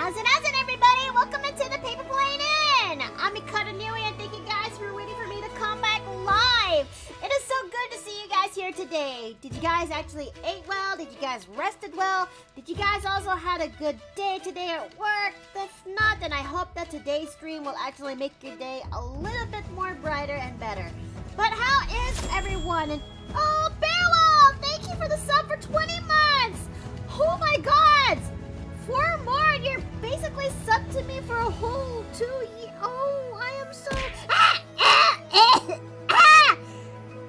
How's it, everybody? Welcome into the Paper Plane Inn! I'm Mikata Nui, and thank you guys for waiting for me to come back live. It is so good to see you guys here today. Did you guys actually eat well? Did you guys rested well? Did you guys also had a good day today at work? If not, then I hope that today's stream will actually make your day a little bit more brighter and better. But how is everyone? And oh, Bearwell! Thank you for the sub for 20 months! Oh my god! 4 more and you're basically subbed to me for a whole 2 years. Oh, I am so...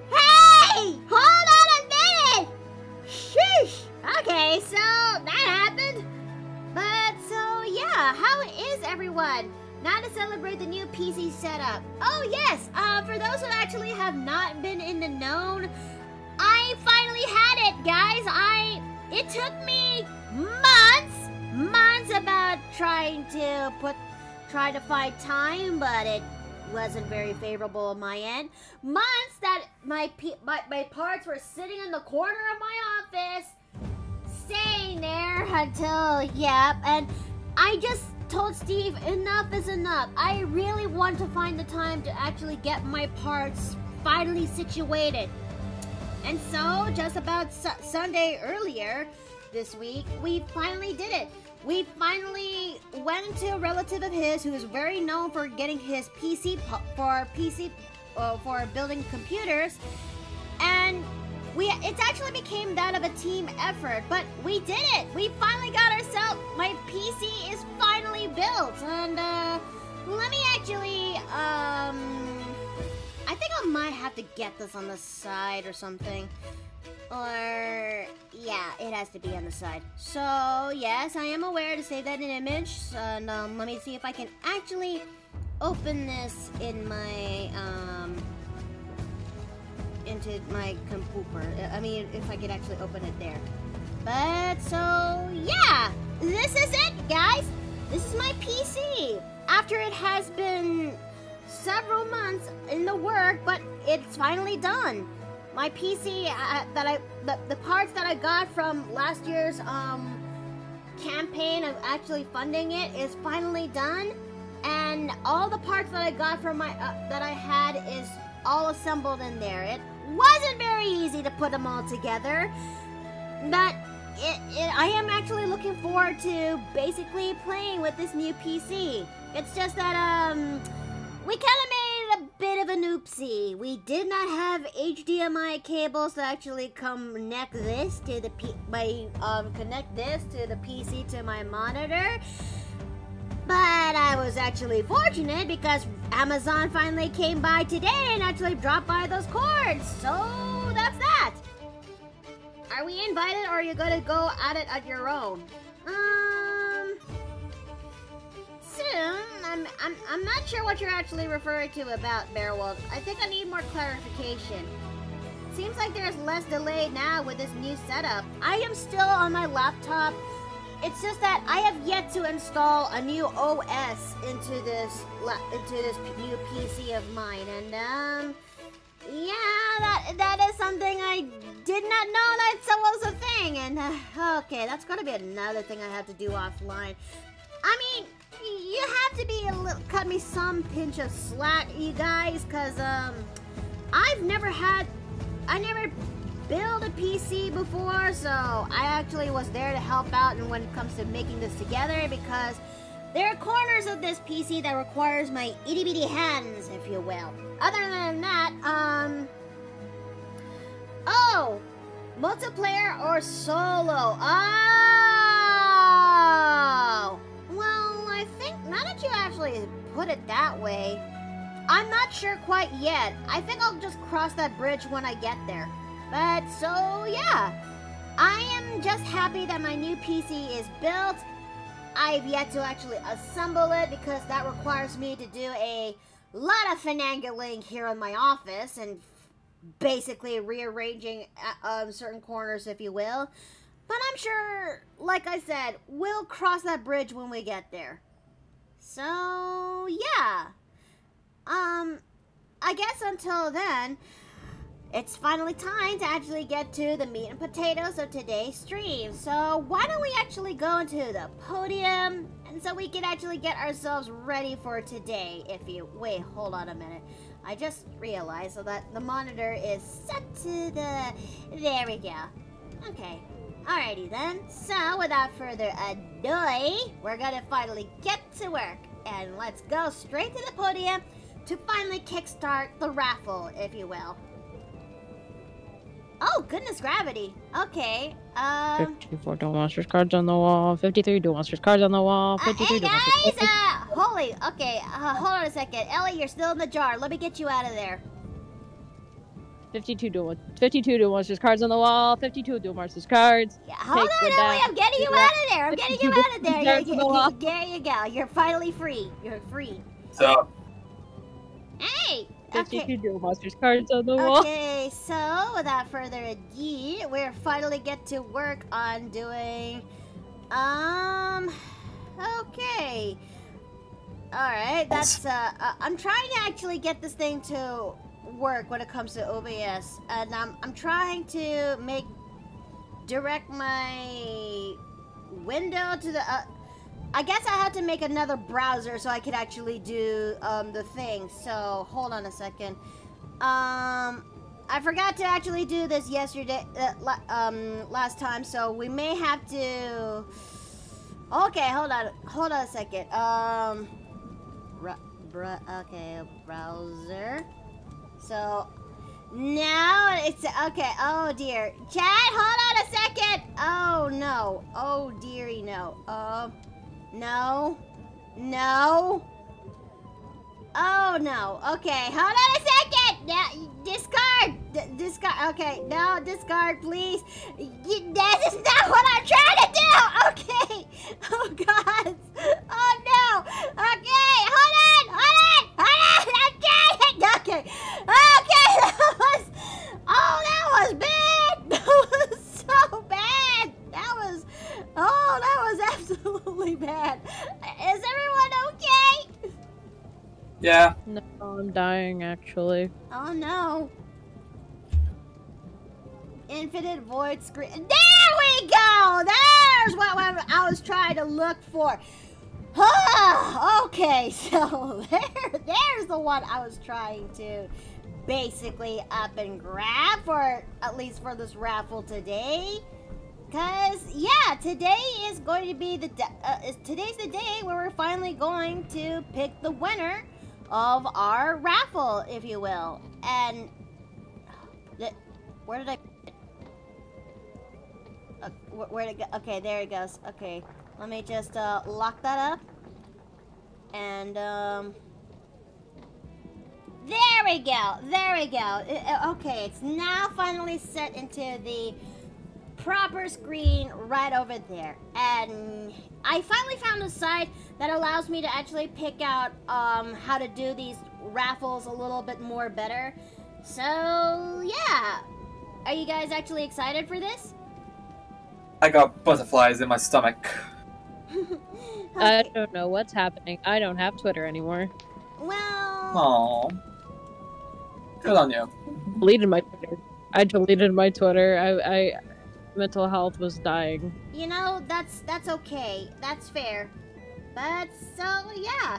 Hey! Hold on a minute! Sheesh! Okay, so that happened. But so yeah, how is everyone? Now to celebrate the new PC setup. Oh yes, for those who actually have not been in the know, I finally had it, guys. It took me months about trying to find time, but it wasn't very favorable on my end. Months that my parts were sitting in the corner of my office, staying there until, yep, and I just told Steve enough is enough. I really want to find the time to actually get my parts finally situated. And so, just about Sunday earlier this week, we finally did it. We finally went to a relative of his who is very known for getting his for building computers, and it actually became that of a team effort. But we did it. We finally got ourselves. My PC is finally built, and let me actually I think I might have to get this on the side or something. Or, yeah, it has to be on the side. So, yes, I am aware to save that in image. And, let me see if I can actually open this in my, into my computer. I mean, if I could actually open it there. But, so, yeah, this is it, guys. This is my PC. After it has been several months in the work, but it's finally done. My PC the parts that I got from last year's campaign of actually funding it is finally done, and all the parts that I got from my that I had is all assembled in there. It wasn't very easy to put them all together, but I am actually looking forward to basically playing with this new PC. It's just that we kind of made a bit of an oopsie. We did not have HDMI cables to actually connect this to the connect this to the PC to my monitor. But I was actually fortunate because Amazon finally came by today and actually dropped by those cords. So that's that. Are we invited, or are you gonna go at it on your own? I'm not sure what you're actually referring to about Bearwolf. I think I need more clarification. Seems like there's less delay now with this new setup. I am still on my laptop. It's just that I have yet to install a new OS into this new PC of mine, and yeah, that is something I did not know that was a thing. And okay, that's gonna be another thing I have to do offline. I mean, you have to cut me some pinch of slack, you guys, because I never built a PC before, so I actually was there to help out and when it comes to making this together, because there are corners of this PC that requires my itty bitty hands, if you will. Other than that, oh, multiplayer or solo? Oh, well, I think now that you actually put it that way, I'm not sure quite yet. I think I'll just cross that bridge when I get there. But so yeah, I am just happy that my new PC is built. I've yet to actually assemble it because that requires me to do a lot of finagling here in my office and basically rearranging certain corners, if you will. But I'm sure, like I said, we'll cross that bridge when we get there. So, yeah. I guess until then, it's finally time to actually get to the meat and potatoes of today's stream. So why don't we actually go into the podium, and so we can actually get ourselves ready for today. If you wait, hold on a minute. I just realized so that the monitor is set to the. There we go. Okay. Alrighty then. So without further ado, we're gonna finally get to work, and let's go straight to the podium to finally kickstart the raffle, if you will. Oh, goodness gravity. Okay, 54 Duel Monsters cards on the wall. 53 Duel Monsters cards on the wall. 53 hey Duel Monsters guys! Holy, okay, hold on a second. Ellie, you're still in the jar. Let me get you out of there. 52 Duel Monsters cards on the wall. 52 Duel Monsters cards. Yeah, hold on, Ellie, I'm getting you out of there. I'm getting you out of there. There you go. You're finally free. You're free. So. Hey! 52 Duel Monsters cards on the wall. Okay, so without further ado, we're finally get to work on doing, okay. Alright, that's, I'm trying to actually get this thing to work when it comes to OBS, and I'm trying to direct my window to the, I guess I had to make another browser so I could actually do the thing. So hold on a second. I forgot to actually do this yesterday, last time. So we may have to. Okay, hold on a second. Okay, browser. So now it's okay. Oh dear, chat. Hold on a second. Oh no. Oh dearie, no. No. No. Oh, no. Okay, hold on a second. Now, discard. Discard. Okay, no, discard, please. That is not what I'm trying to do. Okay. Oh, God. Oh, no. Okay, hold on. Okay. Okay. That was bad. That was so bad. That was absolutely bad. Is everyone okay? Yeah. No, I'm dying actually. Oh no. Infinite void screen. There we go! There's what I was trying to look for. Okay, so there's the one I was trying to basically up and grab for, at least for this raffle today. Cause yeah, today is going to be today's the day where we're finally going to pick the winner of our raffle, if you will. And where did I? Where did it go? Okay, there it goes. Okay, let me just lock that up. And there we go. There we go. Okay, it's now finally set into the proper screen right over there, and I finally found a site that allows me to actually pick out how to do these raffles a little bit more better. So yeah, are you guys actually excited for this? I got butterflies in my stomach. Okay. I don't know what's happening. I don't have Twitter anymore. Well, Aww. Good on you. I deleted my Twitter. I mental health was dying. you know, that's okay. That's fair. But so yeah,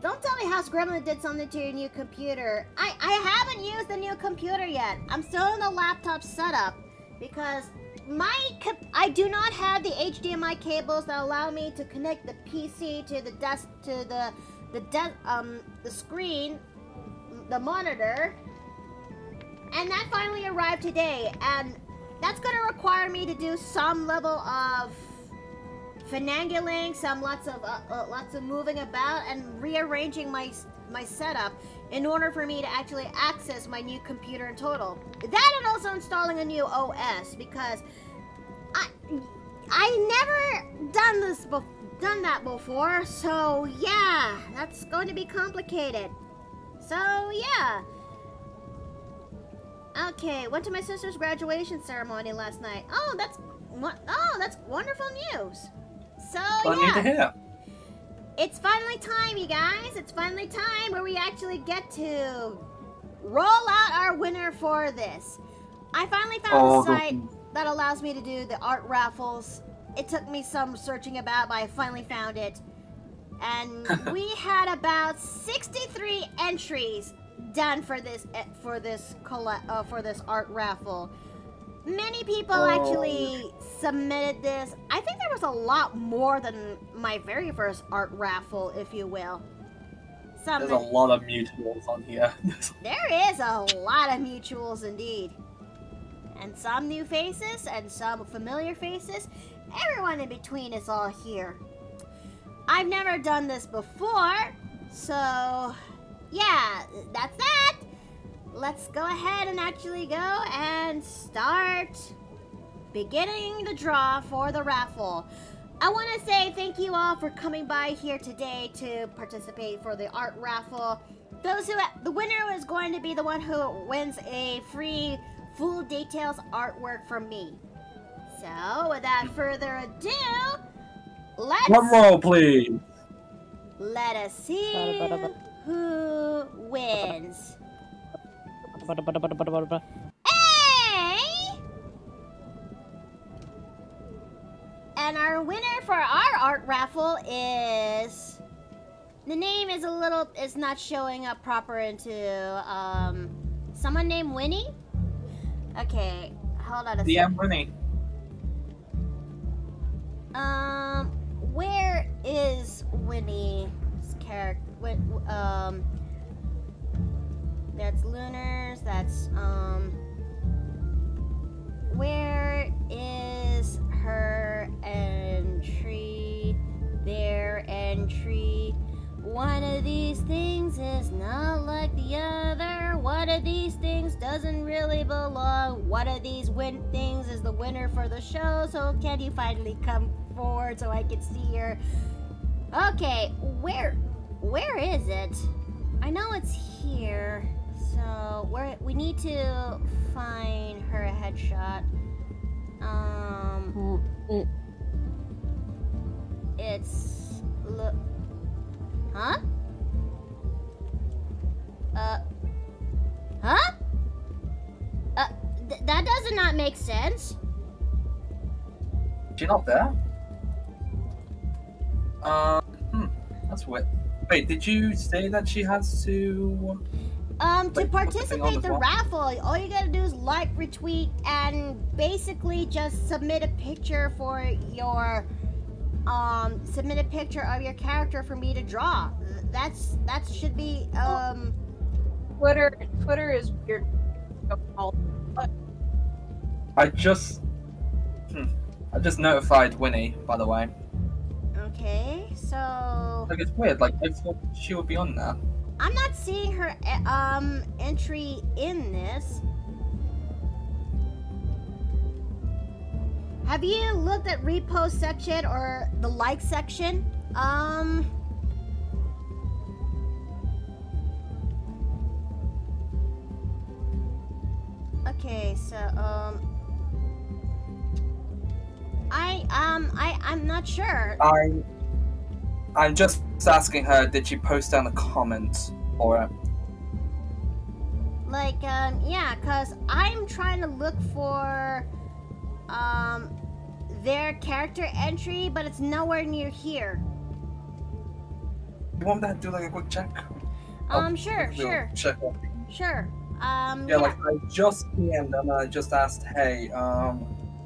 don't tell me House Gremlin did something to your new computer. I haven't used the new computer yet. I'm still in the laptop setup because I do not have the HDMI cables that allow me to connect the PC to the desk to the screen, the monitor. And that finally arrived today, and that's gonna require me to do some level of finagling, lots of moving about and rearranging my setup in order for me to actually access my new computer in total. That and also installing a new OS, because I never done that before. So yeah, that's going to be complicated. So yeah. Okay, went to my sister's graduation ceremony last night. Oh, that's wonderful news. So Funny yeah, to hear. it's finally time, you guys. It's finally time where we actually get to roll out our winner for this. I finally found a site that allows me to do the art raffles. It took me some searching about, but I finally found it. And we had about 63 entries done for this art raffle. Many people actually submitted this. I think there was a lot more than my very first art raffle, if you will. There's a lot of mutuals on here. There is a lot of mutuals indeed. And some new faces and some familiar faces. Everyone in between is all here. I've never done this before, so yeah, that's that. Let's go ahead and actually go and start beginning the draw for the raffle. I want to say thank you all for coming by here today to participate for the art raffle. The winner is going to be the one who wins a free full details artwork from me. So without further ado, Drum roll, please. Let us see who wins. And our winner for our art raffle is... The name is not showing up proper into, someone named Winnie? Okay, hold on a second. DM Winnie. Where is Winnie's character? That's Lunars, that's, where is her entry? Their entry. One of these things is not like the other. One of these things doesn't really belong. One of these things is the winner for the show. So can you finally come forward so I can see her? Okay, where is it? I know it's here. So we need to find her headshot. It's huh? Huh? That does not make sense. She's not there? That's weird. Wait, did you say that she has to... To participate in the raffle, all you gotta do is like, retweet, and basically just submit a picture for your, submit a picture of your character for me to draw. That should be, Twitter is weird. I just notified Winnie, by the way. Okay, so... Like, it's weird, like, I thought she would be on there. I'm not seeing her, entry in this. Have you looked at repost section or the like section? Okay, so, I'm not sure. I'm just asking her, did she post down the comments for it? Like, yeah, cause I'm trying to look for, their character entry, but it's nowhere near here. You want me to do like a quick check? Sure. Check. Sure. Yeah, like I just DM'd and I just asked, hey,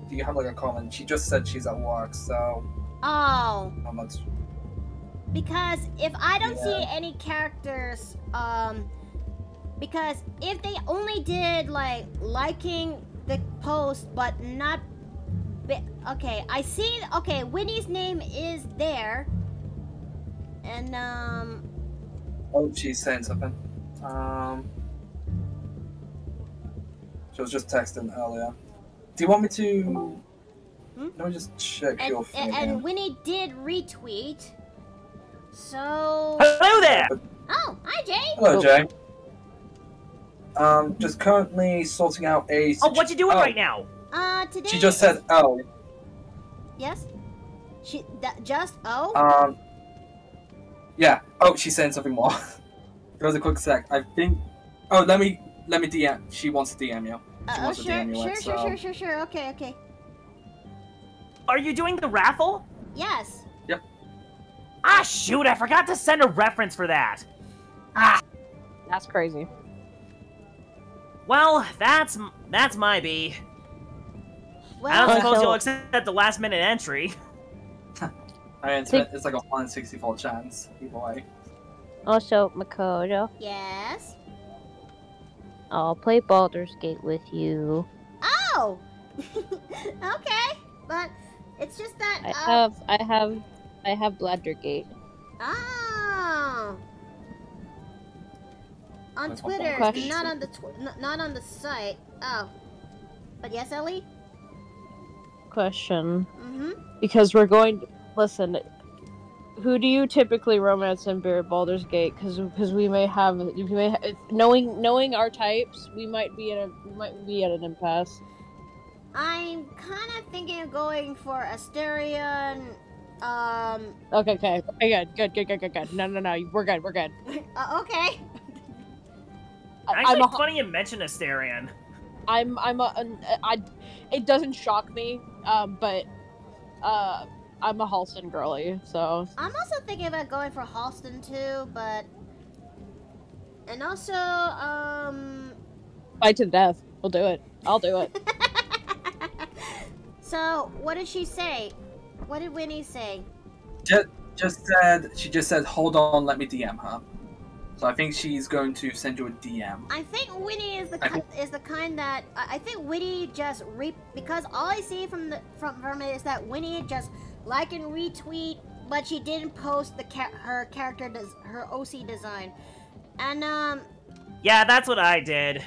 do you have like a comment? She just said she's at work, so. Oh. I'm not. Because if I don't see any characters, because if they only did like liking the post but not, okay, I see. Okay, Winnie's name is there, and Oh, she's saying something. She was just texting earlier. Do you want me to? Let me just check your thing. And Winnie did retweet. So. Hello there. Oh, hi Jay. Hello, Jay. Just currently sorting out a. Oh, what you doing right now? Today. She just said, "Oh." Yes. Oh. Yeah. Oh, she's saying something more. There was a quick sec. I think. Oh, let me let me DM. She wants to DM you. She wants to DM you. Sure. Okay. Are you doing the raffle? Yes. Yep. Ah, shoot! I forgot to send a reference for that. Ah. That's crazy. Well, that's my B. Well, I don't suppose so- you'll accept the last-minute entry. I mean, it's like a 1 in 64 chance, either way. Also, Makoto, yes. I'll play Baldur's Gate with you. Oh. Okay, but it's just that I have Baldur's Gate. Oh. On That's Twitter, question. not on the site. Oh. But yes, Ellie? Question. Mm-hmm. Because we're going to... Listen, who do you typically romance in Baldur's Gate? Because we may have... knowing our types, we might be at an impasse. I'm kind of thinking of going for Asterion, Okay, good. No, we're good. okay. Actually, it's funny you mention Asterion. It doesn't shock me, but I'm a Halston girly, so. I'm also thinking about going for Halston too, but... And also, Fight to the death. We'll do it. I'll do it. So, what did she say? What did Winnie say? She just said, hold on, let me DM her. So I think she's going to send you a DM. I think Winnie is the kind that I think Winnie just because all I see from it is that Winnie just like and retweet, but she didn't post her OC design, and Yeah, that's what I did.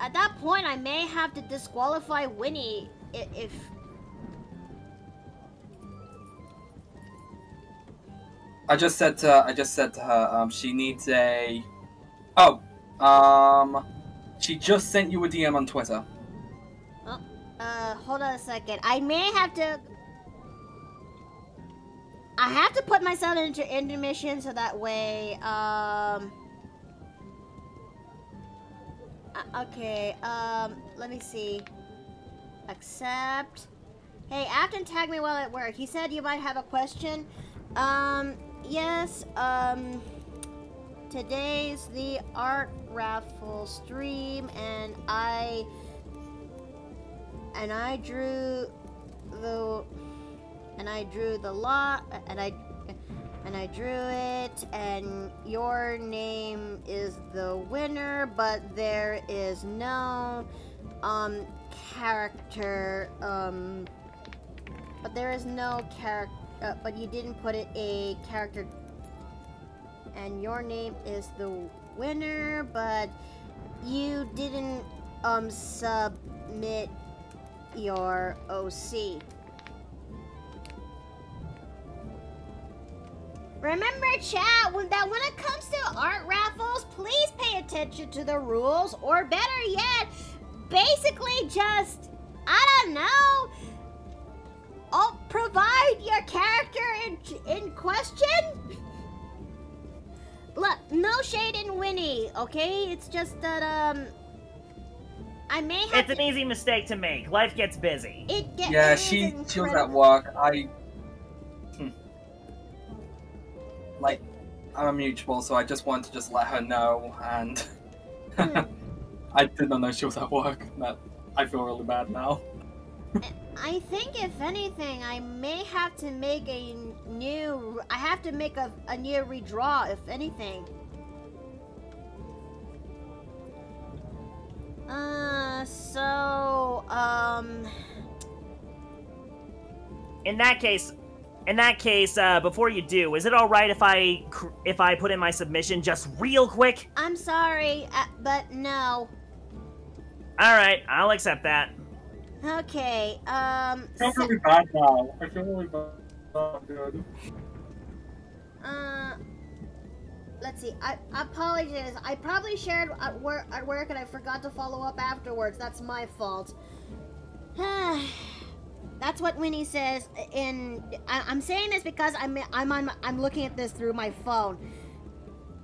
At that point I may have to disqualify Winnie if. I just said to her, she needs a... she just sent you a DM on Twitter. Hold on a second. I may have to... I have to put myself into intermission so that way, okay, let me see. Accept. Hey, Afton tagged me while at work. He said you might have a question. Yes, today's the Art Raffle stream, and I drew the lot, and I drew it, and your name is the winner, but there is no, character, but you didn't put a character, and your name is the winner, but you didn't submit your OC. Remember, chat, when it comes to art raffles, please pay attention to the rules, or better yet, basically just, I don't know, I'll provide your character in question. Look, no shade in Winnie, okay? It's just that, I may have It's an easy mistake to make. Life gets busy. Yeah, she was at work. Like, I'm a mutual, so I just wanted to just let her know, and I did not know she was at work. I feel really bad now. I think if anything, I may have to make a new redraw, if anything. In that case, before you do, is it all right if I put in my submission just real quick? I'm sorry, but no. All right, I'll accept that. Okay, I feel really bad now. I feel really bad. Good. Let's see. I apologize. I probably shared at work, and I forgot to follow up afterwards. That's my fault. That's what Winnie says. I'm saying this because I'm looking at this through my phone.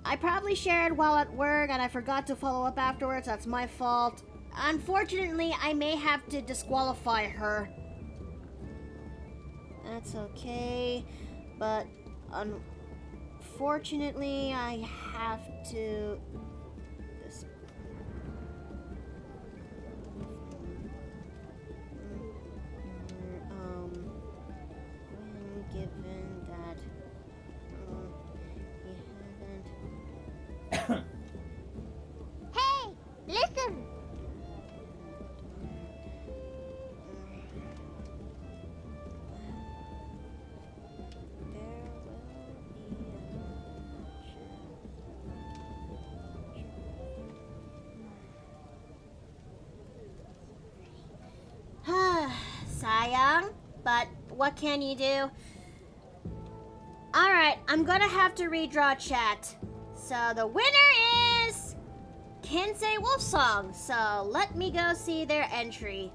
I probably shared while at work and I forgot to follow up afterwards. That's my fault. Unfortunately, I may have to disqualify her. That's okay, but unfortunately, I have to. When given that you haven't. Hey, listen! Sayang, but what can you do? Alright, I'm gonna have to redraw chat. So the winner is Kinsey Wolfsong. So let me go see their entry.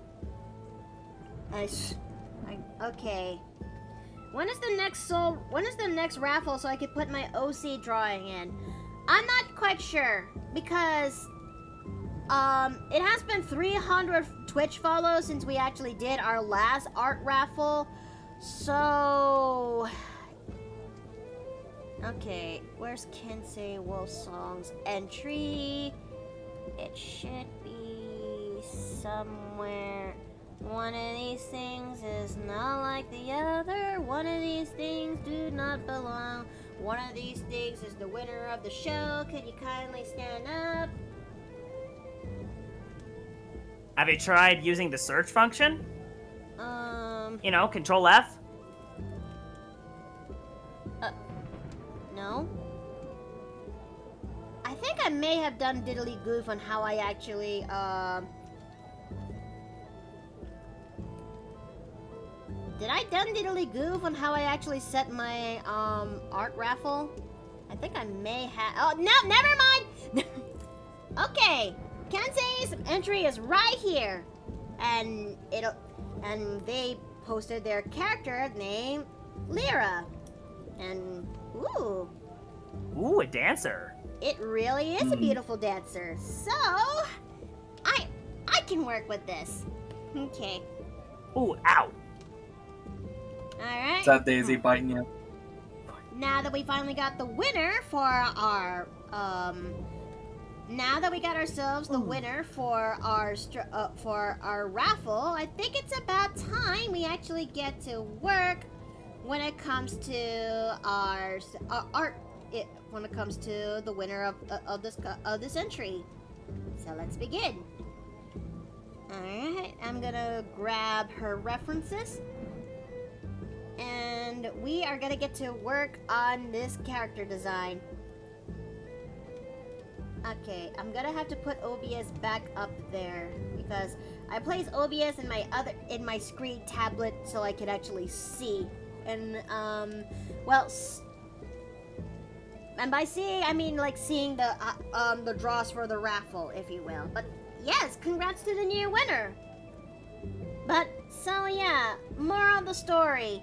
Okay. When is the next raffle so I can put my OC drawing in? I'm not quite sure because it has been 300 Twitch follows since we actually did our last art raffle. So okay, where's Kinsey Wolfsong's entry? It should be somewhere. One of these things is not like the other. One of these things do not belong. One of these things is the winner of the show. Could you kindly stand up? Have you tried using the search function? You know, Control F? No. I think I may have done diddly goof on how I actually, Did I done diddly goof on how I actually set my, art raffle? I think I may have. Oh, no, never mind! Okay, Kensei's entry is right here. And they posted their character named Lyra. And, ooh. Ooh, a dancer. It really is a beautiful dancer. So, I can work with this. Okay. Ooh, ow. Alright. Is that Daisy biting you? Now that we finally got the winner for our, now that we got ourselves the winner for our raffle, I think it's about time we actually get to work when it comes to our art. When it comes to the winner of this entry. So let's begin. Alright, I'm gonna grab her references. And we are gonna get to work on this character design. Okay, I'm gonna have to put OBS back up there because I placed OBS in my screen tablet so I could actually see. And and by seeing, I mean like seeing the draws for the raffle, if you will. But yes, congrats to the new winner. But so yeah, more on the story.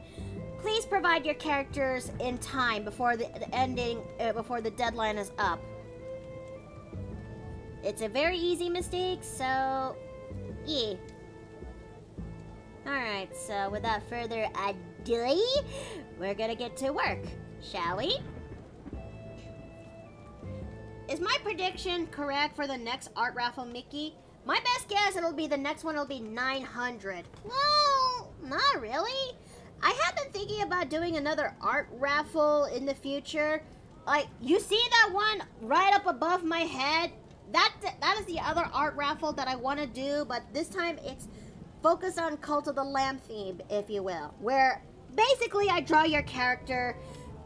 Please provide your characters in time before before the deadline is up. It's a very easy mistake, so yeah. Alright, so without further ado, we're gonna get to work, shall we? Is my prediction correct for the next art raffle, Mickey? My best guess the next one will be 900. Well, not really. I have been thinking about doing another art raffle in the future. Like, you see that one right up above my head? That is the other art raffle that I want to do, but this time it's focused on Cult of the Lamb theme, if you will. Where basically I draw your character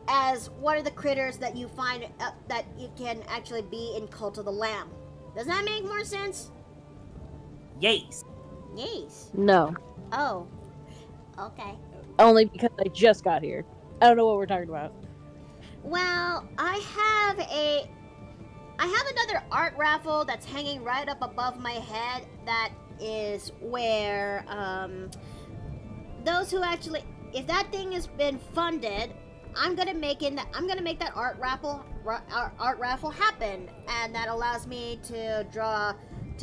as one of the critters that you find that you can actually be in Cult of the Lamb. Does that make more sense? Yes. Yes. No. Oh. Okay. Only because I just got here. I don't know what we're talking about. Well, I have another art raffle that's hanging right up above my head that is where those who actually, if that thing has been funded, I'm gonna make that art raffle happen, and that allows me to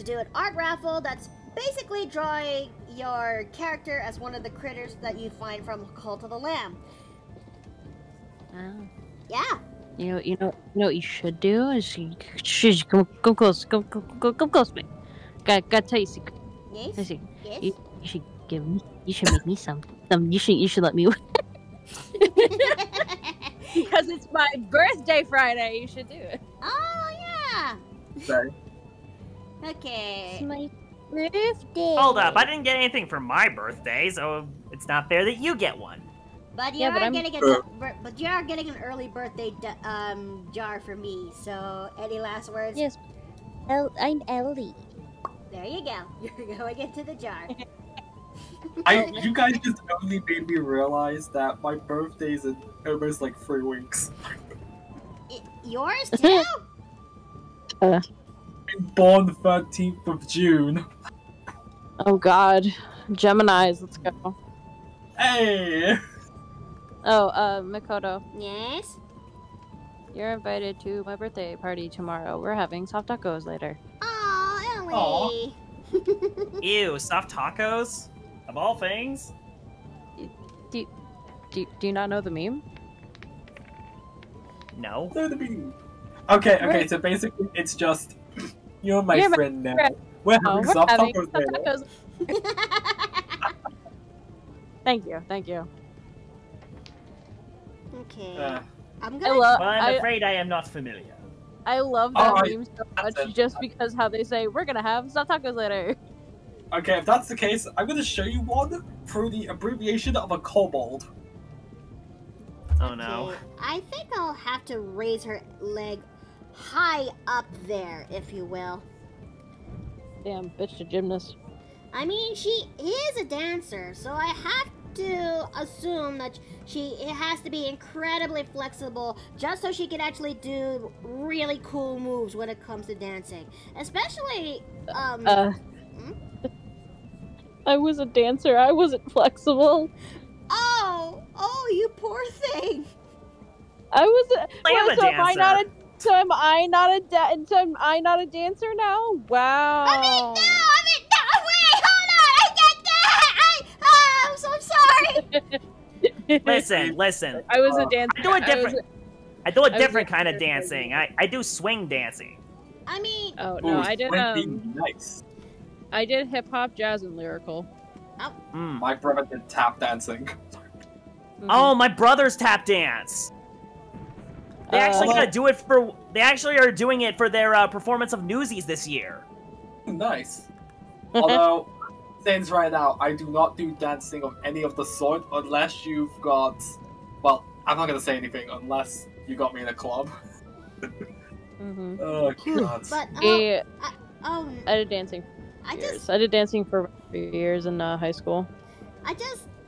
do an art raffle that's basically drawing your character as one of the critters that you find from Cult of the Lamb. Oh. Yeah. You know what you should do is you should come close, come close, mate. Got tell you a secret. Yes. Listen, Yes. you should you should make me some. You should let me because it's my birthday Friday. You should do it. Oh yeah. Sorry. Okay. It's my birthday. Hold up, I didn't get anything for my birthday, so it's not fair that you get one. But you Yeah, are but I'm- but you are getting an early birthday jar for me. So any last words? Yes. I'm Ellie. There you go. You're going into the jar. You guys just only made me realize that my birthday is in almost like 3 weeks. Yours too? I'm born the 13th of June. Oh God, Gemini's. Let's go. Hey! Oh, Makoto, Yes. you're invited to my birthday party tomorrow. We're having soft tacos later. Oh, Ellie. Ew, soft tacos? Of all things? Do you not know the meme? No. So the bean. Okay, Right. so basically it's just you're my You're my friend now. friend. We're Oh, having we're soft having tacos soft later. tacos. Thank you. Okay. I'm I gonna. love. Well, I'm afraid I am not familiar. I love that Alright, meme so that's much it. just because how they say we're gonna have soft tacos later. Okay, if that's the case, I'm gonna show you one through the abbreviation of a kobold. Oh no. Okay, I think I'll have to raise her leg high up there, if you will. Damn, bitch to gymnast. I mean, she is a dancer, so I have to assume that it has to be incredibly flexible just so she can actually do really cool moves when it comes to dancing. Especially, I was a dancer. I wasn't flexible. Oh, you poor thing. I was. I am a so am I dancer. not a? So am I not a? So am I not a dancer now? Wow. No, wait, hold on, I'm so sorry. Listen. I was a dancer. I do a different. I do a different kind of dancing. I do swing dancing. I mean, Oh no, Ooh, I did nice. I did hip hop, jazz, and lyrical. Mm. My brother did tap dancing. Mhm. Oh, my brother's tap dance. They actually Hello. gotta do it for. They actually are doing it for their performance of Newsies this year. Nice. Although, since right now, I do not do dancing of any of the sort unless you've got. Well, I'm not gonna say anything unless you got me in a club. Mhm. Oh god. but Yeah, oh, I did dancing. I Years. just, I did dancing for a few years in high school.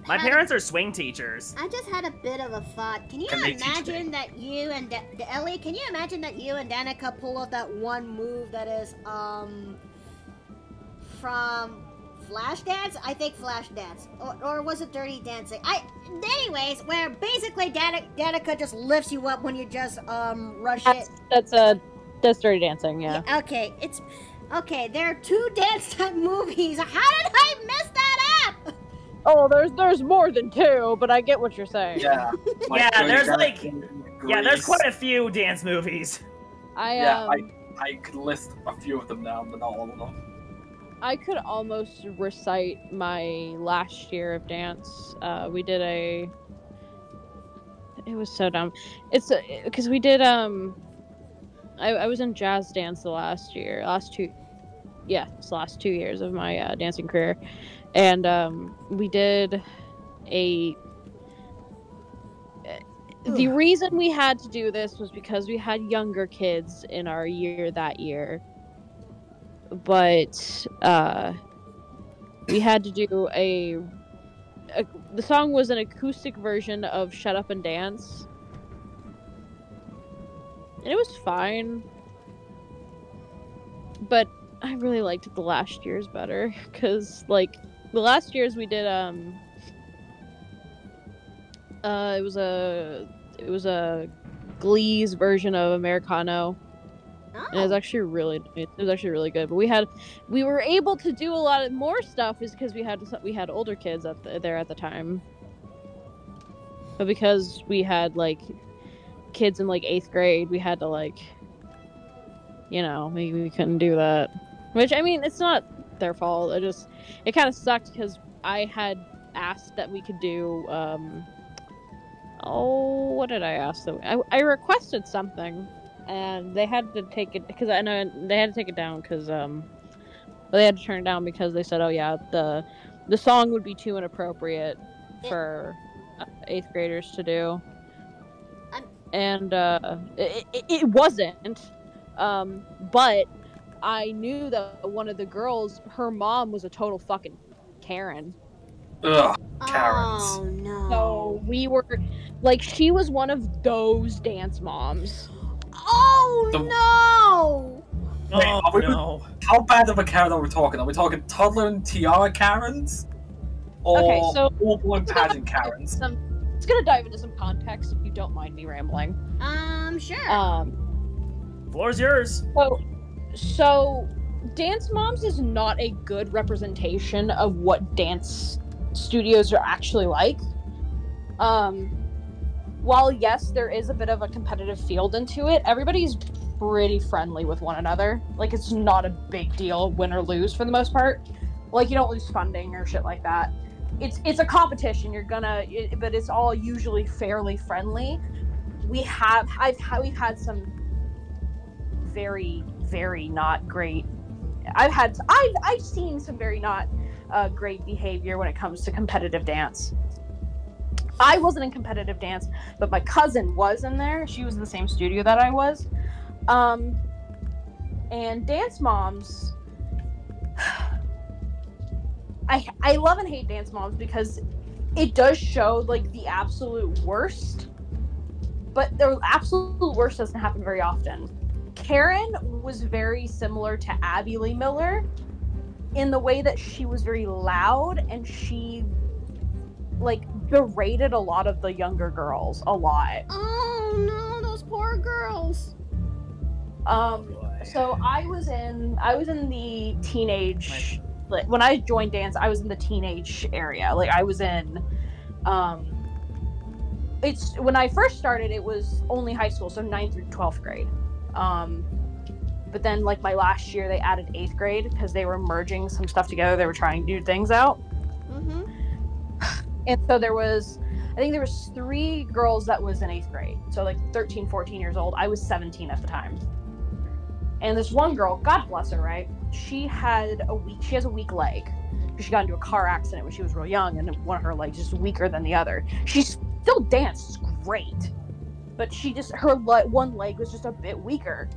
My had parents are swing teachers. I just had a bit of a thought. Can you Can they teach imagine me? that you and Ellie? Can you imagine that you and Danica pull off that one move that is from Flashdance? I think Flashdance, or was it Dirty Dancing? Anyways, where basically Danica just lifts you up when you just rush it. That's dirty dancing. Yeah. Okay, there are 2 dance type movies. How did I mess that up? Oh, there's more than 2, but I get what you're saying. Yeah. Yeah, there's like- Yeah, there's quite a few dance movies. I could list a few of them down, but not all of them. I could almost recite my last year of dance. We did it was so dumb. It's because we did I was in jazz dance the last 2 years of my dancing career, and we did the reason we had to do this was because we had younger kids in our year that year, but we had to do the song was an acoustic version of Shut Up and Dance, and it was fine, but I really liked the last year's better, because like the last year's we did it was it was a Glee's version of Americano. And it was Oh. actually really good. But we were able to do a lot of more stuff is because we had older kids there at the time. But because we had like kids in like 8th grade, we had to like, we couldn't do that. Which, I mean, it's not their fault. It kind of sucked because I had asked that we could do what did I ask them? I requested something, and they had to take it because I know they had to take it down because they had to turn it down because they said, oh yeah, the song would be too inappropriate for 8th graders to do, and it wasn't, but I knew that one of the girls, her mom was a total fucking Karen. Ugh, Karens. Oh no. So we were like, she was one of those dance moms. Oh no! Wait, Oh no. How bad of a Karen are we talking? Are we talking toddler and tiara Karens? Or Okay, so full-blown pageant Karens? It's gonna dive into some context if you don't mind me rambling. Sure. Floor's yours. So Dance Moms is not a good representation of what dance studios are actually like. While yes, there is a bit of a competitive field into it, everybody's pretty friendly with one another. Like, it's not a big deal, win or lose for the most part. Like, you don't lose funding or shit like that. It's a competition. But it's all usually fairly friendly. We've had some very, very not great. I've seen some very not great behavior when it comes to competitive dance. I wasn't in competitive dance, but my cousin was in there. She was in the same studio that I was. And Dance Moms, I love and hate Dance Moms because it does show like the absolute worst, but the absolute worst doesn't happen very often. Karen was very similar to Abby Lee Miller in the way that she was very loud and she like berated a lot of the younger girls a lot. Oh no, those poor girls. So I was in the teenage, like, when I joined dance, I was in the teenage area. Like, I was in when I first started, it was only high school, so 9th through 12th grade. But then, like, my last year, they added 8th grade because they were merging some stuff together. They were trying to do things out. Mm-hmm. And so I think there was 3 girls that was in 8th grade. So, like, 13, 14 years old. I was 17 at the time. And this one girl, God bless her, right? She has a weak leg. She got into a car accident when she was real young, and one of her legs is weaker than the other. She still dances great, but her one leg was just a bit weaker.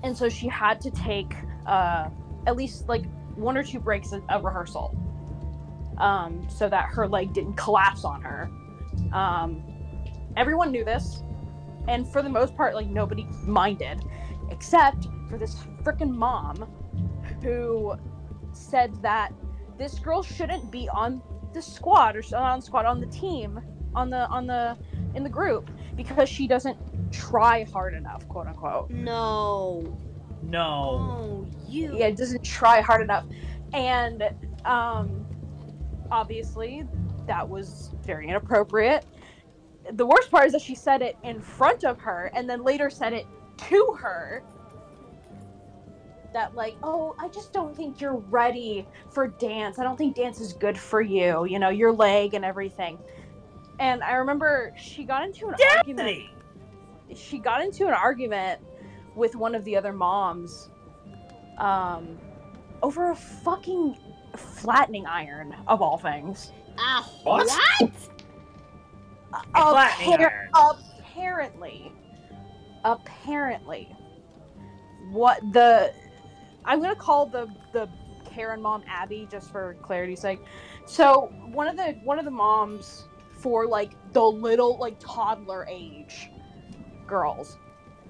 And so she had to take at least like 1 or 2 breaks of rehearsal, so that her leg didn't collapse on her. Everyone knew this, and for the most part, like, nobody minded, except for this frickin' mom who said that this girl shouldn't be on the squad on the team in the group because she doesn't try hard enough, quote unquote. No. No. Oh, you. Yeah, doesn't try hard enough. And obviously that was very inappropriate. The worst part is that she said it in front of her and then later said it to her. That, like, oh, I just don't think you're ready for dance. I don't think dance is good for you, your leg and everything. And I remember she got into an argument. She got into an argument with one of the other moms over a fucking flattening iron, of all things. What? Apparently. I'm gonna call the Karen mom Abby just for clarity's sake. So one of the moms for like the little like toddler age girls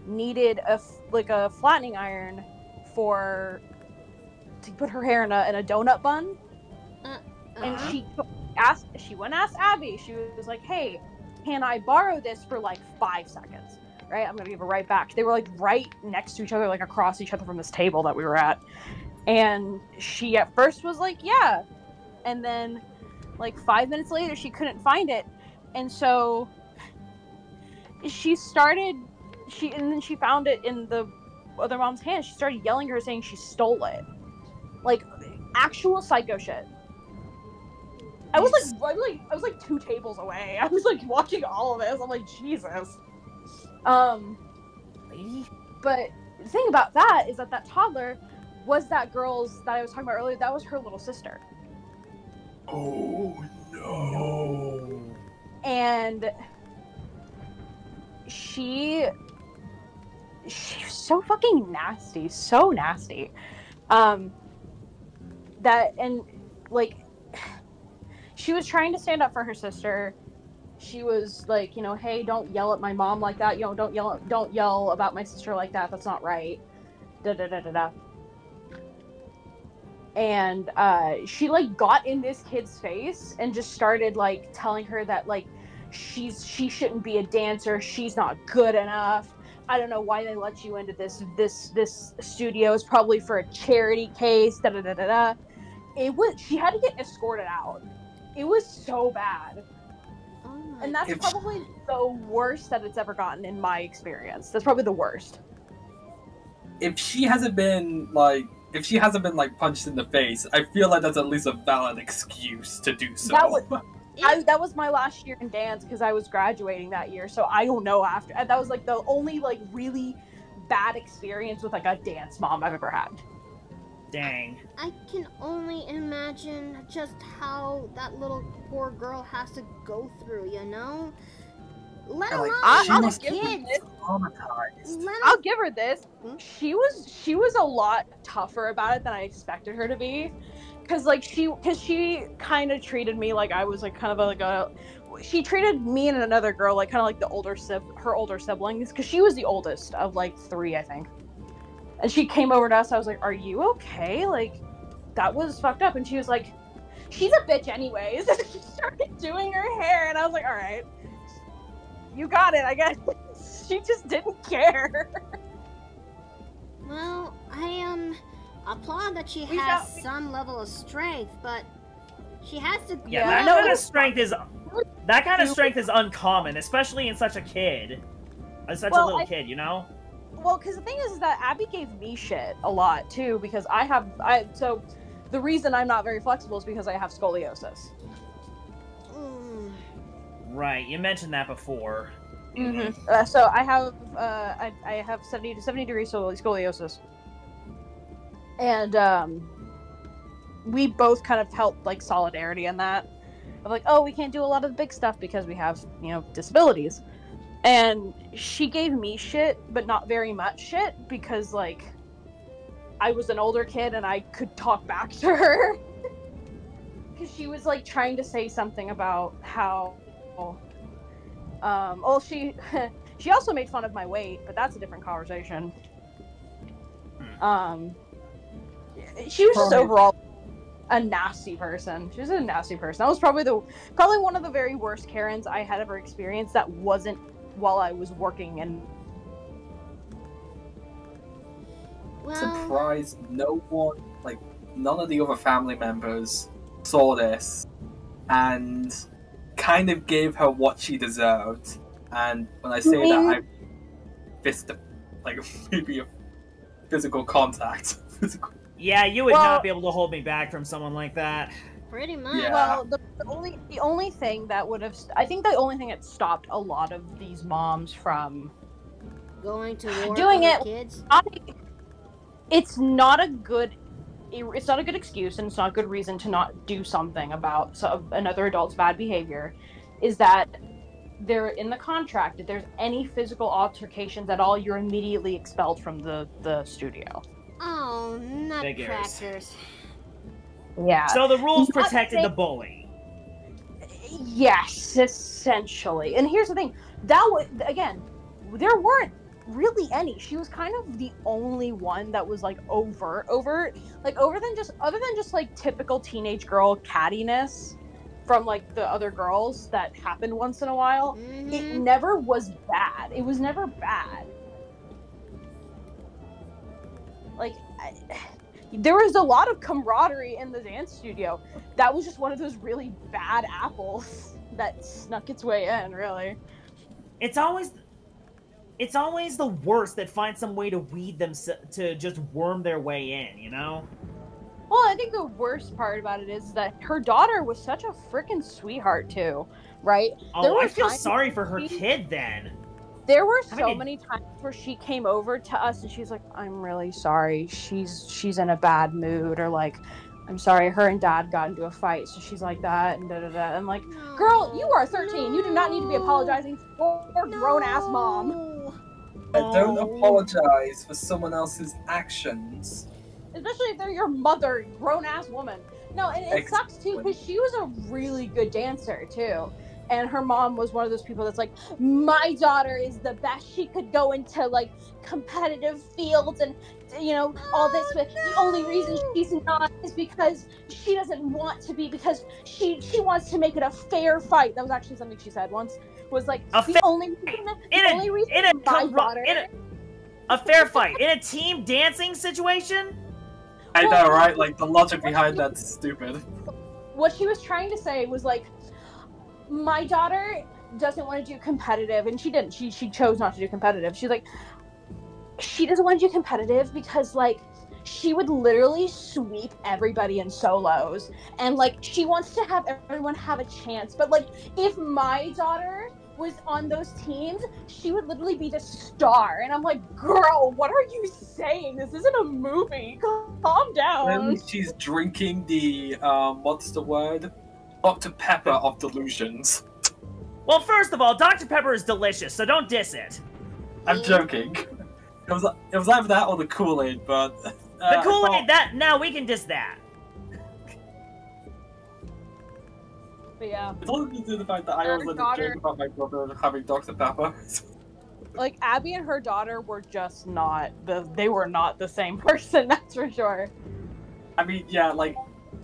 needed a flattening iron to put her hair in a donut bun, and she went and asked Abby. She was like, "Hey, can I borrow this for like 5 seconds? Right? I'm gonna give it right back. They were like right next to each other, like across each other from this table that we were at. And she at first was like, yeah. And then like 5 minutes later, she couldn't find it. And so she started, and then she found it in the other mom's hand. She started yelling at her, saying she stole it. Like, actual psycho shit. I was like 2 tables away. I was like watching all of this. I'm like, Jesus. But the thing about that is that toddler was that girl's that I was talking about earlier. That was her little sister. Oh no! And she was so fucking nasty, so nasty. That and like she was trying to stand up for her sister. She was like, you know, hey, don't yell at my mom like that. You know, don't yell about my sister like that. That's not right. Da da da da da. And she like got in this kid's face and just started like telling her that like she shouldn't be a dancer. She's not good enough. I don't know why they let you into this studio. It's probably for a charity case. Da da da da da. She had to get escorted out. It was so bad. And that's probably the worst that it's ever gotten in my experience. That's probably the worst. If she hasn't been punched in the face, I feel like that's at least a valid excuse to do so. That was my last year in dance because I was graduating that year. So I don't know after. That was like the only like really bad experience with like a dance mom I've ever had. Dang. I can only imagine just how that little poor girl has to go through, you know? Let alone I'll kids. I'll give her this. She was a lot tougher about it than I expected her to be. Cause she kind of treated me like I was like kind of like a. She treated me and another girl like kind of like her older siblings, because she was the oldest of like 3, I think. And she came over to us. I was like, "Are you okay? Like, that was fucked up." And she was like, "She's a bitch, anyways." And she started doing her hair, and I was like, "All right, you got it, I guess." She just didn't care. Well, I applaud that she has some level of strength, but she has to. Yeah, that kind of strength is uncommon, especially in such a kid, such a little kid, you know. Well, because the thing is that Abby gave me shit a lot too, because so the reason I'm not very flexible is because I have scoliosis. Right, you mentioned that before. Mm-hmm. So I have 70 degree scoliosis, and we both kind of felt like solidarity in that. Of like, oh, we can't do a lot of the big stuff because we have, you know, disabilities. And she gave me shit, but not very much shit, because, like, I was an older kid and I could talk back to her. Because she was, like, trying to say something about how, she also made fun of my weight, but that's a different conversation. She was just overall a nasty person. She was a nasty person. That was probably one of the very worst Karens I had ever experienced that wasn't while I was working. And surprised none of the other family members saw this and kind of gave her what she deserved. And when I say that, I fist maybe a physical contact. Yeah, you would not be able to hold me back from someone like that. Pretty much. Yeah. Well, the only thing that would have, I think the only thing that stopped a lot of these moms from going to war doing for it, kids. It's not a good excuse, and it's not a good reason to not do something about another adult's bad behavior. Is that they're in the contract, if there's any physical altercations at all, you're immediately expelled from the studio. Oh, nutcrackers. Yeah. So the rules protected the bully. Yes, essentially. And here's the thing. That was, again, there weren't really any. She was kind of the only one that was like overt, other than just like typical teenage girl cattiness from like the other girls that happened once in a while, it never was bad. It was never bad. Like, there was a lot of camaraderie in the dance studio. That was just one of those really bad apples that snuck its way in, really. It's always the worst that find some way to weed them to just worm their way in, you know? Well, I think the worst part about it is that her daughter was such a freaking sweetheart too, right? Oh, I feel sorry for her kid then. There were so many times where she came over to us and she's like, "I'm really sorry. She's in a bad mood," or like, "I'm sorry, her and dad got into a fight, so she's like that," and da da da. I'm like, "Girl, you are 13. You do not need to be apologizing for grown-ass mom." I don't apologize for someone else's actions. Especially if they're your mother, grown-ass woman. No, and it sucks too, because she was a really good dancer too. And her mom was one of those people that's like, "My daughter is the best. She could go into like competitive fields and, you know, all this, but the only reason she's not is because she doesn't want to be, because she wants to make it a fair fight." That was actually something she said once. Was like, the only reason my daughter... A fair fight in a team dancing situation? I know, right? Like, the logic behind that's stupid. What she was trying to say was like, my daughter doesn't want to do competitive, and she didn't. She chose not to do competitive. She's like, she doesn't want to do competitive because, like, she would literally sweep everybody in solos, and like, she wants to have everyone have a chance. But like, if my daughter was on those teams, she would literally be the star. And I'm like, girl, what are you saying? This isn't a movie. Calm down. Then she's drinking the what's the word? Dr. Pepper of delusions. Well, first of all, Dr. Pepper is delicious, so don't diss it. I'm joking. It was either that or the Kool-Aid, but the Kool-Aid, that now we can diss that. But yeah, it's all to do with the fact that I always like to joke about my brother having Dr. Pepper. Like, Abby and her daughter were just not they were not the same person, that's for sure. I mean, yeah, like,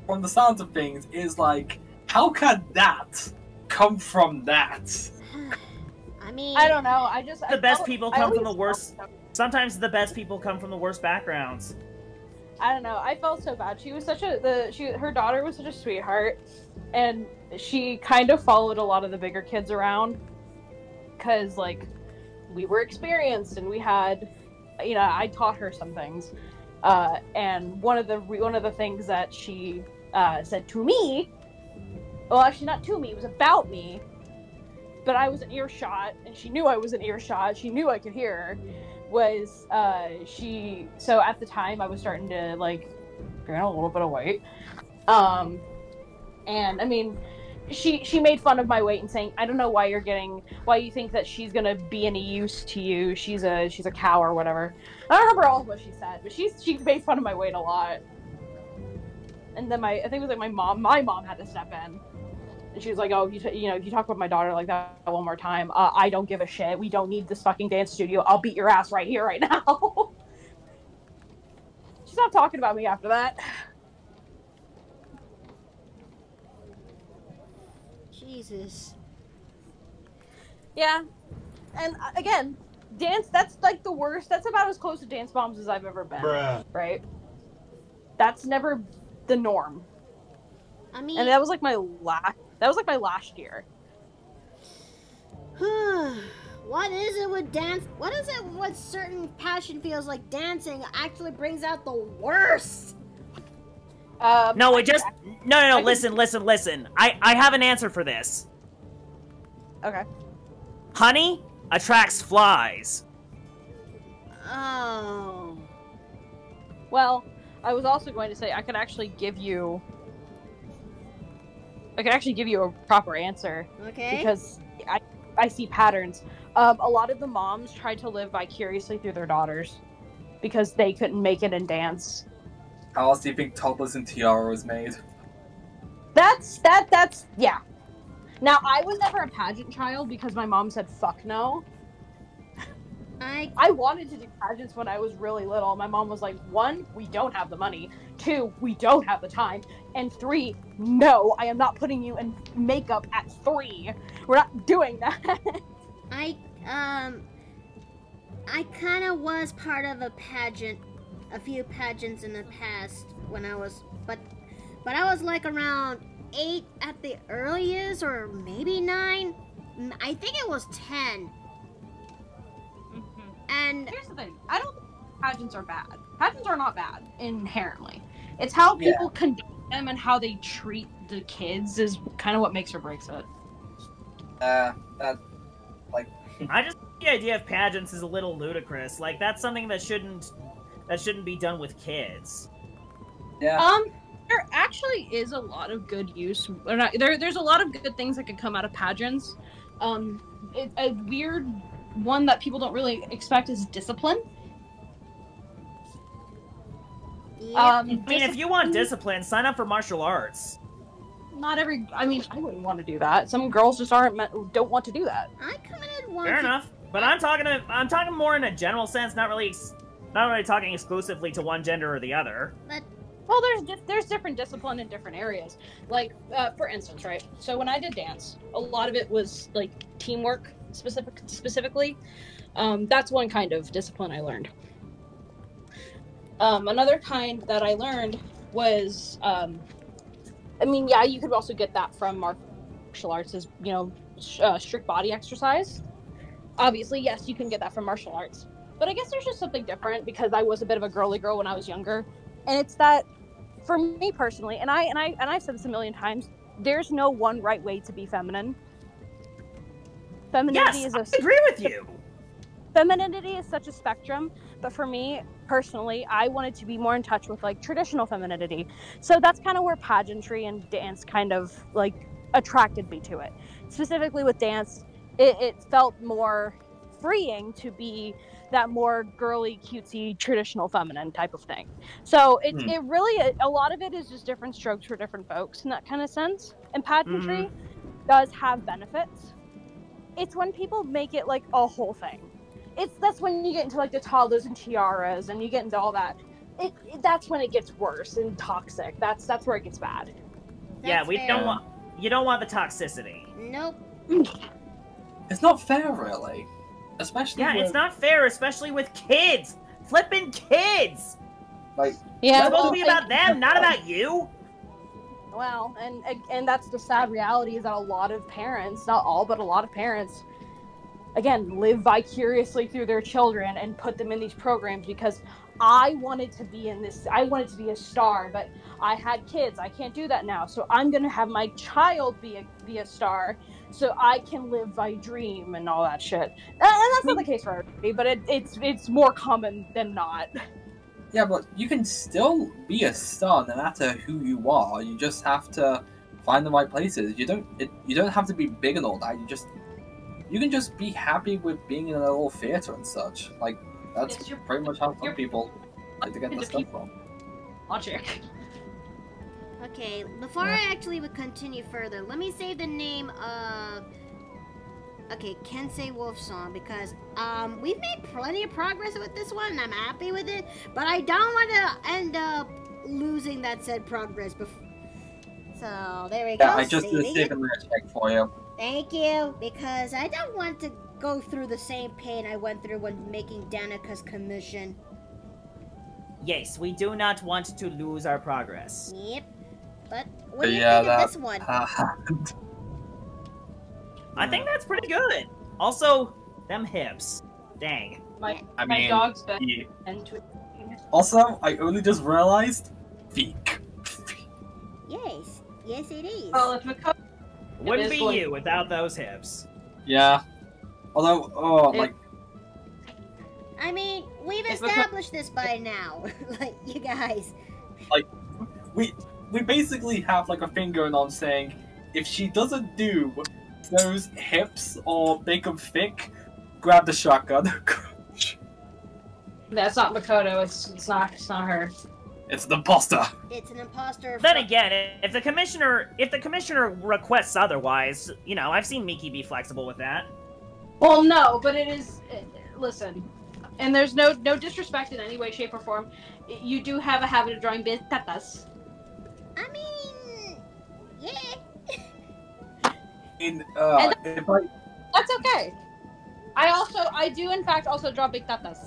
from the sounds of things, is like, how can that come from that? I mean, I don't know. The best people come from the worst. Sometimes the best people come from the worst backgrounds. I don't know. I felt so bad. She was such her daughter was such a sweetheart, and she kind of followed a lot of the bigger kids around, because like, we were experienced and we had, you know, I taught her some things, and one of the things that she said to me, well, actually not to me, it was about me, but I was in earshot, and she knew I was in earshot. She knew I could hear her. Was so at the time I was starting to like gain a little bit of weight, and I mean, she made fun of my weight and saying, "I don't know why you think that she's gonna be any use to you. She's a cow or whatever." I don't remember all of what she said, but she made fun of my weight a lot. And then I think it was like my mom had to step in. And she was like, "Oh, if you talk about my daughter like that one more time, I don't give a shit. We don't need this fucking dance studio. I'll beat your ass right here, right now." She stopped talking about me after that. Jesus. Yeah. And again, dance, that's like the worst. That's about as close to dance bombs as I've ever been. Bruh. Right? That's never the norm. I mean, And that was like my last year. What is it with dance? What is it with certain passion feels like dancing actually brings out the worst? No, listen. I have an answer for this. Okay. Honey attracts flies. Oh. Well, I was also going to say I could actually give you a proper answer. Okay. Because I see patterns. A lot of the moms tried to live vicariously through their daughters because they couldn't make it in dance. How else do you think Toddlers and Tiara was made? That's yeah. Now, I was never a pageant child because my mom said fuck no. I wanted to do pageants when I was really little. My mom was like, 1, we don't have the money. 2, we don't have the time. And 3, no, I am not putting you in makeup at 3. We're not doing that. I kind of was part of a few pageants in the past when I was, but I was like around 8 at the earliest, or maybe 9. I think it was 10. And here's the thing, I don't think pageants are bad. Pageants are not bad inherently. It's how people conduct them and how they treat the kids is kind of what makes or breaks it. That I just think the idea of pageants is a little ludicrous. Like, that's something that shouldn't be done with kids. yeah. There actually is a lot of good use. There's a lot of good things that could come out of pageants. A weird one that people don't really expect is discipline. yep. I mean, if you want discipline, sign up for martial arts. Not every. I mean, I wouldn't want to do that. Some girls just don't want to do that. I committed one. Fair enough. But I'm talking more in a general sense, not really talking exclusively to one gender or the other. But Well, there's different discipline in different areas. Like, for instance, right? So when I did dance, a lot of it was like teamwork specifically. That's one kind of discipline I learned. Another kind that I learned was, I mean, yeah, you could also get that from martial arts, as strict body exercise. Obviously, yes, you can get that from martial arts. But I guess there's just something different because I was a bit of a girly girl when I was younger, and it's that, for me personally, and I've said this a million times, there's no one right way to be feminine. Femininity Yes, I agree with you. Femininity is such a spectrum, but for me personally, I wanted to be more in touch with like traditional femininity. So that's kind of where pageantry and dance kind of like attracted me to it. Specifically with dance, it felt more freeing to be that more girly, cutesy, traditional feminine type of thing. So it really, a lot of it is just different strokes for different folks in that kind of sense. And pageantry does have benefits. It's when people make it like a whole thing. That's when you get into like the toddlers and tiaras and you get into all that. That's when it gets worse and toxic. That's where it gets bad. Yeah, that's we fair. you don't want the toxicity. Nope. It's not fair, really. Especially Yeah, with, it's not fair, especially with kids. Flipping kids. like, Yeah, It's supposed to be about them, not about you. Well, and that's the sad reality is that a lot of parents, not all, but a lot of parents, again, live vicariously through their children and put them in these programs because I wanted to be in this, I wanted to be a star, but I had kids, I can't do that now, so I'm gonna have my child be a star so I can live my dream and all that shit. And that's not the case for everybody, but it's more common than not. yeah, but you can still be a star no matter who you are. You just have to find the right places. You don't have to be big and all that. You can just be happy with being in a little theater and such. Like, that's It's your- pretty much how some your- people like to get the stuff from. Logic. Okay, before I actually would continue further, let me say the name of... Okay, Kensei Wolf Song, because we've made plenty of progress with this one, and I'm happy with it, but I don't want to end up losing that said progress before. So, there we go. Yeah, I just did a saving save it. and check for you. Thank you, because I don't want to go through the same pain I went through when making Danica's commission. Yes, we do not want to lose our progress. Yep. But what do you Yeah, think of this one? I think that's pretty good. Also, them hips. Dang. I My mean, dog's been yeah. into Also, I only just realized Feek. Yes. Yes, it is. Well, if Makoto Wouldn't is be going- you without those hips. Yeah. Although, like, I mean, we've If a- established this by now. Like, you guys. we basically have like a thing going on saying if she doesn't do those hips or make them thick, grab the shotgun. That's not Makoto. It's not her. It's the imposter. It's an imposter. Then again, if the commissioner requests otherwise, I've seen Miki be flexible with that. Well, no, but it is listen, and there's no disrespect in any way, shape, or form. You do have a habit of drawing big tatas. I mean, yeah. If I That's okay. I do in fact also draw big tatas.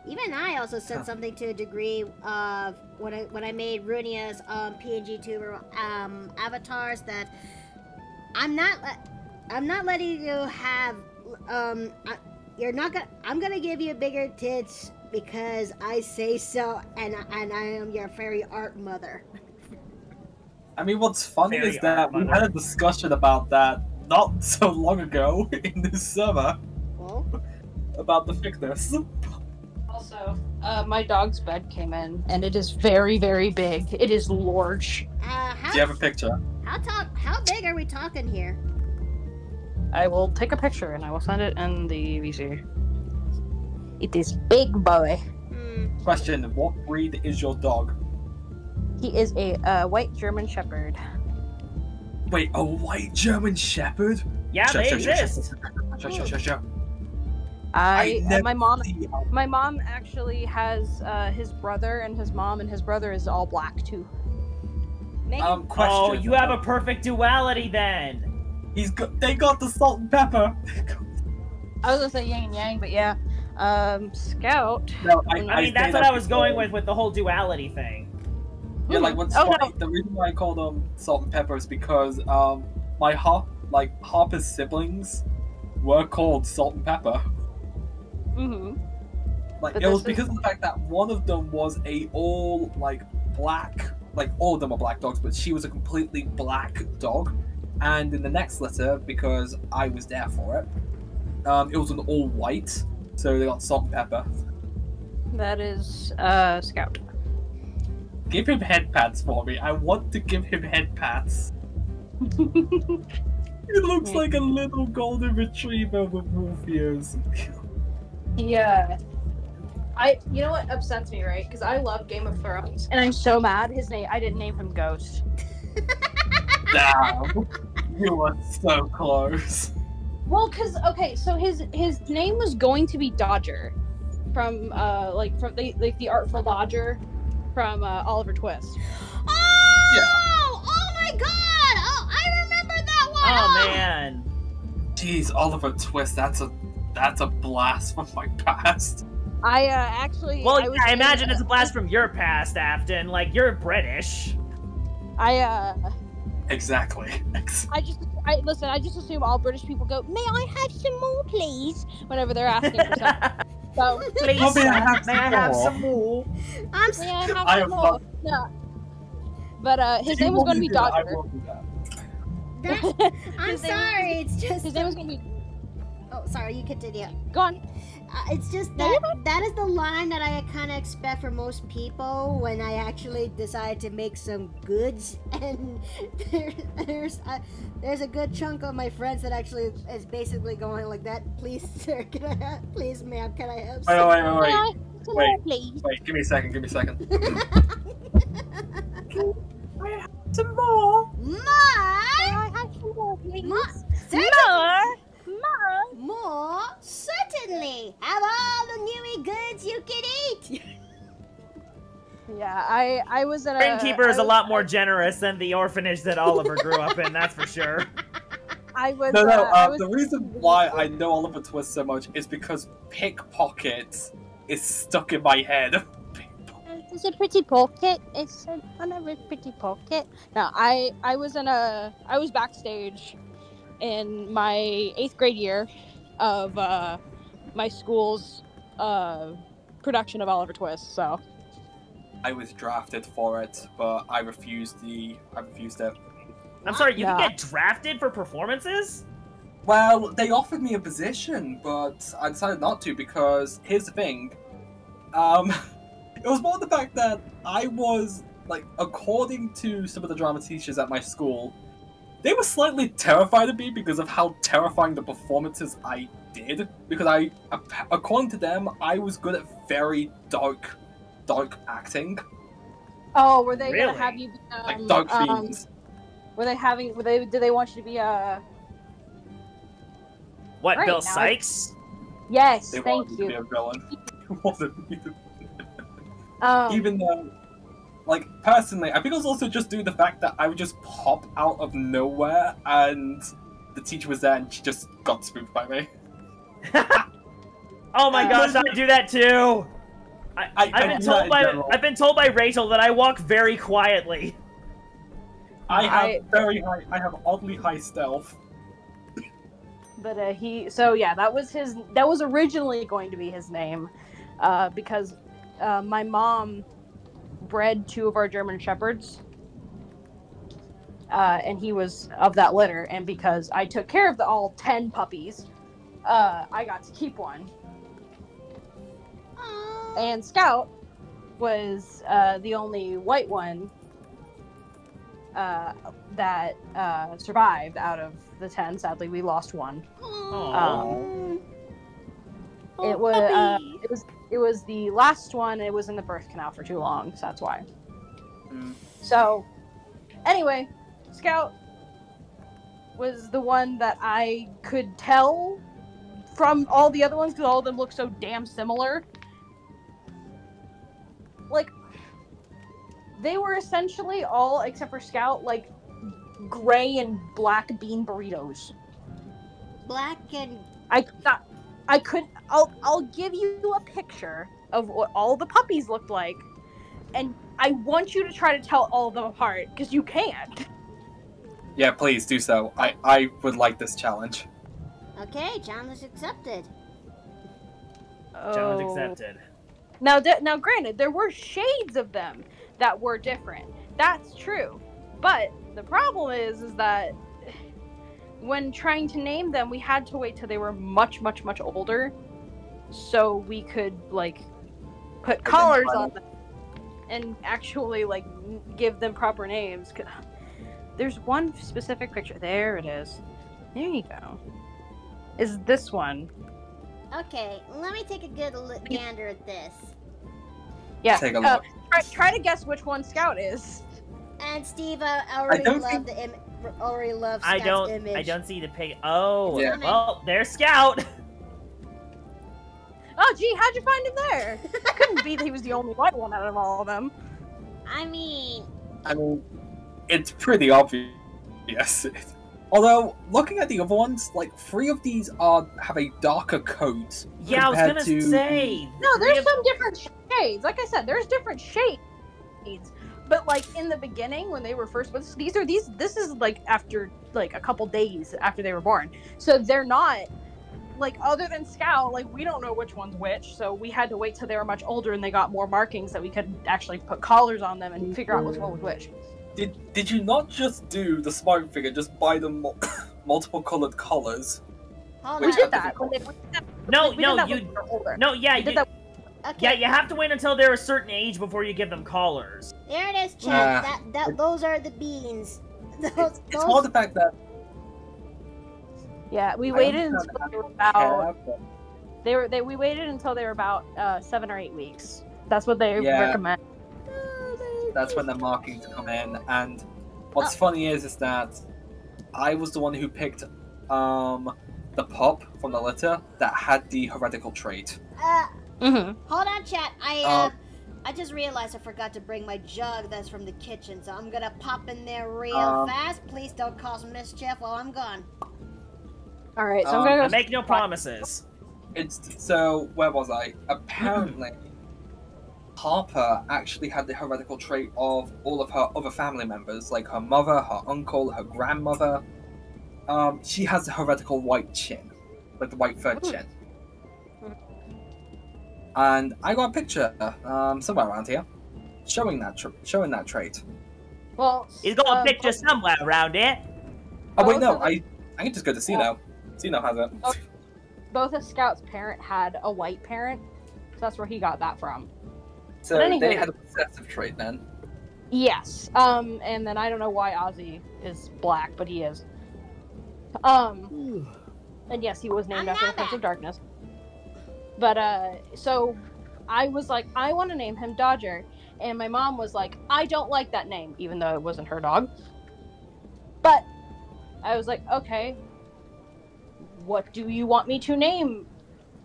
Even I also said something to a degree of when I made Runia's PNG tuber avatars that I'm not letting you have I'm gonna give you bigger tits because I say so, and I am your fairy art mother. I mean, what's funny Very is that we had a discussion about that not so long ago in this server Well, about the thickness. Also, my dog's bed came in, and it is very, very big. It is large. Do you have a picture? How big are we talking here? I will take a picture and I will send it in the VC. It is big boy. Question: what breed is your dog? He is a white German Shepherd. Wait, a white German Shepherd? Yeah, they exist. My mom actually has his brother and his mom, and his brother is all black too. Question. Oh, you have a perfect duality then. They got the salt and pepper. I was gonna say yin and yang, but yeah. Scout. No, I mean, that's what I was going with the whole duality thing. Yeah, like what's Oh, funny, the reason why I call them salt and pepper is because my Harper's siblings were called salt and pepper. Mm-hmm. Like But it was this is- because of the fact that one of them was a all black, all of them are black dogs, but she was a completely black dog. And in the next litter, because I was there for it, it was an all white, so they got salt and pepper. That is Scout. Give him head pats for me. I want to give him head pats. He looks like a little golden retriever with wolf ears. Yeah. You know what upsets me, right? Because I love Game of Thrones, and I'm so mad. I didn't name him Ghost. Damn, you were so close. Well, so his name was going to be Dodger, from the Artful Dodger, from Oliver Twist. Oh! Yeah. Oh my God! Oh, I remember that one. Oh man. Jeez, Oliver Twist. That's a blast from my past. I actually. Well, I imagine it's a blast from your past, Afton. Like, you're British. Exactly. I just assume all British people go, "May I have some more, please?" whenever they're asking for something. So, Please, Oh, may I may I have have some some more? I'm may I have I some am more? not- No. But his name was going to be I Dodger. will do that. I'm His name- sorry. It's just. His name was going to be. Oh, sorry. You continue. Go on. It's just that is the line that I kind of expect from most people when I actually decide to make some goods, and there's a good chunk of my friends that actually is basically going like that. Please, sir, can I have? Please, ma'am, can I have? Wait, some-" wait, May I wait, have some Wait. more, please? wait. Give me a second. Some more. May More, I have some more, please? more, more, certainly. Have all the newy goods you can eat. Yeah, I was in a. Innkeeper is a lot more generous than the orphanage that Oliver grew up in, that's for sure. I was. No, I was the reason why I know Oliver Twist so much is because pickpocket is stuck in my head. It's a pretty pocket. It's another pretty pocket. No, I was backstage in my 8th grade year of my school's production of Oliver Twist. So I was drafted for it, but I refused it. I'm sorry, you Yeah. can get drafted for performances? Well, they offered me a position, but I decided not to because here's the thing. It was more the fact that I was, according to some of the drama teachers at my school, they were slightly terrified of me because of how terrifying the performances I did. Because according to them, I was good at very dark acting. oh, were they Really? gonna have you? Dark themes. Did they want you to be What, Great, Bill now Sykes? Yes, They thank wanted to be you. a villain. It wasn't even. Um, Even though, like, personally, I think it was also just due to the fact that I would just pop out of nowhere and the teacher was there and she just got spooked by me. Oh my gosh, I do that too! I've I been do told that in by general. I've been told by Rachel that I walk very quietly. I have very high. I have oddly high stealth. But that was originally going to be his name, because my mom bred 2 of our German shepherds, and he was of that litter. And because I took care of all 10 puppies, I got to keep one. And Scout was the only white one that survived out of the 10. Sadly, we lost one. It was the last one. It was in the birth canal for too long, so that's why. So, anyway, Scout was the one that I could tell from all the other ones because all of them look so damn similar. Like, they were essentially all, except for Scout, like gray and black bean burritos. Black and I couldn't. I'll give you a picture of what all the puppies looked like, and I want you to try to tell all of them apart because you can't. Yeah, please do so. I would like this challenge. okay, challenge accepted. Challenge accepted. Now, granted, there were shades of them that were different. That's true, but the problem is that when trying to name them, we had to wait till they were much, much, much older, so we could like put collars on them and actually like give them proper names. There's one specific picture. There it is. There you go. Is this one? Okay, let me take a good gander at this. Yeah. Take a look. Try to guess which one Scout is. And Steve already loved Scout's image. I don't see the pic. Oh, Yeah. well, there's Scout. Oh, gee, how'd you find him there? Couldn't be that he was the only white one out of all of them. I mean, it's pretty obvious. Although, looking at the other ones, like 3 of these have a darker coat. Yeah, I was compared gonna to... say. No, there's some different shades. Like I said, there's different shades. But like in the beginning, when they were first, this is like after like a couple days after they were born. So they're not like, other than Scout, like we don't know which one's which. So we had to wait till they were much older and they got more markings that we could actually put collars on them and figure out which one was which. Did you not just do the smart figure? Just buy them multiple colored collars. hold We on. did that. Okay, You have to wait until they're a certain age before you give them collars. there it is, Chad. Those are the beans. It's more the fact that Yeah, we I waited understand until they were that about we waited until they were about 7 or 8 weeks. That's what they Yeah. recommend. that's when the markings come in. And what's funny is that I was the one who picked the pup from the litter that had the heretical trait. Hold on, chat. I just realized I forgot to bring my jug that's from the kitchen, so I'm gonna pop in there real fast. Please don't cause mischief while I'm gone. All right, so I'm gonna go. I make no promises. So where was I? Apparently, Harper actually had the heretical trait of all of her other family members, like her mother, her uncle, her grandmother. She has the heretical white chin, like the white third chin. And I got a picture somewhere around here showing that trait. Well, He's got a picture somewhere around here. Oh wait, no, I can just go to Sino. Sino has it. both of Scout's parent had a white parent, so that's where he got that from. So But anywho- they had a possessive trait then. Yes. And then I don't know why Ozzy is black, but he is. And yes, he was named after the Prince of Darkness. But so I was like, I want to name him Dodger, and my mom was like, I don't like that name, even though it wasn't her dog. But I was like, okay, what do you want me to name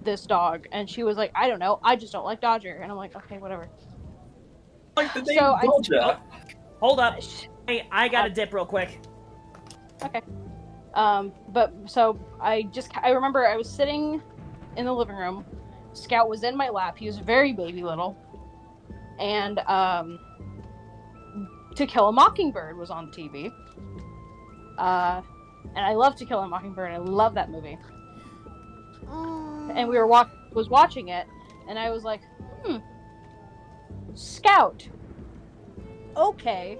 this dog? And she was like, I don't know. I just don't like Dodger. And I'm like, okay, whatever. Like the name So I- Dodger. Hold up. Hey, I got a dip real quick. Okay. But so I remember I was sitting in the living room. Scout was in my lap. He was very baby little. And To Kill a Mockingbird was on the TV. And I love To Kill a Mockingbird. I love that movie. And we were was watching it, and I was like, Scout. Okay.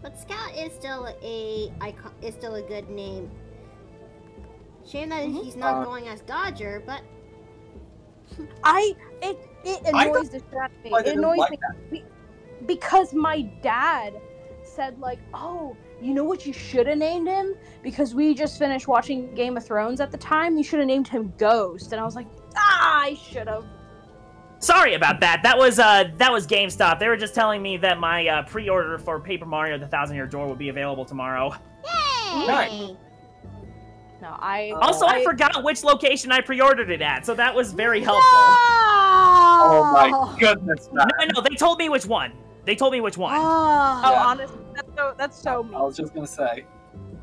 But Scout is still a good name. Shame that he's not going as Dodger, but It annoys the shit out of me. It annoys me because my dad said, like, oh, you know what you should have named him? Because we just finished watching Game of Thrones at the time. You should have named him Ghost. And I was like, I should have. Sorry about that. That was GameStop. They were just telling me that my pre-order for Paper Mario: The Thousand-Year Door will be available tomorrow. yay! Nice. No, I forgot which location I pre-ordered it at, so that was very helpful. Oh my goodness, man. No, they told me which one. They told me which one. Oh, Yeah. honestly, that's so mean. I was just gonna say.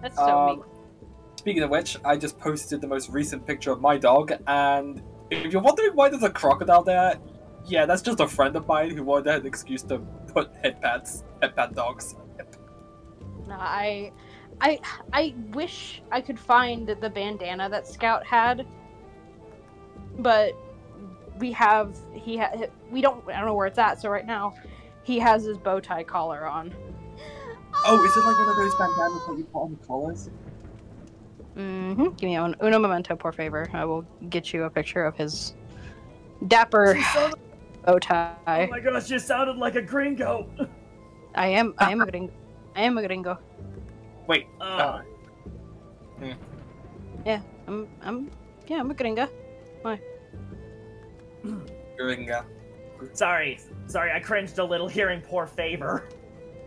That's so mean. Speaking of which, I just posted the most recent picture of my dog, and if you're wondering why there's a crocodile there, yeah, that's just a friend of mine who wanted an excuse to put headpad dogs. No, I wish I could find the bandana that Scout had, but I don't know where it's at. So right now, he has his bow tie collar on. Oh, is it like one of those bandanas that you put on the collars? Mm-hmm. Give me uno momento, por favor. I will get you a picture of his dapper bow tie. Oh my gosh, you sounded like a gringo. I am a gringo. I am a gringo. Wait. Yeah, I'm a gringo. Why? Gringa. Sorry, I cringed a little hearing poor favor.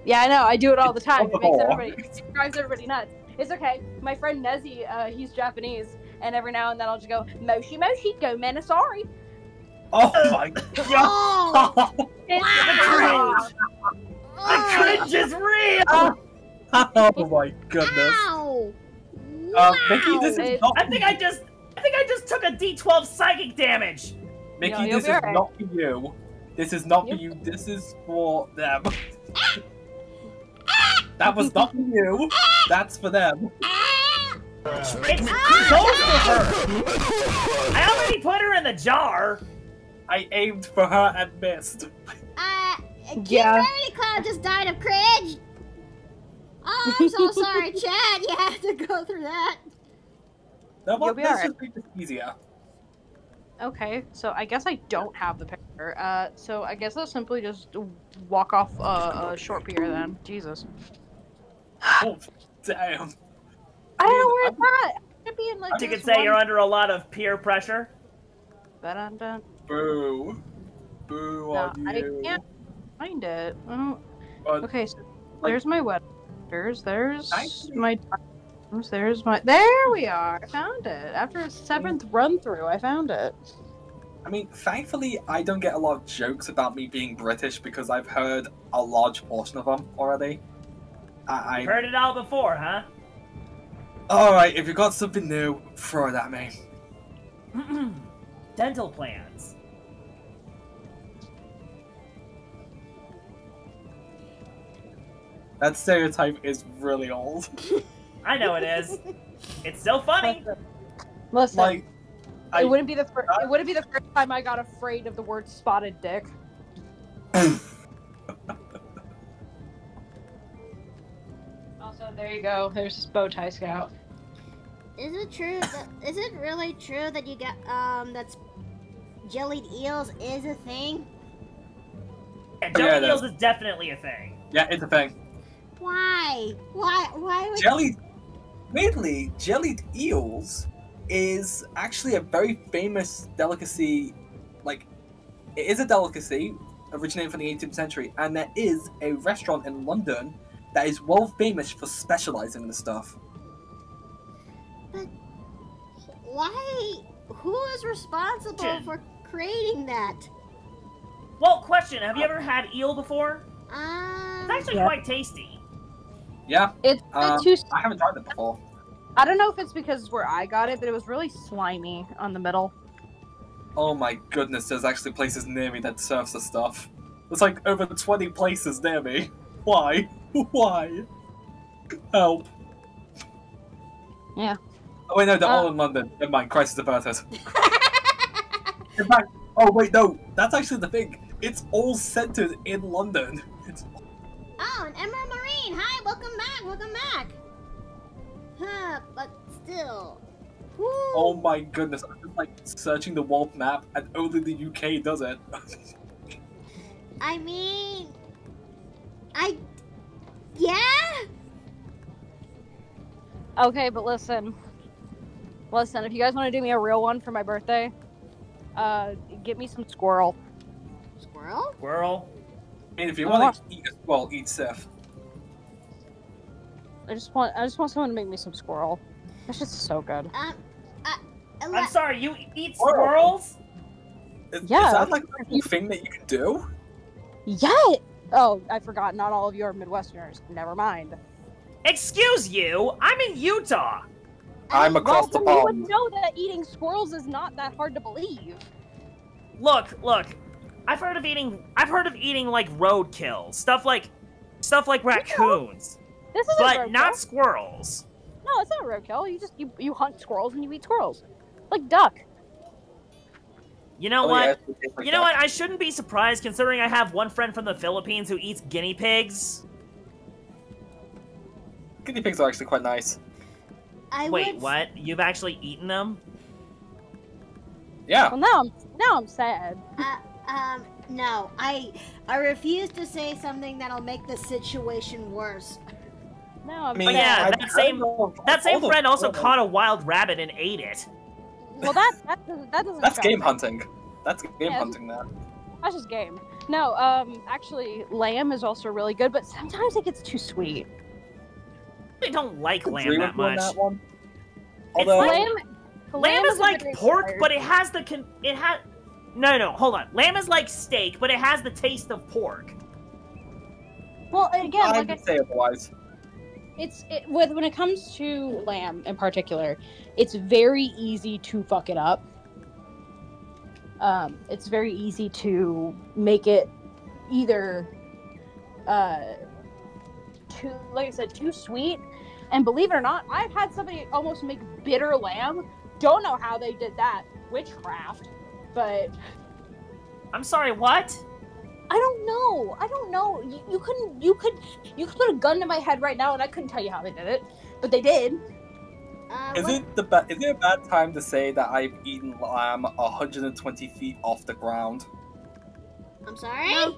Yeah, I know. I do it all the time. It makes Oh. it drives everybody nuts. It's okay. My friend Nezzy, he's Japanese, and every now and then I'll just go Moshi Moshi go Manasari. Oh my god! Wow! The cringe is real. Oh my goodness! Wow! Mickey, this is not. I think I just took a D12 psychic damage. Mickey, you'll this be is alright. not for you. This is not for you. This is for them. That was not for you. That's for them. It's goes to her. I already put her in the jar. I aimed for her and missed. Yeah. Kimberly Cloud just died of cringe. Oh, I'm so sorry, Chad. You had to go through that. No, You'll be let's alright. just make this easier. Okay, so I guess I don't have the picture. So I guess I'll simply just walk off a short pier then. Jesus. Oh, damn. I don't know where it's at. I could be in like. You could this say you're one- under a lot of peer pressure. Ba-dun-dun. Boo. Boo No, on I you. can't find it. Oh. But, Okay, so there's my wedding. There's Nice. my. There's my. There we are. I found it. After a 7th run through, I found it. I mean, thankfully, I don't get a lot of jokes about me being British because I've heard a large portion of them already. You've heard it all before, huh? Alright, if you got something new, throw it at me. Dental plans. That stereotype is really old. I know it is. It's still funny. Listen, Like, it wouldn't be the it wouldn't be the first time I got afraid of the word spotted dick. Also, there you go. There's bow tie scout. Is it true? Is it really true that you get that's jellied eels is a thing? Yeah, Yeah, jelly it eels is. is definitely a thing. Yeah, it's a thing. Why? Why would Weirdly, jellied eels is actually a very famous delicacy. Like, it is a delicacy originating from the 18th century, and there is a restaurant in London that is world famous for specializing in this stuff. But why? Who is responsible for creating that? Well, question: have you ever had eel before? It's actually Yeah. quite tasty. Yeah, It's too. I haven't tried it before. I don't know if it's because where I got it, but it was really slimy on the middle. Oh my goodness, there's actually places near me that serves this stuff. There's like over 20 places near me. Why? Why? Help. Yeah. Oh wait, no, they're all in London. Never mind, crisis averted. In fact, oh wait, no, that's actually the thing. It's all centered in London. Oh, an Emerald Marine! Hi, welcome back! Huh, but still. Woo. Oh my goodness, I'm just like searching the world map and only the UK does it. I mean... Yeah? Okay, but listen, if you guys want to do me a real one for my birthday, get me some squirrel. Squirrel? Squirrel. And if you want to eat a squirrel, eat Sif. I just want someone to make me some squirrel. It's just so good. I'm sorry, you eat squirrels? Is Yeah. that like a thing that you can do? Yeah. Oh, I forgot. Not all of you are Midwesterners. Never mind. Excuse you, I'm in Utah. I'm across the You pond. would know that eating squirrels is not that hard to believe. Look, I've heard of eating like roadkill, stuff like raccoons, This is but roadkill. not squirrels. No, it's not roadkill. You hunt squirrels and you eat squirrels, like duck. You know Oh, what? yeah, it tastes like You know that. what? I shouldn't be surprised considering I have one friend from the Philippines who eats guinea pigs. Guinea pigs are actually quite nice. Wait, what? You've actually eaten them? Yeah. Well, now I'm sad. No. I refuse to say something that'll make the situation worse. Now I'm I mean, But yeah, sad. I've that same all friend the- also caught a wild rabbit and ate it. Well, that doesn't. That's shock game me. hunting. That's game Yeah, hunting now. That's just game. No, actually, lamb is also really good, but sometimes it gets too sweet. I don't like lamb Agree that with you on much. that one. It's Although, like- Lamb is a like bit pork, expired. but it has No, hold on. Lamb is like steak, but it has the taste of pork. Well, again, I like would say otherwise. when it comes to lamb in particular, it's very easy to fuck it up. It's very easy to make it either too, like I said, too sweet. And believe it or not, I've had somebody almost make bitter lamb. Don't know how they did that. Witchcraft. But I'm sorry, what? I don't know. You could put a gun to my head right now and I couldn't tell you how they did it. But they did. Is it a bad time to say that I've eaten lamb 120 feet off the ground? I'm sorry? No,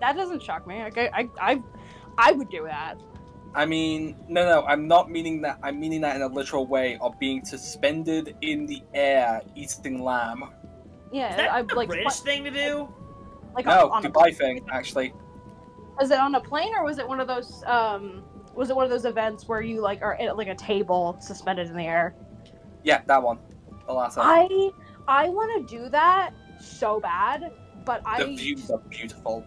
that doesn't shock me. I would do that. I mean, no, I'm not meaning that. I'm meaning that in a literal way of being suspended in the air eating lamb. Yeah, Is that I a like British thing to do? like No, on a Dubai thing, actually. Was it on a plane or was it one of those events where you like are at like a table suspended in the air? Yeah, that one. The last one. I want to do that so bad, but The views are beautiful.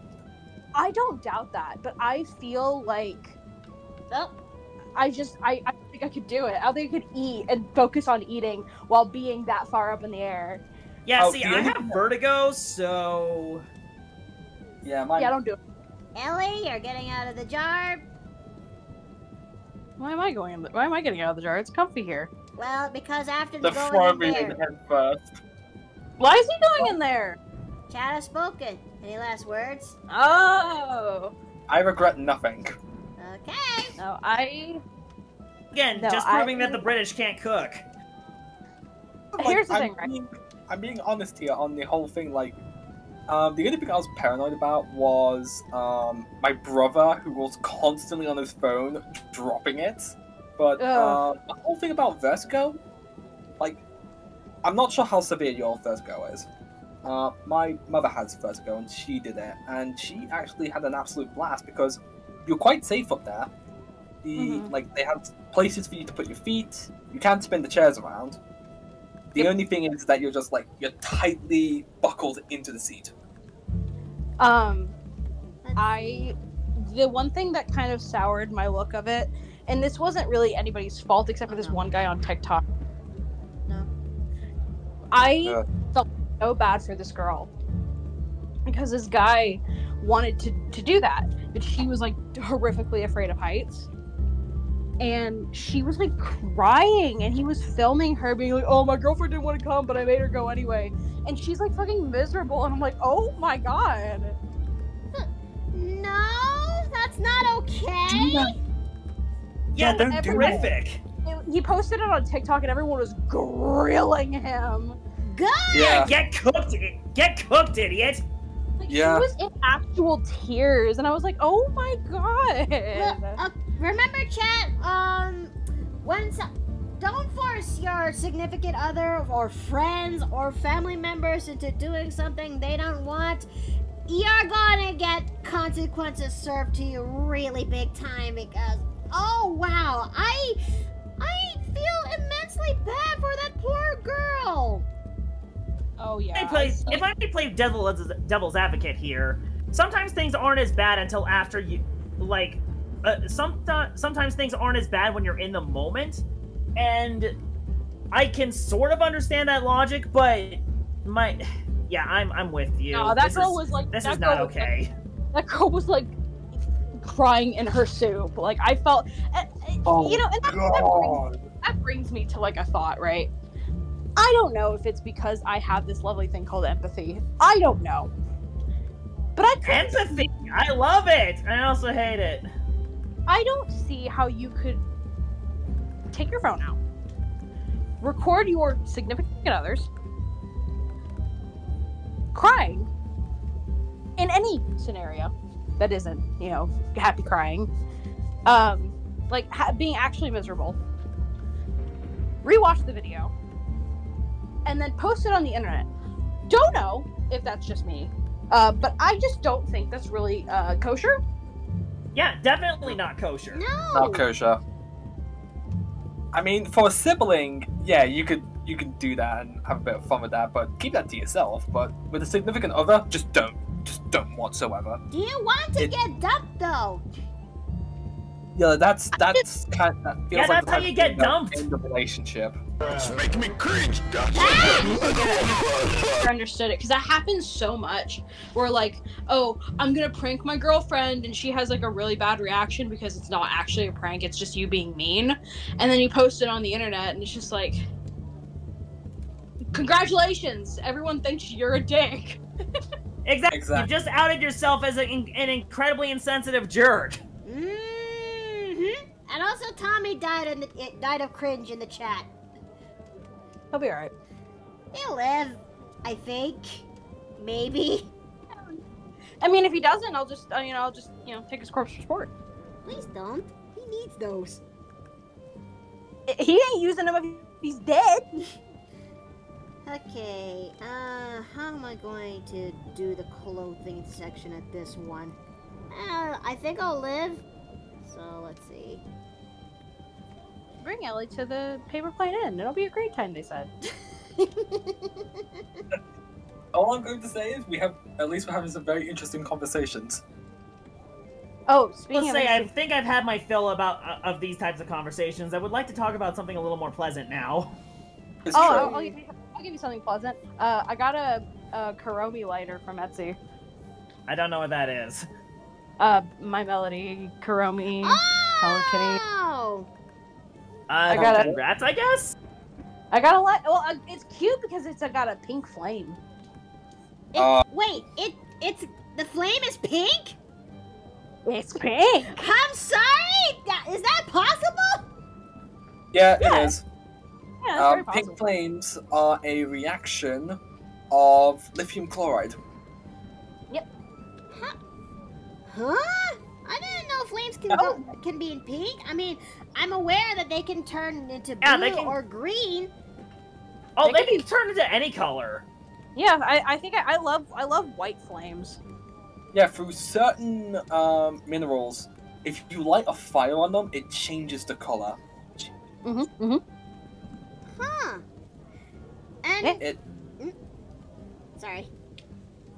I don't doubt that, but I feel like Oh, I think I could do it. I think I could eat and focus on eating while being that far up in the air. Yeah, Oh, see, the I only- have vertigo, so... Yeah, mine. Yeah, don't do it. Ellie, you're getting out of the jar. Why am I getting out of the jar? It's comfy here. Well, because after The the going throw in me there, in head first. Why is he going in there? chat has spoken. Any last words? Oh. I regret nothing. Okay. No, Again, No, just proving that the British can't cook. Here's the thing, right? I'm being honest here on the whole thing. Like, the only thing I was paranoid about was my brother, who was constantly on his phone dropping it. But Ugh. the whole thing about vertigo, like, I'm not sure how severe your vertigo is. My mother has vertigo, and she did it, and she actually had an absolute blast because you're quite safe up there. Like they have places for you to put your feet. You can spin the chairs around. The only thing is that you're just like you're tightly buckled into the seat. The one thing that kind of soured my look of it, and this wasn't really anybody's fault except for this one guy on TikTok. No. I felt so bad for this girl because this guy wanted to do that, but she was like horrifically afraid of heights. And she was like crying, and he was filming her being like, "Oh, my girlfriend didn't want to come, but I made her go anyway." And she's like fucking miserable, and I'm like, "Oh my god." No, that's not okay. Yeah, they're don't do horrific. He posted it on TikTok, and everyone was grilling him. Good. Yeah. Get cooked, idiot. Like, Yeah. He was in actual tears, and I was like, "Oh my god." Look, remember, chat. Don't force your significant other or friends or family members into doing something they don't want. You're gonna get consequences served to you really big time because, oh wow, I feel immensely bad for that poor girl. Oh yeah. If I may play devil's advocate here, sometimes things aren't as bad until after you, like, sometimes things aren't as bad when you're in the moment, and I can sort of understand that logic, but I'm with you. No, that girl was like, this is not okay. That girl was like crying in her soup. Like I felt, Oh, you know, and that brings me to like a thought, right? I don't know if it's because I have this lovely thing called empathy. I don't know, but Empathy, I love it. I also hate it. I don't see how you could take your phone out, record your significant others crying in any scenario that isn't, you know, happy crying, like being actually miserable, rewatch the video, and then post it on the internet. Don't know if that's just me, but I just don't think that's really kosher. Yeah, definitely not kosher. No. Not kosher. I mean, for a sibling, yeah, you could do that and have a bit of fun with that, but keep that to yourself. But with a significant other, just don't whatsoever. Do you want to get dumped though? Yeah, that's kind of, that feels Yeah, like that's the how type you of get thing that dumped. ends a relationship. It's making me cringe. I understood it because that happens so much where like, oh, I'm gonna prank my girlfriend and she has like a really bad reaction because it's not actually a prank, it's just you being mean, and then you post it on the internet and it's just like, congratulations, everyone thinks you're a dick. Exactly. Exactly. You just outed yourself as an incredibly insensitive jerk. And also, Tommy died of cringe in the chat. He'll be alright. He'll live, I think. Maybe. I mean, if he doesn't, I'll just take his corpse for sport. Please don't. He needs those. He ain't using them if he's dead. Okay, how am I going to do the clothing section at this one? I think I'll live. So, let's see. Bring Ellie to the paper plane inn. It'll be a great time, they said. All I'm going to say is we're having some very interesting conversations. Oh, speaking Let's of say I think I've had my fill of these types of conversations. I would like to talk about something a little more pleasant now. It's I'll true. give you something pleasant. I got a Kuromi lighter from Etsy. I don't know what that is. My Melody, Kuromi, Hello Kitty. Oh! I got it. Congrats, I guess? I got a light. Well, it's cute because it's got a pink flame. Wait, it's the flame is pink? It's pink. I'm sorry. Is that possible? Yeah, Yeah. it is. Yeah, that's very Pink possible. flames are a reaction of lithium chloride. Huh? I didn't know flames can be in pink. I mean, I'm aware that they can turn into Yeah, blue they can- or green. Oh, They they can turn into any color. Yeah, I think I love white flames. Yeah, through certain minerals, if you light a fire on them, it changes the color. Huh. And Yeah. It sorry.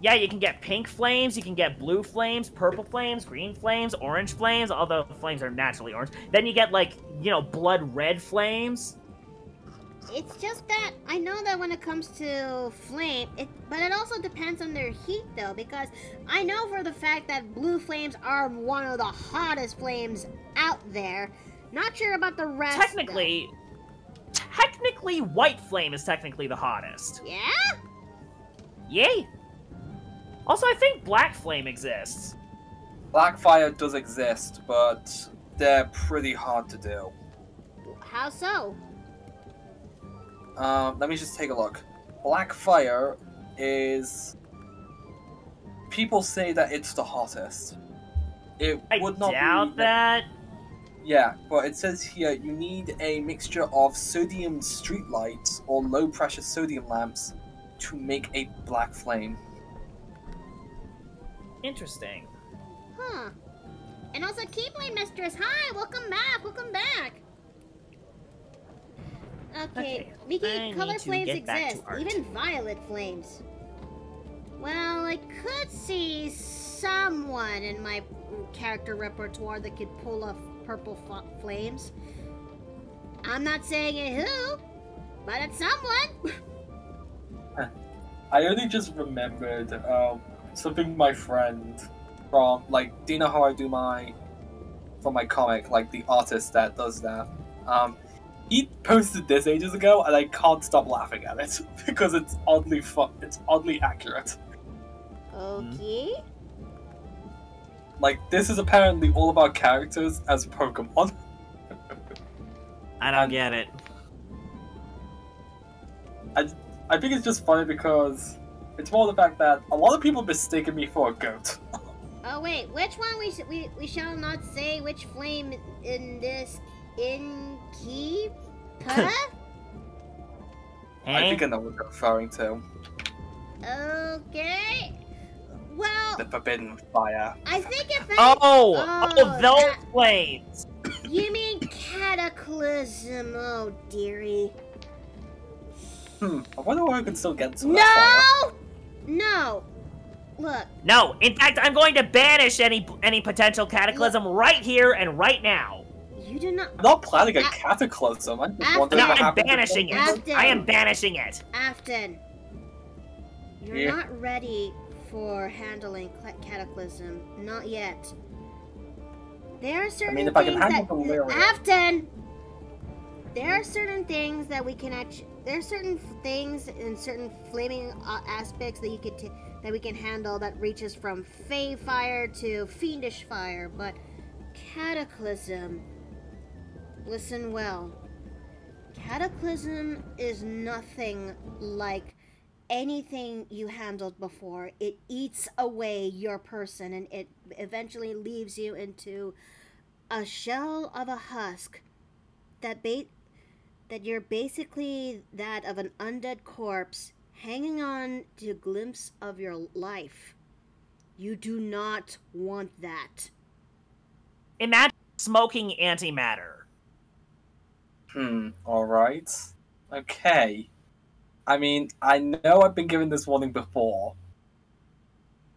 Yeah, you can get pink flames, you can get blue flames, purple flames, green flames, orange flames, although the flames are naturally orange. Then you get, like, you know, blood red flames. It's just that I know that when it comes to flame, but it also depends on their heat though, because I know for the fact that blue flames are one of the hottest flames out there. Not sure about the rest. Technically, white flame is technically the hottest. Though. Yeah? Yay! Also, I think black flame exists. black fire does exist, but they're pretty hard to do. How so? Let me just take a look. Black fire is. People say that it's the hottest. It I would not doubt be... that. Yeah, but it says here you need a mixture of sodium streetlights or low pressure sodium lamps to make a black flame. Interesting. Huh. And also, Keyblade Mistress, hi! Welcome back! Welcome back! Okay, Mickey, I color need to flames get back to exist, art. even violet flames. Well, I could see someone in my character repertoire that could pull off purple flames. I'm not saying it who, but it's someone. I only just remembered something my friend from, like, do you know how I do from my comic, like the artist that does that? He posted this ages ago, and I can't stop laughing at it because it's oddly it's oddly accurate. Okay. Like, this is apparently all of our characters as Pokemon. I don't get it. I think it's just funny because it's more the fact that a lot of people mistaken me for a goat. Oh wait, which one we shall not say which flame in this keep? Huh? I think I know what you're referring to. Okay. Well, The forbidden fire. I think if it, Oh, those that- flames. You mean cataclysm? Oh dearie. I wonder why I can still get to that No. Look. No, in fact, I'm going to banish any potential cataclysm right here and right now. You do not. fire. I'm not planning a cataclysm. I'm just wondering No, what I'm happens. banishing it. Afton. I am banishing it. Afton. You're Yeah. not ready for handling cataclysm. Not yet. There are certain if I can things handle the lyric. Afton! There are certain things that we can actually... There are certain things and certain flaming aspects that you could that we can handle that reaches from Fey fire to fiendish fire, but cataclysm... Listen well. Cataclysm is nothing like anything you handled before. It eats away your person and it eventually leaves you into a shell of a husk that you're basically that of an undead corpse hanging on to a glimpse of your life. You do not want that. Imagine smoking antimatter. Alright. Okay. I mean, I know I've been given this warning before,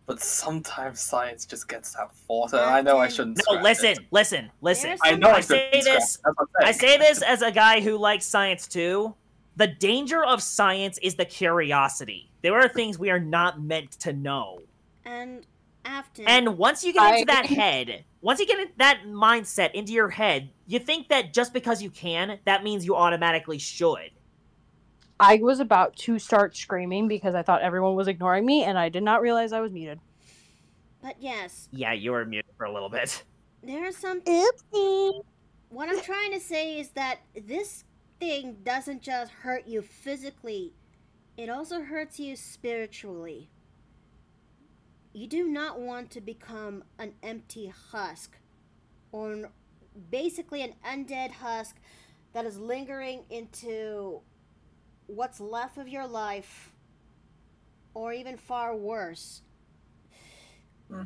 but sometimes science just gets that thought, and I know I shouldn't No, scratch listen, it. listen. There's I know I I say shouldn't scratch this. it, that's what I'm I saying. say this as a guy who likes science too. The danger of science is the curiosity. There are things we are not meant to know. And Afton. And once you get into that head, once you get that mindset into your head, you think that just because you can, that means you automatically should. I was about to start screaming because I thought everyone was ignoring me, and I did not realize I was muted. But yes, Yeah, you were muted for a little bit. there are some... Oopsie. What I'm trying to say is that this thing doesn't just hurt you physically, it also hurts you spiritually. You do not want to become an empty husk, or basically an undead husk that is lingering into what's left of your life, or even far worse.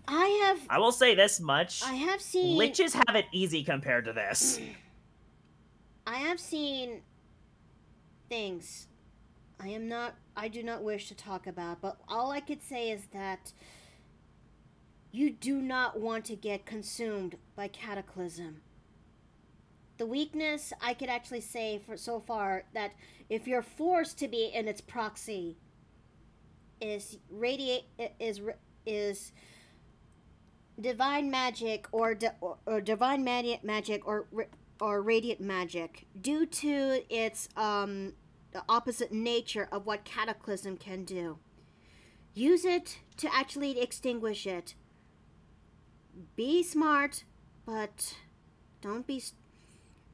I will say this much. I have seen... Liches have it easy compared to this. I have seen things I do not wish to talk about, but all I could say is that you do not want to get consumed by Cataclysm. The weakness, I could actually say for so far that if you're forced to be in its proxy, is divine magic or divine magic or radiant magic, due to its the opposite nature of what Cataclysm can do. Use it to actually extinguish it. Be smart, but don't be...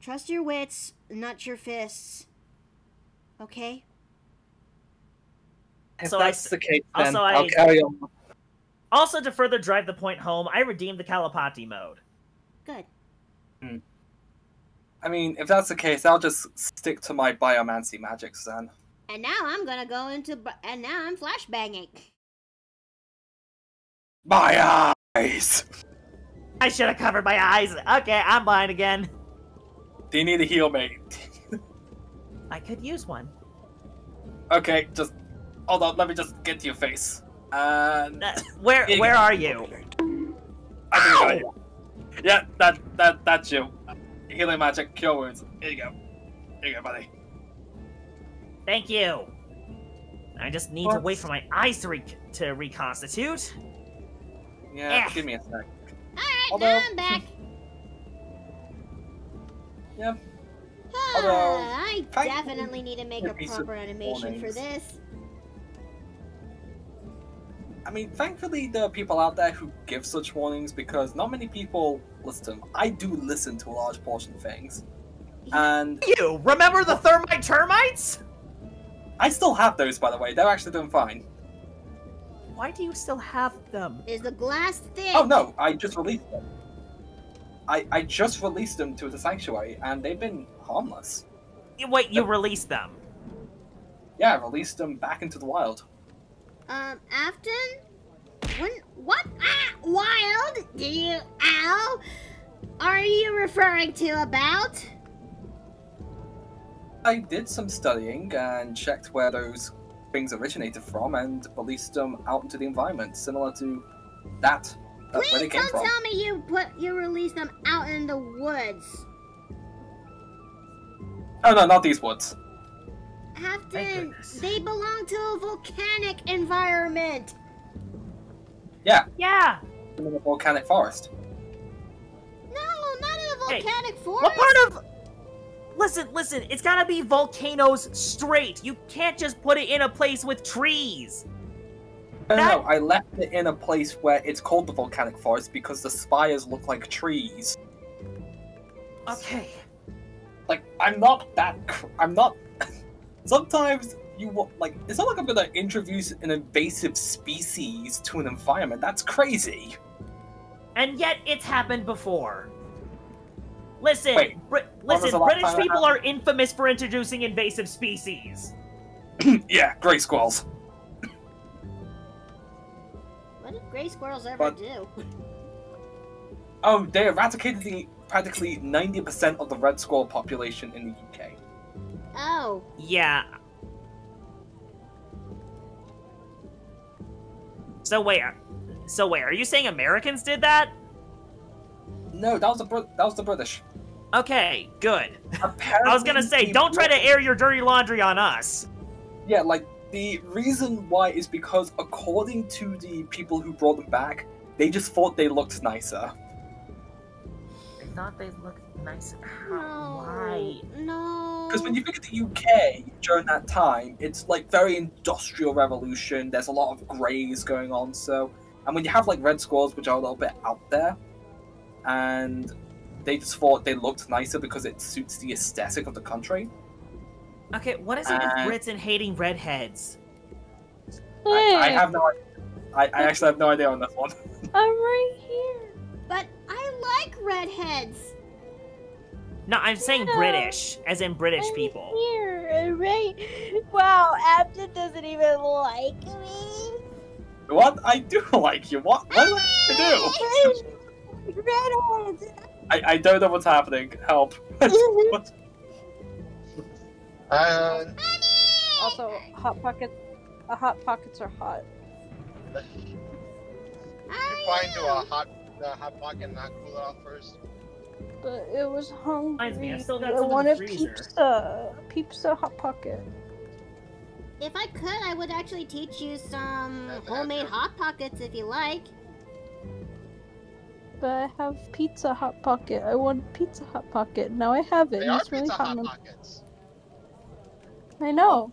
Trust your wits, not your fists. Okay? If So that's the case, then also I'll carry on. Also, to further drive the point home, I redeemed the Kalapati mode. Good. I mean, if that's the case, I'll just stick to my biomancy magics then. And now I'm gonna go into... And now I'm flashbanging. My eyes! I should have covered my eyes. Okay, I'm blind again. Do you need to heal me? I could use one. Okay, just... Hold on, let me just get to your face. Where are you? I think I got you. Yeah, that's you. Healing magic, cure wounds. Here you go. Here you go, buddy. Thank you. I just need to wait for my eyes to reconstitute. Yeah, give me a sec. Alright, now I'm back. Yeah. I definitely need to make a proper animation for this. I mean, thankfully there are people out there who give such warnings because not many people listen to them. I do listen to a large portion of things. And... You remember the thermite termites? I still have those, by the way. They're actually doing fine. Why do you still have them? Is the glass thick? Oh no, I just released them. I just released them to the sanctuary, and they've been harmless. Wait, you released them? Yeah, I released them back into the wild. Afton? What? Wild? Did you... Ow? Are you referring to about? I did some studying and checked where those things originated from and released them out into the environment, similar to that. That's where they came Please from. don't tell me you released them out in the woods. Oh no, not these woods. Afton, they belong to a volcanic environment. Yeah. Yeah. In a volcanic forest. No, not in a volcanic forest. What part of... Listen, it's gotta be volcanoes straight. You can't just put it in a place with trees. No, I left it in a place where it's called the volcanic forest because the spires look like trees. Okay. Like, I'm not... Sometimes it's not like I'm gonna introduce an invasive species to an environment. That's crazy. And yet, it's happened before. Listen, Wait, British people are infamous for introducing invasive species. Yeah, gray squirrels. What did gray squirrels ever do? Oh, they eradicated practically 90% of the red squirrel population in the UK. Oh. Yeah. So wait, are you saying Americans did that? No, that was the British. Okay, good. Apparently, I was gonna say, don't try to air your dirty laundry on us. Yeah, like, the reason why is because, according to the people who brought them back, they just thought they looked nicer. They thought they looked nicer? No. Why? No. Because when you think of the UK during that time, it's like very industrial revolution, there's a lot of greys going on, so... And when you have like red squirrels, which are a little bit out there, and they just thought they looked nicer because it suits the aesthetic of the country. Okay, what is it with Brits and hating redheads? I have no idea. I actually have no idea on this one. I'm right here. But I like redheads. No, I'm saying British, as in British people. Here, right? Wow, Abden doesn't even like me. What? I do like you. What? What did I do? I don't know what's happening. Help. What? Also, hot pockets are hot. You find to a hot pocket and not cool it off first. But it was hungry. Reminds me, I still got I some in the wanted freezer. pizza hot pocket. If I could, I would actually teach you some homemade hot pockets if you like. But I have pizza hot pocket. I want pizza hot pocket. Now I have it. They and are it's really pizza hot. hot pockets. I know.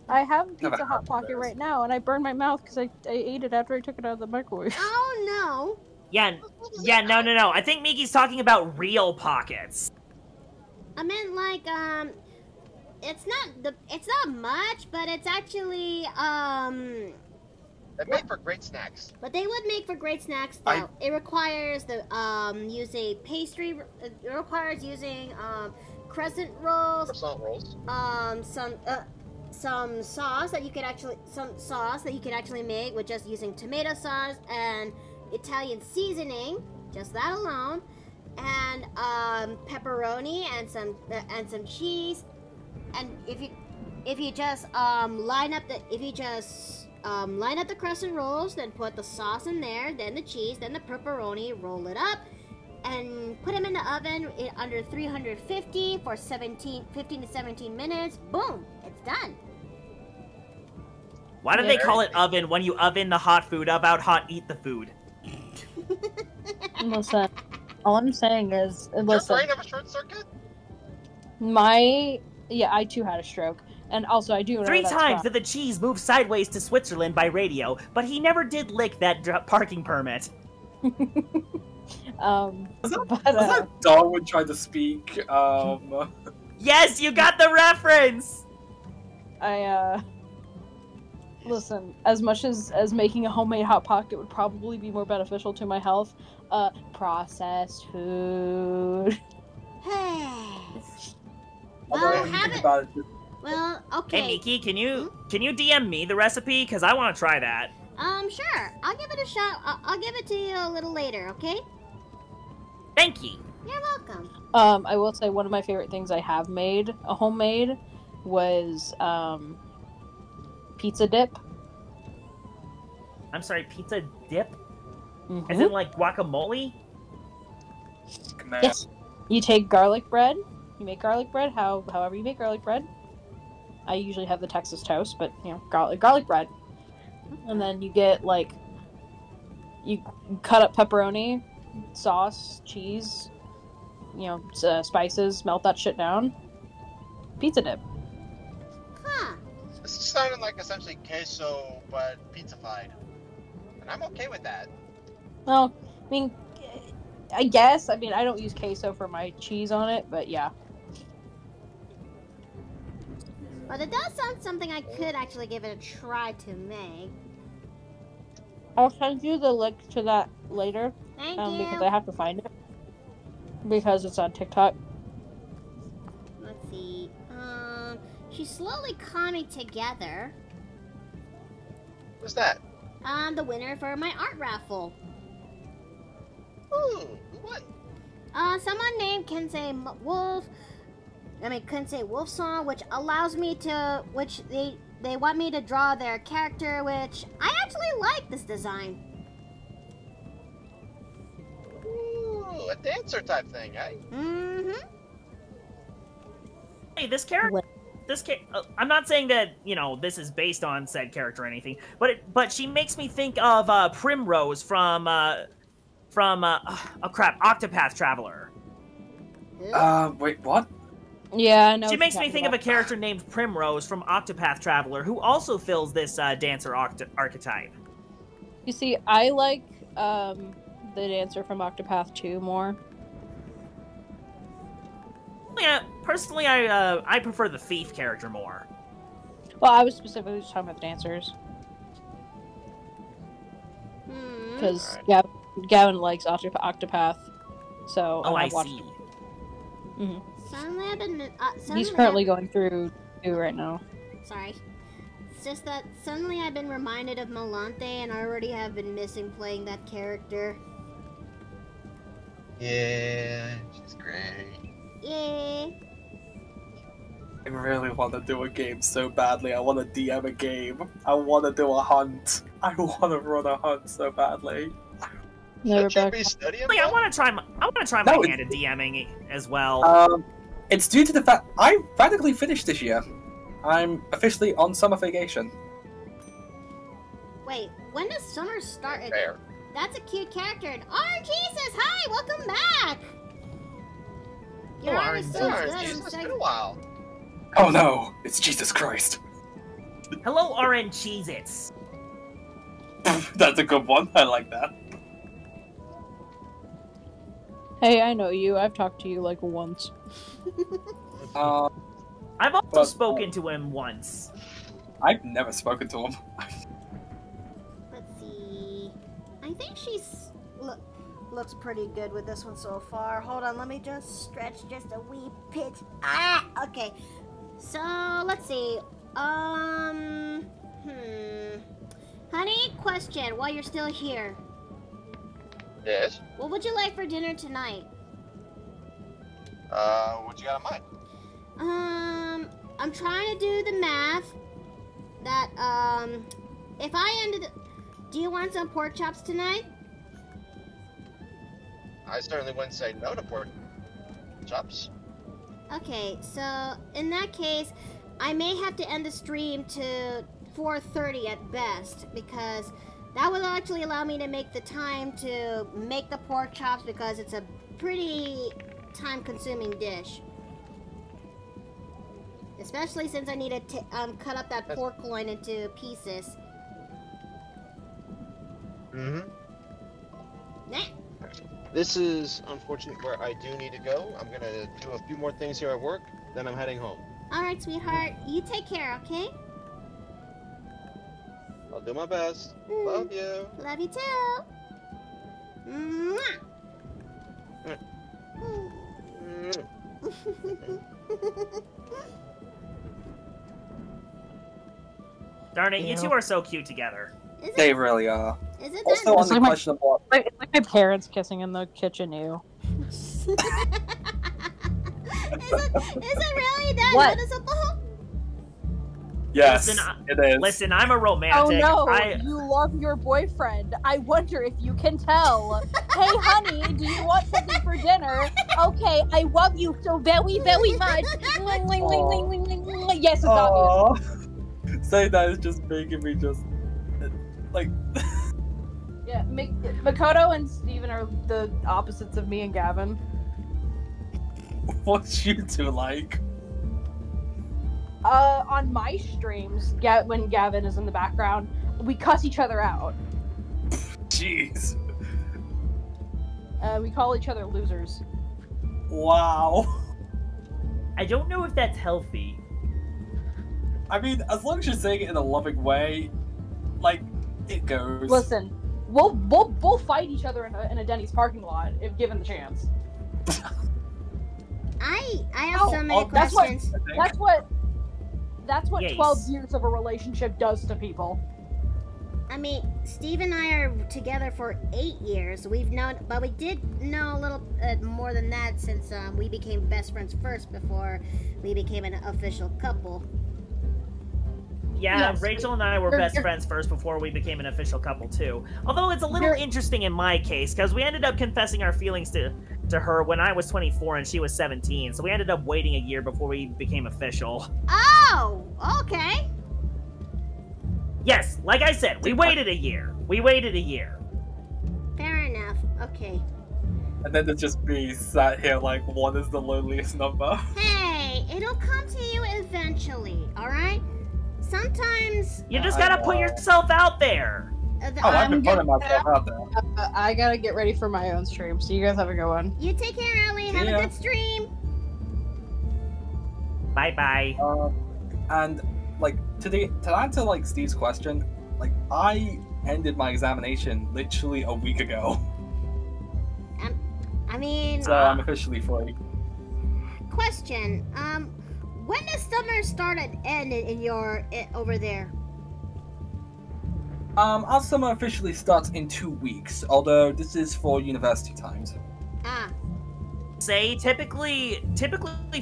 I have a Never pizza hot had pocket those. right now, and I burned my mouth because I ate it after I took it out of the microwave. Oh Yeah, no. I think Miki's talking about real pockets. no! I meant like it's not much, but it's actually They make for great snacks. But they would make for great snacks though. It requires the using pastry. It requires using crescent rolls. Croissant rolls. Some sauce that you could actually make with just using tomato sauce and Italian seasoning, just that alone, and pepperoni and some cheese. And if you just line up the crescent rolls, then put the sauce in there, then the cheese, then the pepperoni, roll it up, and put them in the oven under 350 for 15 to 17 minutes. Boom, it's done. Why do they call it oven when you oven the hot food? How about hot eat the food? Listen, all I'm saying is, Does listen, your brain have a short circuit? I too had a stroke, and also I do know 3 that's times wrong. did the cheese move sideways to Switzerland by radio, but he never did lick that parking permit. Was that Darwin trying to speak? Yes, you got the reference! Listen, as much as making a homemade hot pocket would probably be more beneficial to my health, processed food. Well, you have think it. about it. Well, okay. Hey Miki, can you DM me the recipe? Cause I want to try that. Sure. I'll give it a shot. I'll give it to you a little later, okay? Thank you. You're welcome. I will say one of my favorite things I have made, a homemade, was pizza dip. I'm sorry, pizza dip? Mhm. As in like guacamole? Yes. You take garlic bread. You make garlic bread however you make garlic bread. I usually have the Texas toast, but garlic bread. And then you get you cut up pepperoni, sauce, cheese, spices, melt that shit down. Pizza dip. Huh. This sounded like essentially queso, but pizza-fied. And I'm okay with that. Well, I mean, I guess. I mean, I don't use queso for my cheese on it, but yeah. But it does sound something I could actually give it a try to make. I'll send you the link to that later. Thank you. Because I have to find it. Because it's on TikTok. Let's see. She's slowly coming together. What's that? The winner for my art raffle. Ooh, who won? Someone named Kensei Wolfsong, which allows me to, which they want me to draw their character, which I actually like this design. Ooh, a dancer type thing, eh? Mm-hmm. Hey, this character. I'm not saying that this is based on said character or anything, but she makes me think of Primrose from Octopath Traveler. Wait, what? Yeah, I know. She makes me think of a character named Primrose from Octopath Traveler, who also fills this dancer archetype. You see, I like the dancer from Octopath 2 more. Yeah, personally, I prefer the thief character more. Well, I was specifically just talking about the dancers. Because Gavin likes Octopath, so I watched see. it. Mm-hmm. Suddenly I've been. He's currently going through 2 right now. Sorry. just that suddenly I've been reminded of Malante, and I already have been missing playing that character. Yeah, she's great. Yeah. I really want to do a game so badly. I want to DM a game. I want to do a hunt. I want to run a hunt so badly. Never Should you back. be studying? Like, I though? want to try my No, hand at DMing as well. It's due to the fact I practically finished this year. I'm officially on summer vacation. Wait, when does summer start? Fair. That's a cute character. And Jesus, hi, welcome back. Your Oh, art is so Sorry, good. I'm Jesus, it's so- been a while. Oh no, it's Jesus Christ. Hello, RN Cheez-Its. That's a good one. I like that. Hey, I know you. I've talked to you like once. I've also But- spoken to him once. I've never spoken to him. Let's see. I think she's looks pretty good with this one so far. Hold on, let me just stretch just a wee bit. Ah, okay. So let's see. Honey, question while you're still here. Yes. What would you like for dinner tonight? What you got in mind? I'm trying to do the math. That if I ended, do you want some pork chops tonight? I certainly wouldn't say no to pork chops. Okay, so in that case, I may have to end the stream to 4:30 at best, because that will actually allow me to make the time to make the pork chops, because it's a pretty time-consuming dish. Especially since I need to cut up that pork loin into pieces. Mm-hmm. Nah. This is unfortunate where I do need to go. I'm gonna do a few more things here at work, then I'm heading home. Alright, sweetheart. You take care, okay? I'll do my best. Love you. Love you too. Mwah. Darn it, you two are so cute together. Is They it? really are. Is it Also that? on the like my- questionable. It's like my parents kissing in the kitchen, ew. Is it really that What? noticeable? Yes, Listen, it is. Listen, I'm a romantic. Oh no, I, you love your boyfriend. I wonder if you can tell. Hey honey, do you want something for dinner? Okay, I love you so very, very much. Yes, it's obvious. Aww. Saying that is just making me just like. Yeah, Makoto and Steven are the opposites of me and Gavin. What's you two like? On my streams, when Gavin is in the background, we cuss each other out. Jeez. We call each other losers. Wow. I don't know if that's healthy. I mean, as long as you're saying it in a loving way, like it goes. Listen, we'll fight each other in a Denny's parking lot if given the chance. I have so many that's what- questions. That's what Yes. 12 years of a relationship does to people. I mean, Steve and I are together for 8 years. We've known, but we did know a little more than that since we became best friends first before we became an official couple. Yeah, Yes. Rachel and I were You're- best you're- friends first before we became an official couple too. Although it's a little You're- interesting in my case, because we ended up confessing our feelings to her when I was 24 and she was 17, so we ended up waiting a year before we became official. Oh, okay. Yes, like I said, we waited a year. We waited a year. Fair enough. Okay. And then there's just me sat here like, what is the loneliest number? Hey, it'll come to you eventually, alright? Sometimes... You just I gotta put know. yourself out there. Oh, I've been I'm putting myself out there. I gotta get ready for my own stream, so you guys have a good one. You take care, Ellie. Have Yeah. a good stream. Bye-bye. And like to answer like Steve's question, like I ended my examination literally a week ago, I mean, so I'm officially free. question. When does summer start and end in your over there? Our summer officially starts in 2 weeks, although this is for university times. Ah. Say typically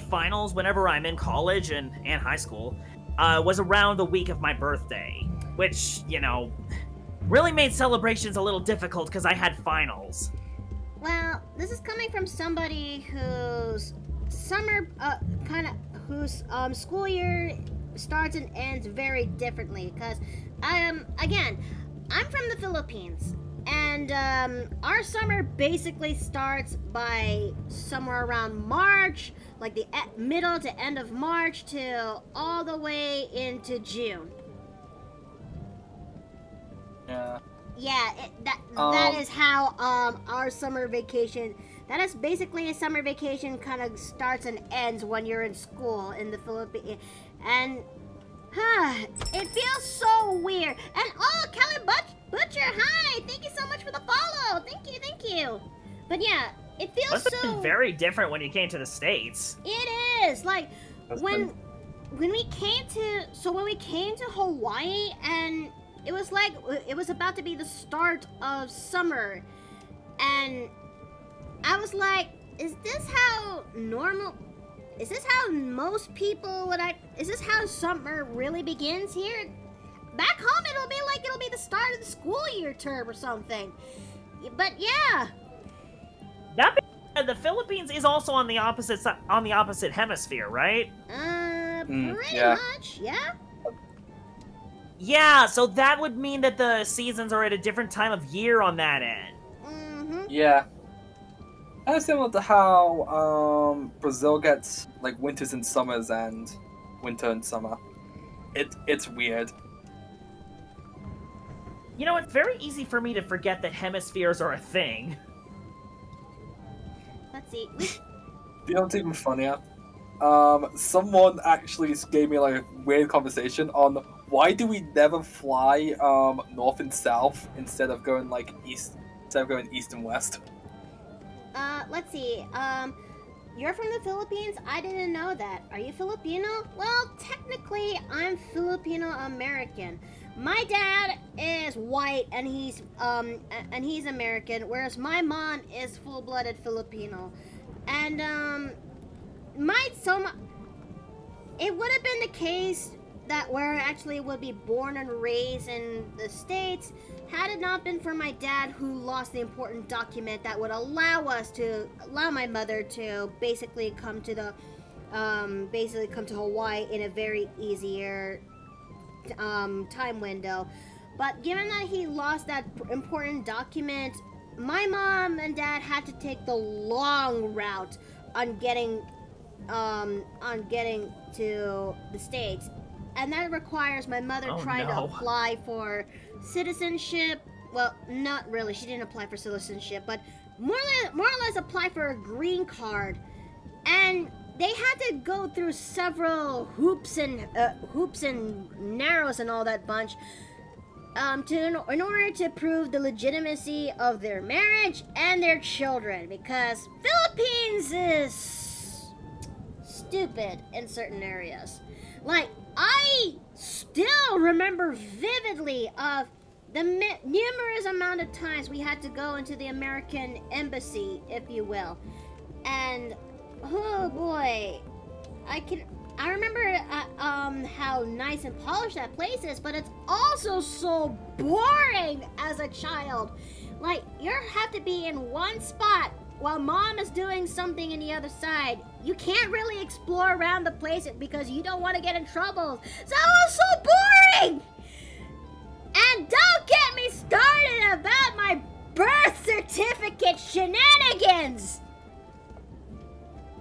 finals whenever I'm in college and high school was around the week of my birthday, which, you know, really made celebrations a little difficult because I had finals. Well, this is coming from somebody whose summer whose school year starts and ends very differently, because again, I'm from the Philippines, and our summer basically starts by somewhere around March, like the middle to end of March, till all the way into June. Yeah. Yeah, that is how our summer vacation. That is basically a summer vacation kind of starts and ends when you're in school in the Philippines, and it feels so weird. And Kelly Butcher, hi! Thank you so much for the follow. Thank you. But yeah, it feels Must have been very different when you came to the States. It is like when we came to Hawaii, and it was like it was about to be the start of summer, and I was like, is this how most people is this how summer really begins here? Back home it'll be the start of the school year term or something. But yeah. The Philippines is also on the opposite hemisphere, right? Pretty much, yeah. Yeah, so that would mean that the seasons are at a different time of year on that end. Mm-hmm. Yeah. Kind of similar to how Brazil gets like winters and summers and winter and summer. It's weird. You know, it's very easy for me to forget that hemispheres are a thing. Let's see. You know what's even funnier? Someone actually gave me like a weird conversation on why do we never fly north and south instead of going like east and west. Let's see. You're from the Philippines? I didn't know that. Are you Filipino? Well, technically, I'm Filipino-American. My dad is white, and he's American, whereas my mom is full-blooded Filipino. And, it would have been the case that where I actually would be born and raised in the States, had it not been for my dad, who lost the important document that would allow my mother to basically come to Hawaii in a very easier time window. But given that he lost that important document, my mom and dad had to take the long route on getting to the States. And that requires my mother trying to apply for citizenship. Well, not really. She didn't apply for citizenship, but more or less apply for a green card. And they had to go through several hoops and narrows and all that bunch in order to prove the legitimacy of their marriage and their children. Because Philippines is stupid in certain areas. Like, I still remember vividly of the numerous amount of times we had to go into the American embassy, if you will. And, oh boy, I remember how nice and polished that place is, but it's also so boring as a child. Like, you have to be in one spot while mom is doing something in the other side. You can't really explore around the place because you don't want to get in trouble. So it was so boring! And don't get me started about my birth certificate shenanigans!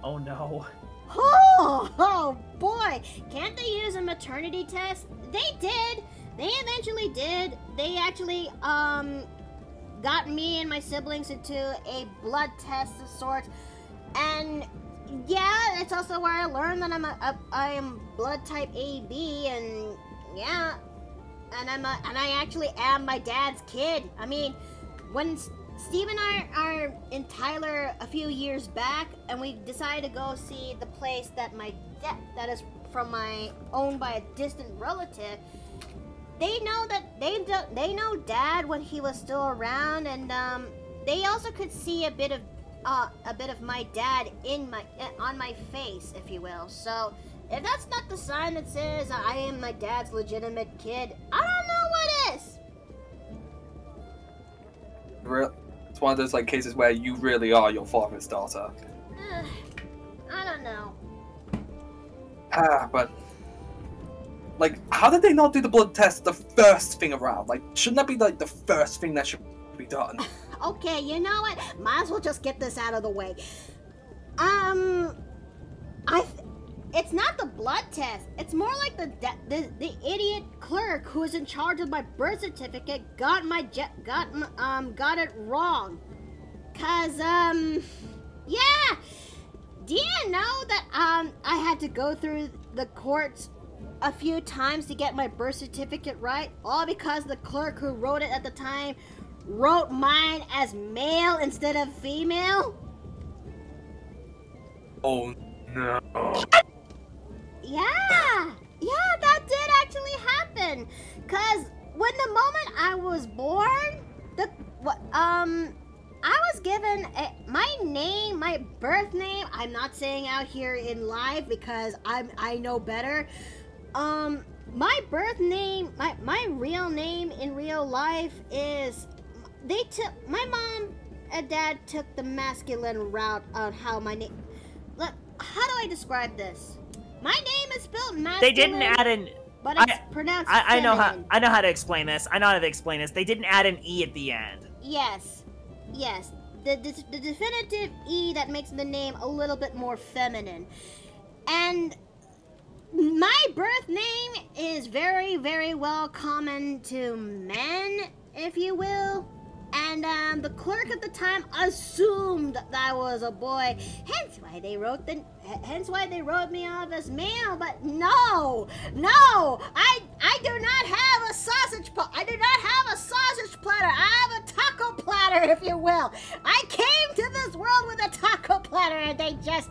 Oh no. Oh boy! Can't they use a maternity test? They did! They eventually did. They actually, got me and my siblings into a blood test of sorts, and yeah, it's also where I learned that I am blood type AB, and yeah, and I actually am my dad's kid. I mean, when Steve and I are in Tyler a few years back, and we decided to go see the place that that is owned by a distant relative. they know that they know Dad when he was still around, and they also could see a bit of my dad on my face, if you will. So if that's not the sign that says I am my dad's legitimate kid, I don't know what is. It's one of those like cases where you really are your father's daughter. I don't know. But like, how did they not do the blood test the first thing around? Like, shouldn't that be like the first thing that should be done? Okay, you know what? Might as well just get this out of the way. It's not the blood test. It's more like the idiot clerk who is in charge of my birth certificate got it wrong. 'Cause yeah. Do you know that I had to go through the courts a few times to get my birth certificate right, all because the clerk who wrote it at the time wrote mine as male instead of female? Oh no. Yeah, that did actually happen. 'Cause when the moment I was born, I was given my name, my birth name. I'm not saying out here in live because I know better. My birth name, my real name in real life is. My mom and dad took the masculine route on how my name. Look, how do I describe this? My name is spelled masculine. They didn't add an. But it's pronounced I know feminine. I know how to explain this. They didn't add an E at the end. Yes. The definitive E that makes the name a little bit more feminine. And my birth name is very, very well common to men, if you will. And the clerk at the time assumed that I was a boy, hence why they wrote me off as male. But no, I do not have a sausage I do not have a sausage platter. I have a taco platter, if you will. I came to this world with a taco platter, and they just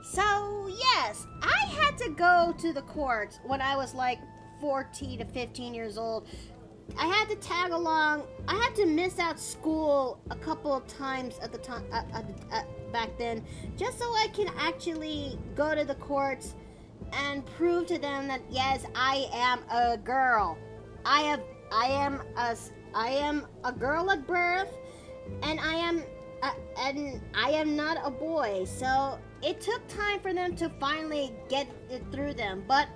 So yes, I had to go to the courts when I was like 14 to 15 years old. I had to tag along. I had to miss out school a couple of times at the time back then, just so I can actually go to the courts and prove to them that yes, I am a girl. I am a girl at birth, and I am not a boy. So it took time for them to finally get it through them, but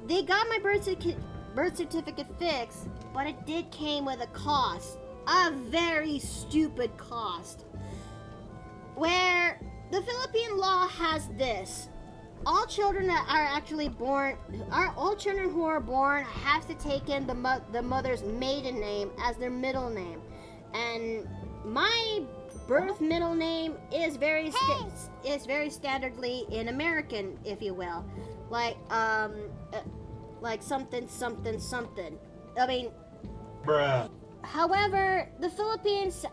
they got my birth certificate fixed, but it did came with a cost, a very stupid cost, where the Philippine law has this: all children that are actually born, all children who are born have to take in the mother's maiden name as their middle name, and my birth middle name is very standardly in American, if you will, like something. I mean, bruh. However, the Philippines,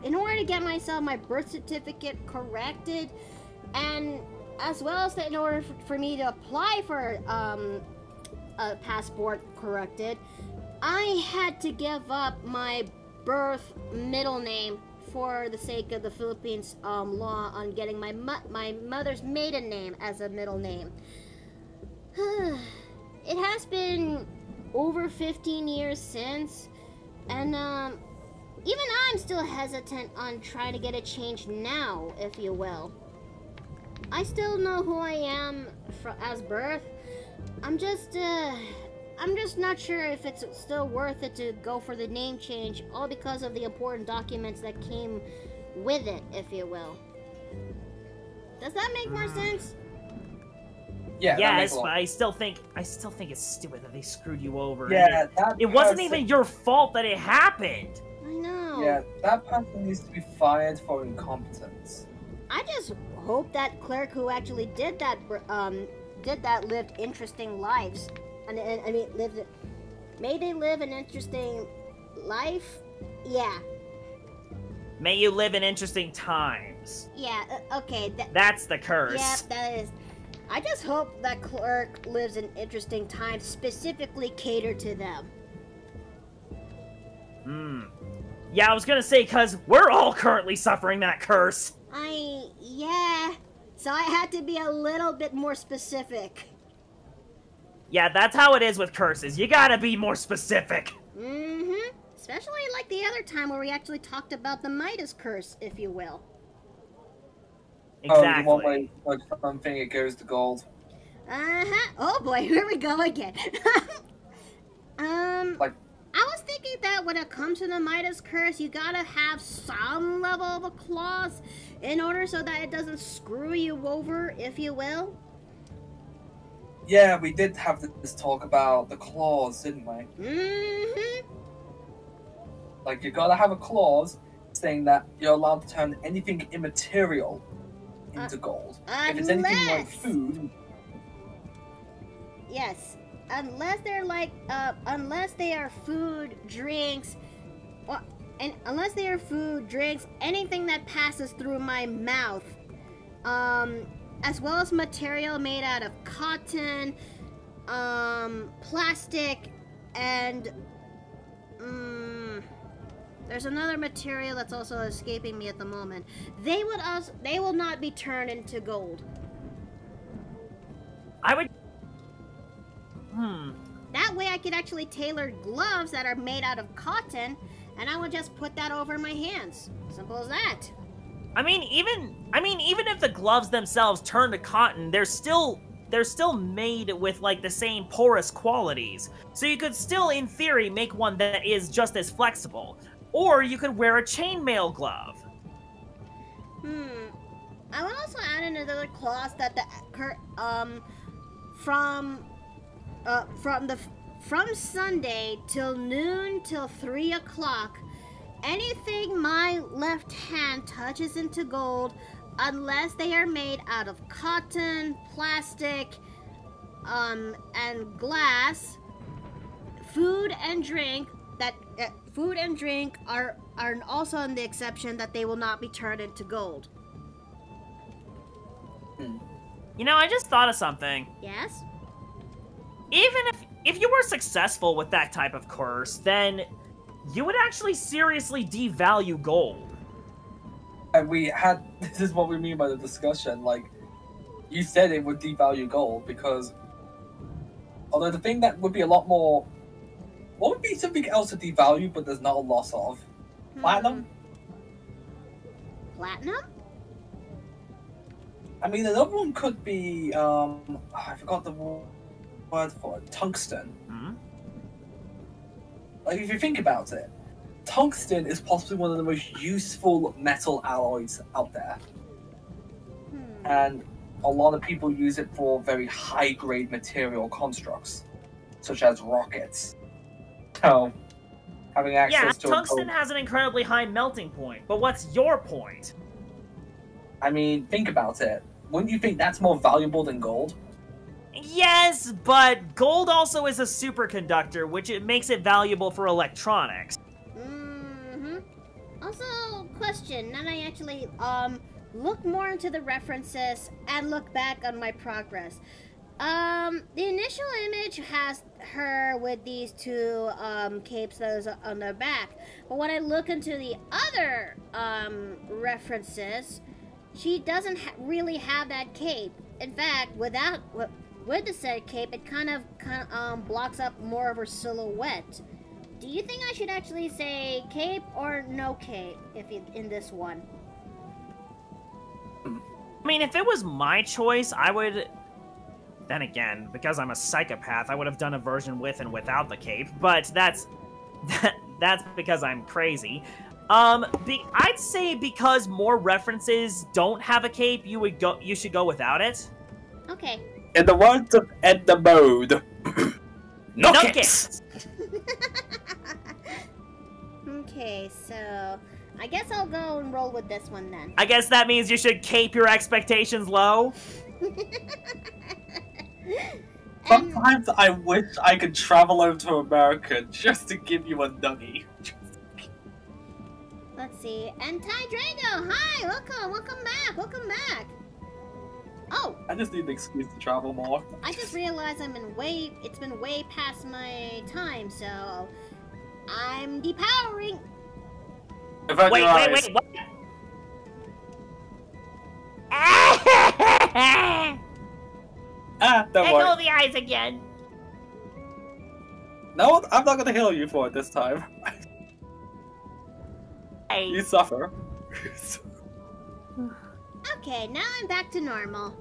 in order to get myself my birth certificate corrected, and as well as in order for me to apply for a passport corrected, I had to give up my birth middle name for the sake of the Philippines law on getting my mother's maiden name as a middle name. It has been over 15 years since, and even I'm still hesitant on trying to get it changed now, if you will. I still know who I am as birth. I'm just not sure if it's still worth it to go for the name change, all because of the important documents that came with it, if you will. Does that make more sense? Yeah. Yes, but I still think it's stupid that they screwed you over. Yeah, it wasn't even your fault that it happened. I know. Yeah, that person needs to be fired for incompetence. I just hope that clerk who actually did that lived interesting lives. I mean, may they live an interesting life? Yeah. May you live in interesting times. Yeah, okay. That's the curse. Yeah, that is. I just hope that clerk lives in interesting times specifically catered to them. Yeah, I was gonna say, because we're all currently suffering that curse. Yeah. So I had to be a little bit more specific. Yeah, that's how it is with curses. You gotta be more specific. Mm-hmm. Especially like the other time where we actually talked about the Midas curse, if you will. Exactly. Oh, the one where something it goes to gold. Uh-huh. Oh boy, here we go again. Like, I was thinking that when it comes to the Midas curse, you gotta have some level of a clause in order so that it doesn't screw you over, if you will. yeah, we did have this talk about the clause, didn't we? Mm-hmm. Like, you gotta have a clause saying that you're allowed to turn anything immaterial into gold. If it's anything like food. Yes. Unless they're like, unless they are food, drinks, and unless they are food, drinks, anything that passes through my mouth, as well as material made out of cotton, plastic, and, there's another material that's also escaping me at the moment. They will not be turned into gold. I would... That way I could actually tailor gloves that are made out of cotton, and I would just put that over my hands. Simple as that. I mean, even if the gloves themselves turn to cotton, they're still made with like the same porous qualities. So you could still, in theory, make one that is just as flexible. Or you could wear a chainmail glove. I would also add another clause that from Sunday till noon till 3 o'clock, anything my left hand touches into gold, unless they are made out of cotton, plastic, and glass, food and drink are also in the exception that they will not be turned into gold. You know, I just thought of something. Yes? Even if you were successful with that type of curse, then you would actually seriously devalue gold. And this is what we mean by the discussion, like, you said it would devalue gold because, although the thing that would be a lot more, what would be something else to devalue but there's not a loss of? Platinum? Platinum? I mean, another one could be, I forgot the word for it, tungsten. Like, if you think about it, tungsten is possibly one of the most useful metal alloys out there. And a lot of people use it for very high-grade material constructs, such as rockets. So, having access to tungsten has an incredibly high melting point, but what's your point? I mean, think about it. Wouldn't you think that's more valuable than gold? Yes, but gold also is a superconductor, which it makes it valuable for electronics. Also, question, now that I actually, look more into the references and look back on my progress. The initial image has her with these two, capes that is on their back. But when I look into the other, references, she doesn't really have that cape. In fact, with the said cape, it kind of blocks up more of her silhouette. Do you think I should actually say cape or no cape in this one? I mean, if it was my choice, I would... Then again, because I'm a psychopath, I would have done a version with and without the cape, but that's because I'm crazy. I'd say because more references don't have a cape, you should go without it. Okay. In the words of Edna Mode, no capes! Okay, so I guess I'll go and roll with this one then. I guess that means you should cape your expectations low. Sometimes I wish I could travel over to America just to give you a nuggie. Let's see. And Ty Drago, hi! Welcome back! Oh, I just need an excuse to travel more. I just realized it's been way past my time, so I'm depowering. Avert your eyes. What? Don't Echo worry. the eyes again. No, I'm not gonna heal you for it this time. Hey. You suffer. Okay, now I'm back to normal.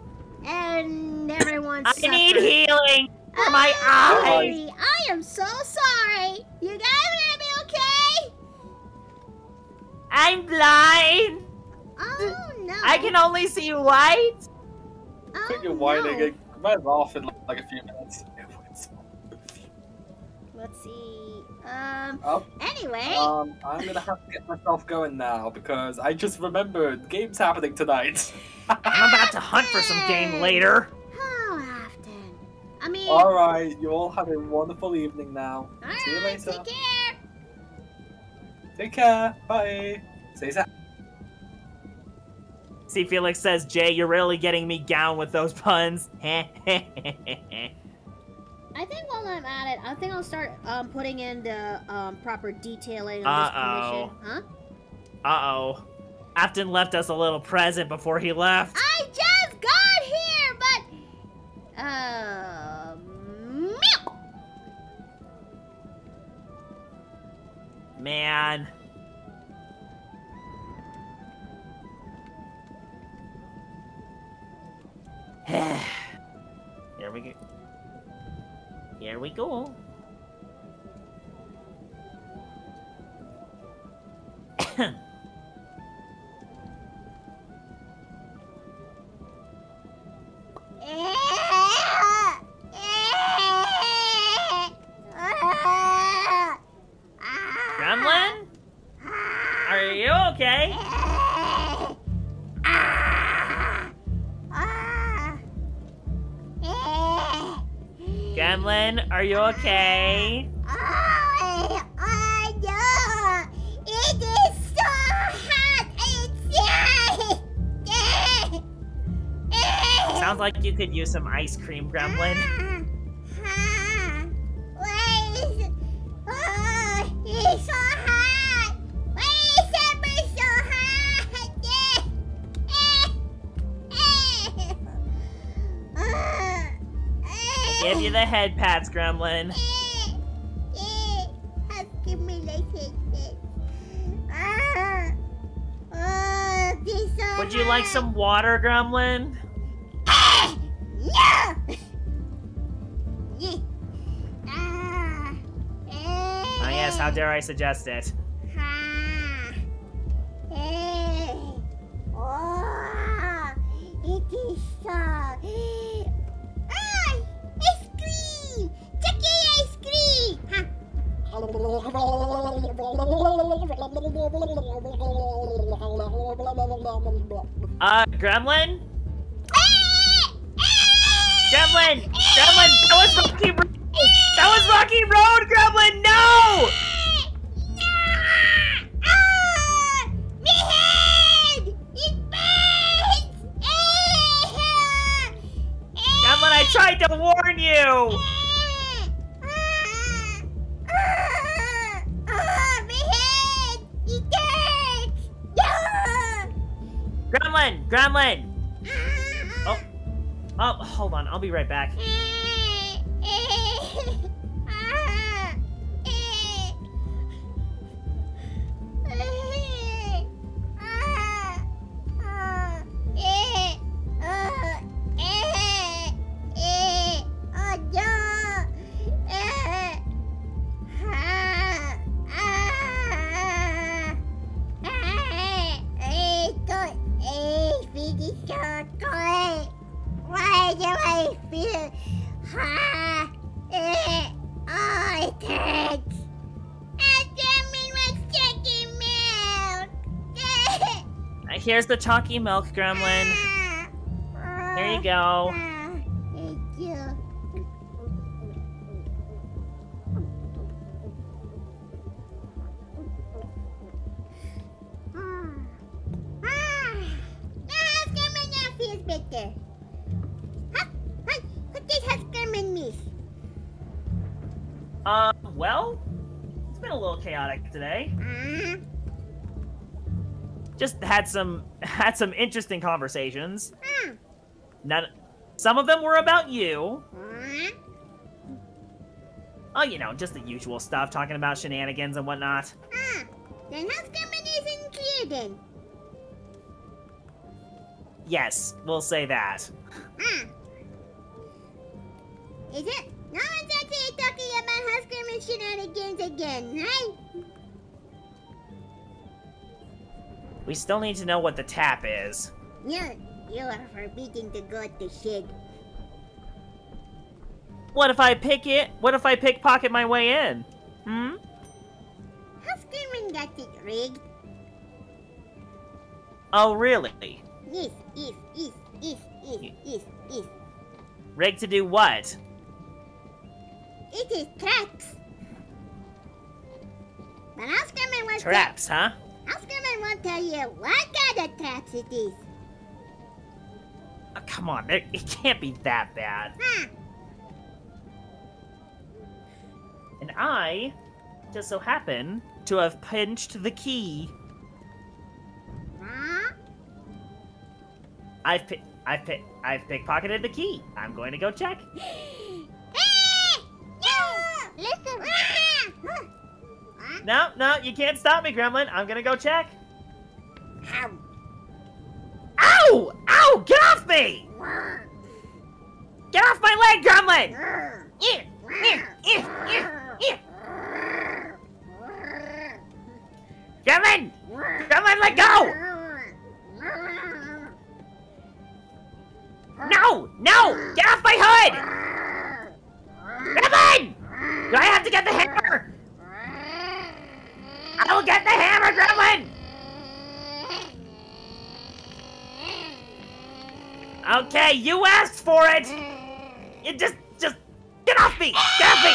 And everyone's I need healing for my eyes. I am so sorry. You guys are gonna be okay? I'm blind. Oh no. I can only see white. Oh, Quit your whining. no. It might off in like a few minutes. Let's see. Oh, Anyway. I'm gonna have to get myself going now because I just remembered game's happening tonight. I'm about to hunt for some game later. How often? I mean. Alright, you all have a wonderful evening now. See you Alright, later. take care. Take care. Bye. Stay safe. See, Felix says, Jay, you're really getting me down with those puns. I think while I'm at it, I think I'll start putting in the proper detailing of this commission. Huh? Uh-oh. Afton left us a little present before he left. I just got here, but milk. Man. Here we go. Here we go. Gremlin? Are you okay? Gremlin, are you okay? It is so hot inside. Sounds like you could use some ice cream, Gremlin. It's so hot. Why is summer so hot? Give you the head pats, Gremlin. Would you like some water, Gremlin? No! Oh yes, how dare I suggest it? It is so... Ice cream! Chucky ice cream! Gremlin? Gremlin! Gremlin! That was Rocky Road! That was Rocky Road, Gremlin! No! My head! It burns! Gremlin, I tried to warn you! My head! It hurts! Gremlin! Gremlin! Oh, hold on. I'll be right back. Why do I feel hot? It hurts. Gremlin was taking milk. Here's the chalky milk, Gremlin. There you go. Thank you. Now Gremlin feels better. Well, it's been a little chaotic today. Just had some interesting conversations. Some of them were about you. Oh, you know, just the usual stuff, talking about shenanigans and whatnot. Then how's coming isn't clear then? Yes, we'll say that. Is it? No one's actually talking about Husker and shenanigans again, right? We still need to know what the tap is. You are forbidden to go to shed. What if I pick it? What if I pickpocket my way in? Huskerman got it rigged. Oh, really? Yes. Rigged to do what? It is traps. But Huskerman won't Traps, huh? Huskerman won't tell you what kind of traps it is. Oh, come on, it can't be that bad. And I just so happen to have pinched the key. I've pickpocketed the key. I'm going to go check. Listen. No, you can't stop me, Gremlin. I'm gonna go check. Ow. Ow! Ow! Get off me! Get off my leg, Gremlin! Gremlin! Gremlin, let go! No! Get off my hood! Gremlin! Do I have to get the hammer? I will get the hammer, Gremlin! Okay, you asked for it! You just get off me! Get off me!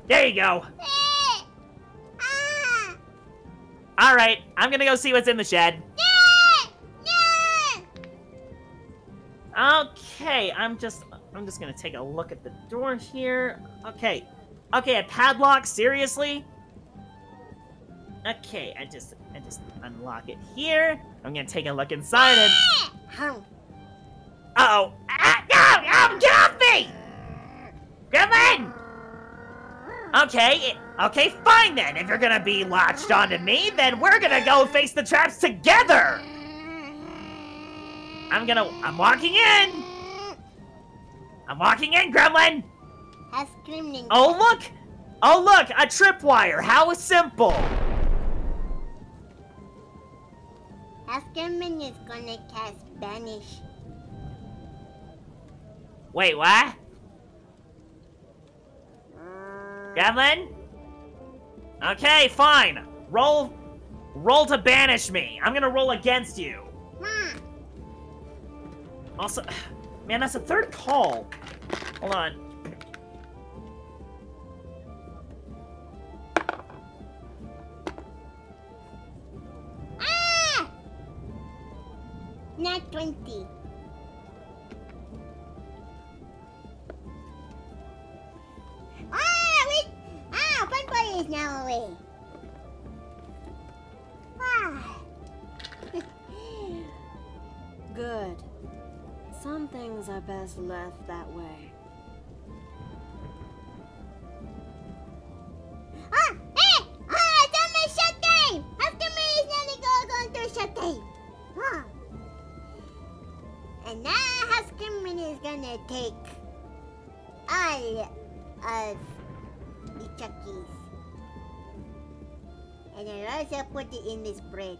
There you go. Alright, I'm gonna go see what's in the shed. Okay, I'm just gonna take a look at the door here. Okay, a padlock, seriously? Okay, I just unlock it here. I'm gonna take a look inside and... Uh-oh. No! Get off me! Gremlin! Okay, fine then. If you're gonna be latched onto me, then we're gonna go face the traps together! I'm walking in! I'm walking in, Gremlin! Oh, look! A tripwire! How simple! Huskerman is gonna cast Banish. Wait, what? Gremlin? Okay, fine. Roll to banish me. I'm gonna roll against you. Also, man, that's a third call. Hold on. Not 20. Fun boy is now away. Good. Some things are best left that way. It's on my shut time! Huskerman is nearly going to shut time. And now Huskerman is gonna take all of the Chuckies. And I'll also put it in this bread.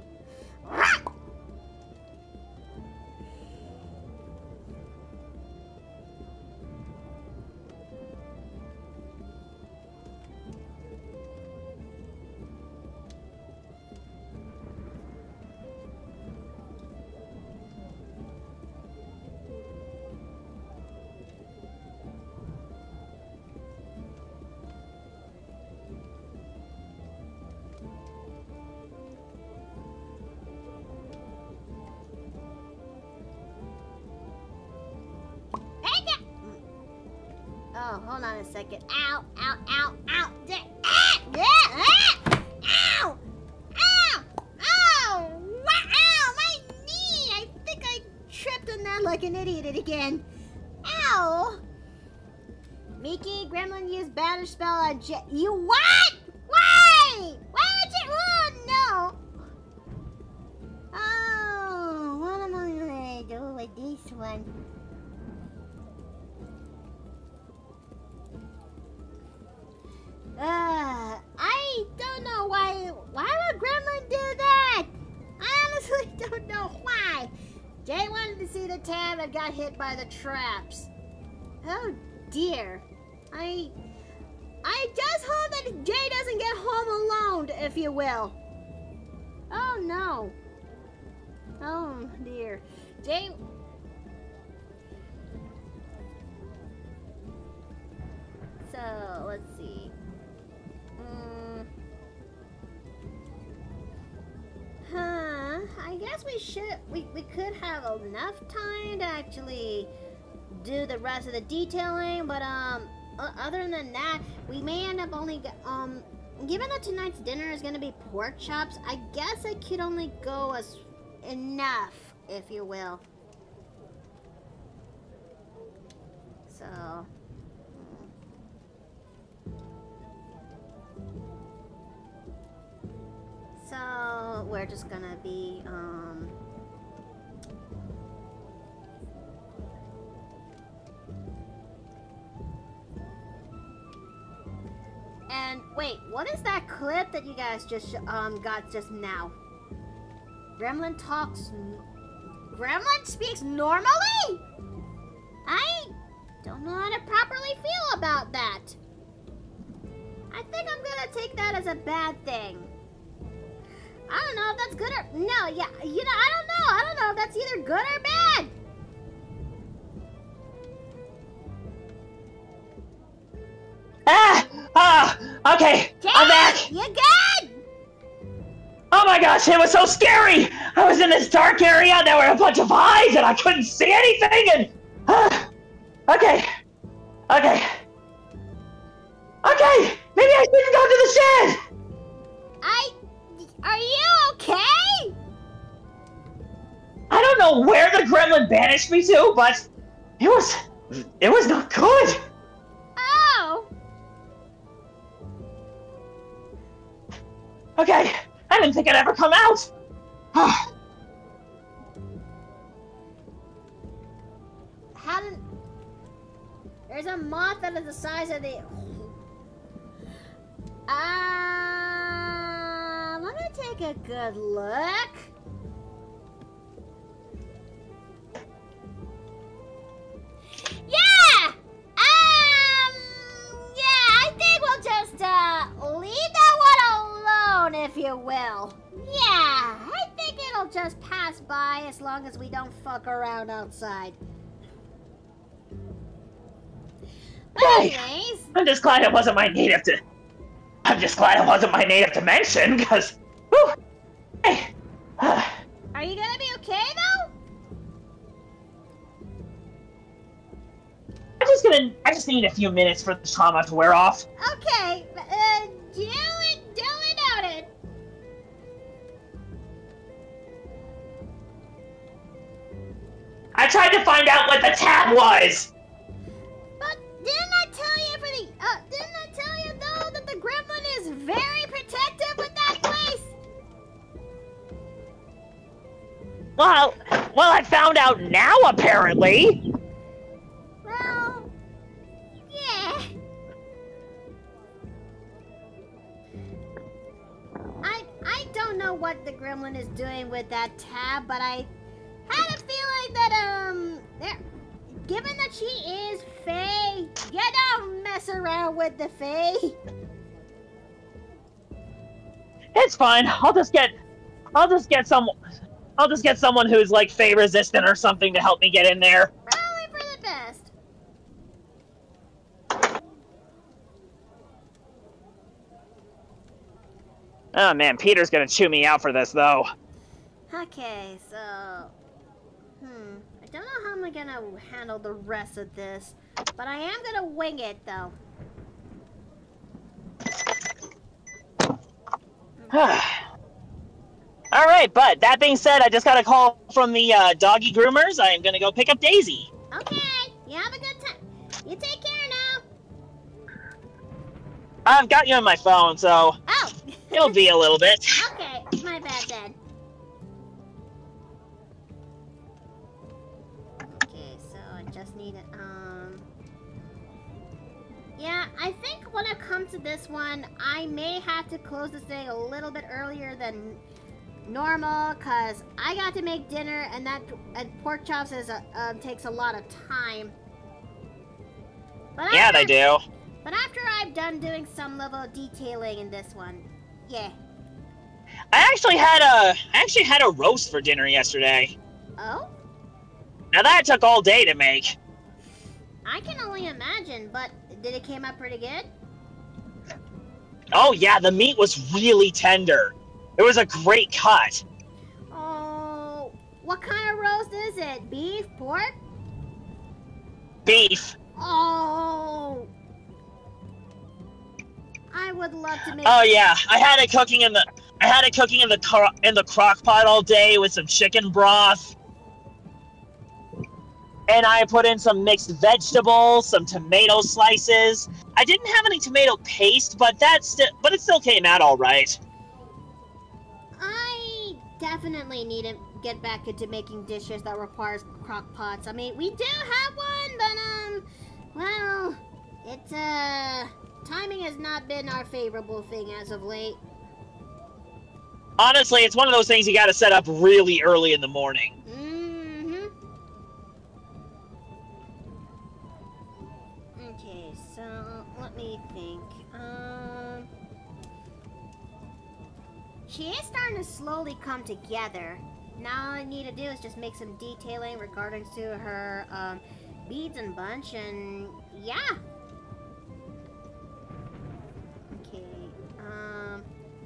hold on a second. Ow, ow, ow, ow. Ah, yeah, ah, ow, ow, ow, ow, my knee. I think I tripped on that like an idiot again. Ow. Mickey, Gremlin used banish spell on Jet. You what? Why? Why would you? Oh, no. Oh, what am I going to do with this one? I don't know why would Gremlin do that? I honestly don't know why. Jay wanted to see the tab and got hit by the traps. Oh dear. I just hope that Jay doesn't get home alone, if you will. Oh no. Oh dear. Jay... So, let's see. I guess we could have enough time to actually do the rest of the detailing, but other than that, we may end up only given that tonight's dinner is going to be pork chops, I guess I could only go as enough, if you will. So we're just gonna be and wait, what is that clip that you guys just got just now? Gremlin speaks normally? I don't know how to properly feel about that. I think I'm gonna take that as a bad thing. I don't know if that's good or... No, yeah, you know, I don't know if that's either good or bad. Okay, Jay, I'm back. You good? Oh my gosh, it was so scary. I was in this dark area, and there were a bunch of eyes, and I couldn't see anything, and... okay. Maybe I shouldn't go to the shed. Are you okay? I don't know where the gremlin banished me to, but it was not good. Oh. Okay, I didn't think I'd ever come out. There's a moth that is the size of the... let me take a good look. Yeah! Yeah, I think we'll just, leave that one alone, if you will. Yeah, I think it'll just pass by as long as we don't fuck around outside. But anyways... I'm just glad it wasn't my native dimension, because... Hey. Are you gonna be okay, though? I just need a few minutes for the trauma to wear off. Okay, duly noted. I tried to find out what the tab was! But didn't I tell you though that the gremlin is very protective with that place? Well, I found out now, apparently! Well, yeah. I don't know what the gremlin is doing with that tab, but I had a feeling that, given that she is Fae, you don't mess around with the Fae. It's fine. I'll just get someone who's like Fae resistant or something to help me get in there. Probably for the best. Oh man, Peter's gonna chew me out for this though. Okay, so I don't know how I'm gonna handle the rest of this. But I am gonna wing it, though. All right, but that being said, I just got a call from the doggy groomers. I am gonna go pick up Daisy. Okay, you have a good time. You take care now. I've got you on my phone, so Oh. it'll be a little bit. Okay, my bad then. Okay, so I just need it. Yeah, I think when it comes to this one, I may have to close this thing a little bit earlier than normal, cause I got to make dinner, and pork chops takes a lot of time. But Yeah, they do. But after I've done doing some level of detailing in this one, yeah. I actually had a roast for dinner yesterday. Oh? Now that took all day to make. I can only imagine, but did it came out pretty good? Oh yeah, the meat was really tender. It was a great cut. Oh, what kind of roast is it? Beef, pork? Beef. Oh, I would love to make. Oh yeah, I had it cooking in the crock pot all day with some chicken broth. And I put in some mixed vegetables, some tomato slices. I didn't have any tomato paste, but it still came out all right. I definitely need to get back into making dishes that requires crock pots. I mean, we do have one, but well, it's timing has not been our favorable thing as of late. Honestly, it's one of those things you gotta set up really early in the morning. Okay, so let me think. She is starting to slowly come together. Now all I need to do is just make some detailing regarding to her beads and bunch, and yeah. Okay,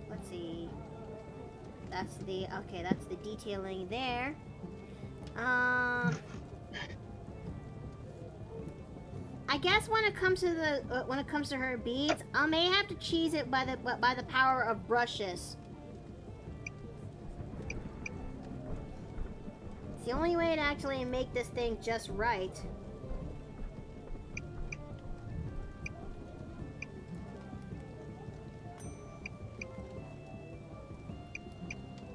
let's see. That's the detailing there. I guess when it comes to her beads, I may have to cheese it by the power of brushes. It's the only way to actually make this thing just right.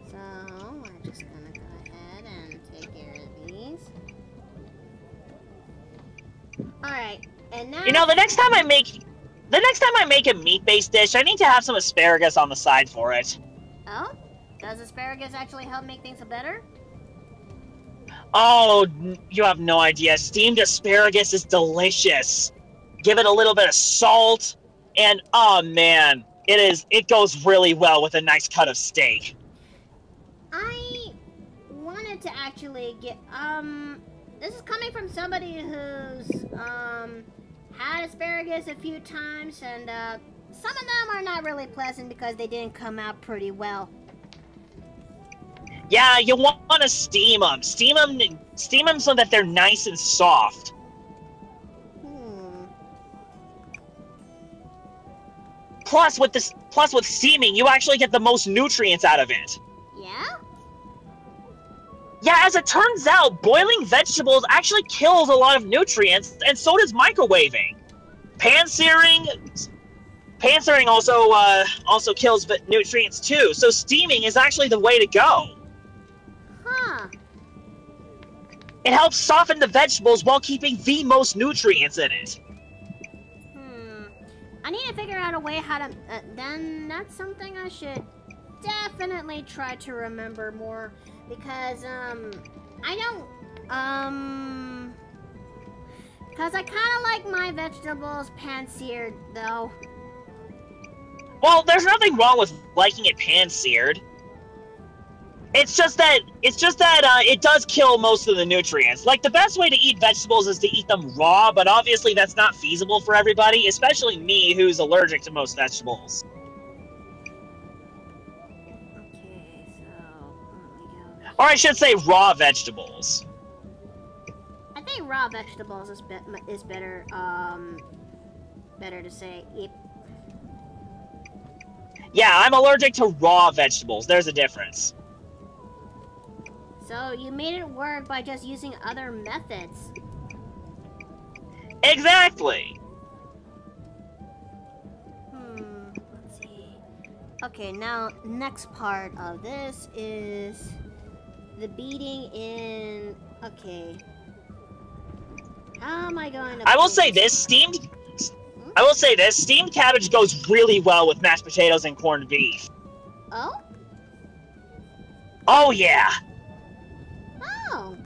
So we're just gonna go ahead and take care of these. Alright, and now... You know, the next time I make a meat-based dish, I need to have some asparagus on the side for it. Oh? Does asparagus actually help make things better? Oh, you have no idea. Steamed asparagus is delicious. Give it a little bit of salt, and oh man, it goes really well with a nice cut of steak. I wanted to actually get, this is coming from somebody who's, had asparagus a few times, and, some of them are not really pleasant because they didn't come out pretty well. Yeah, you want to steam them. Steam them so that they're nice and soft. Plus, with steaming, you actually get the most nutrients out of it. Yeah? Yeah, as it turns out, boiling vegetables actually kills a lot of nutrients, and so does microwaving. Pan searing also kills nutrients too. So steaming is actually the way to go. Huh. It helps soften the vegetables while keeping the most nutrients in it. I need to figure out a way how to... then that's something I should definitely try to remember more. Because, I don't... Because I kind of like my vegetables pan-seared, though. Well, there's nothing wrong with liking it pan-seared. It's just that it does kill most of the nutrients. Like, the best way to eat vegetables is to eat them raw, but obviously that's not feasible for everybody, especially me, who's allergic to most vegetables. Okay, so... Or I should say raw vegetables. I think raw vegetables is better. Better to say. Yep. Yeah, I'm allergic to raw vegetables. There's a difference. So you made it work by just using other methods. Exactly. Let's see. Okay, now next part of this is the beating in. Okay. How am I going to? I will say this: I will say this: steamed cabbage goes really well with mashed potatoes and corned beef. Oh. Oh yeah. Oh.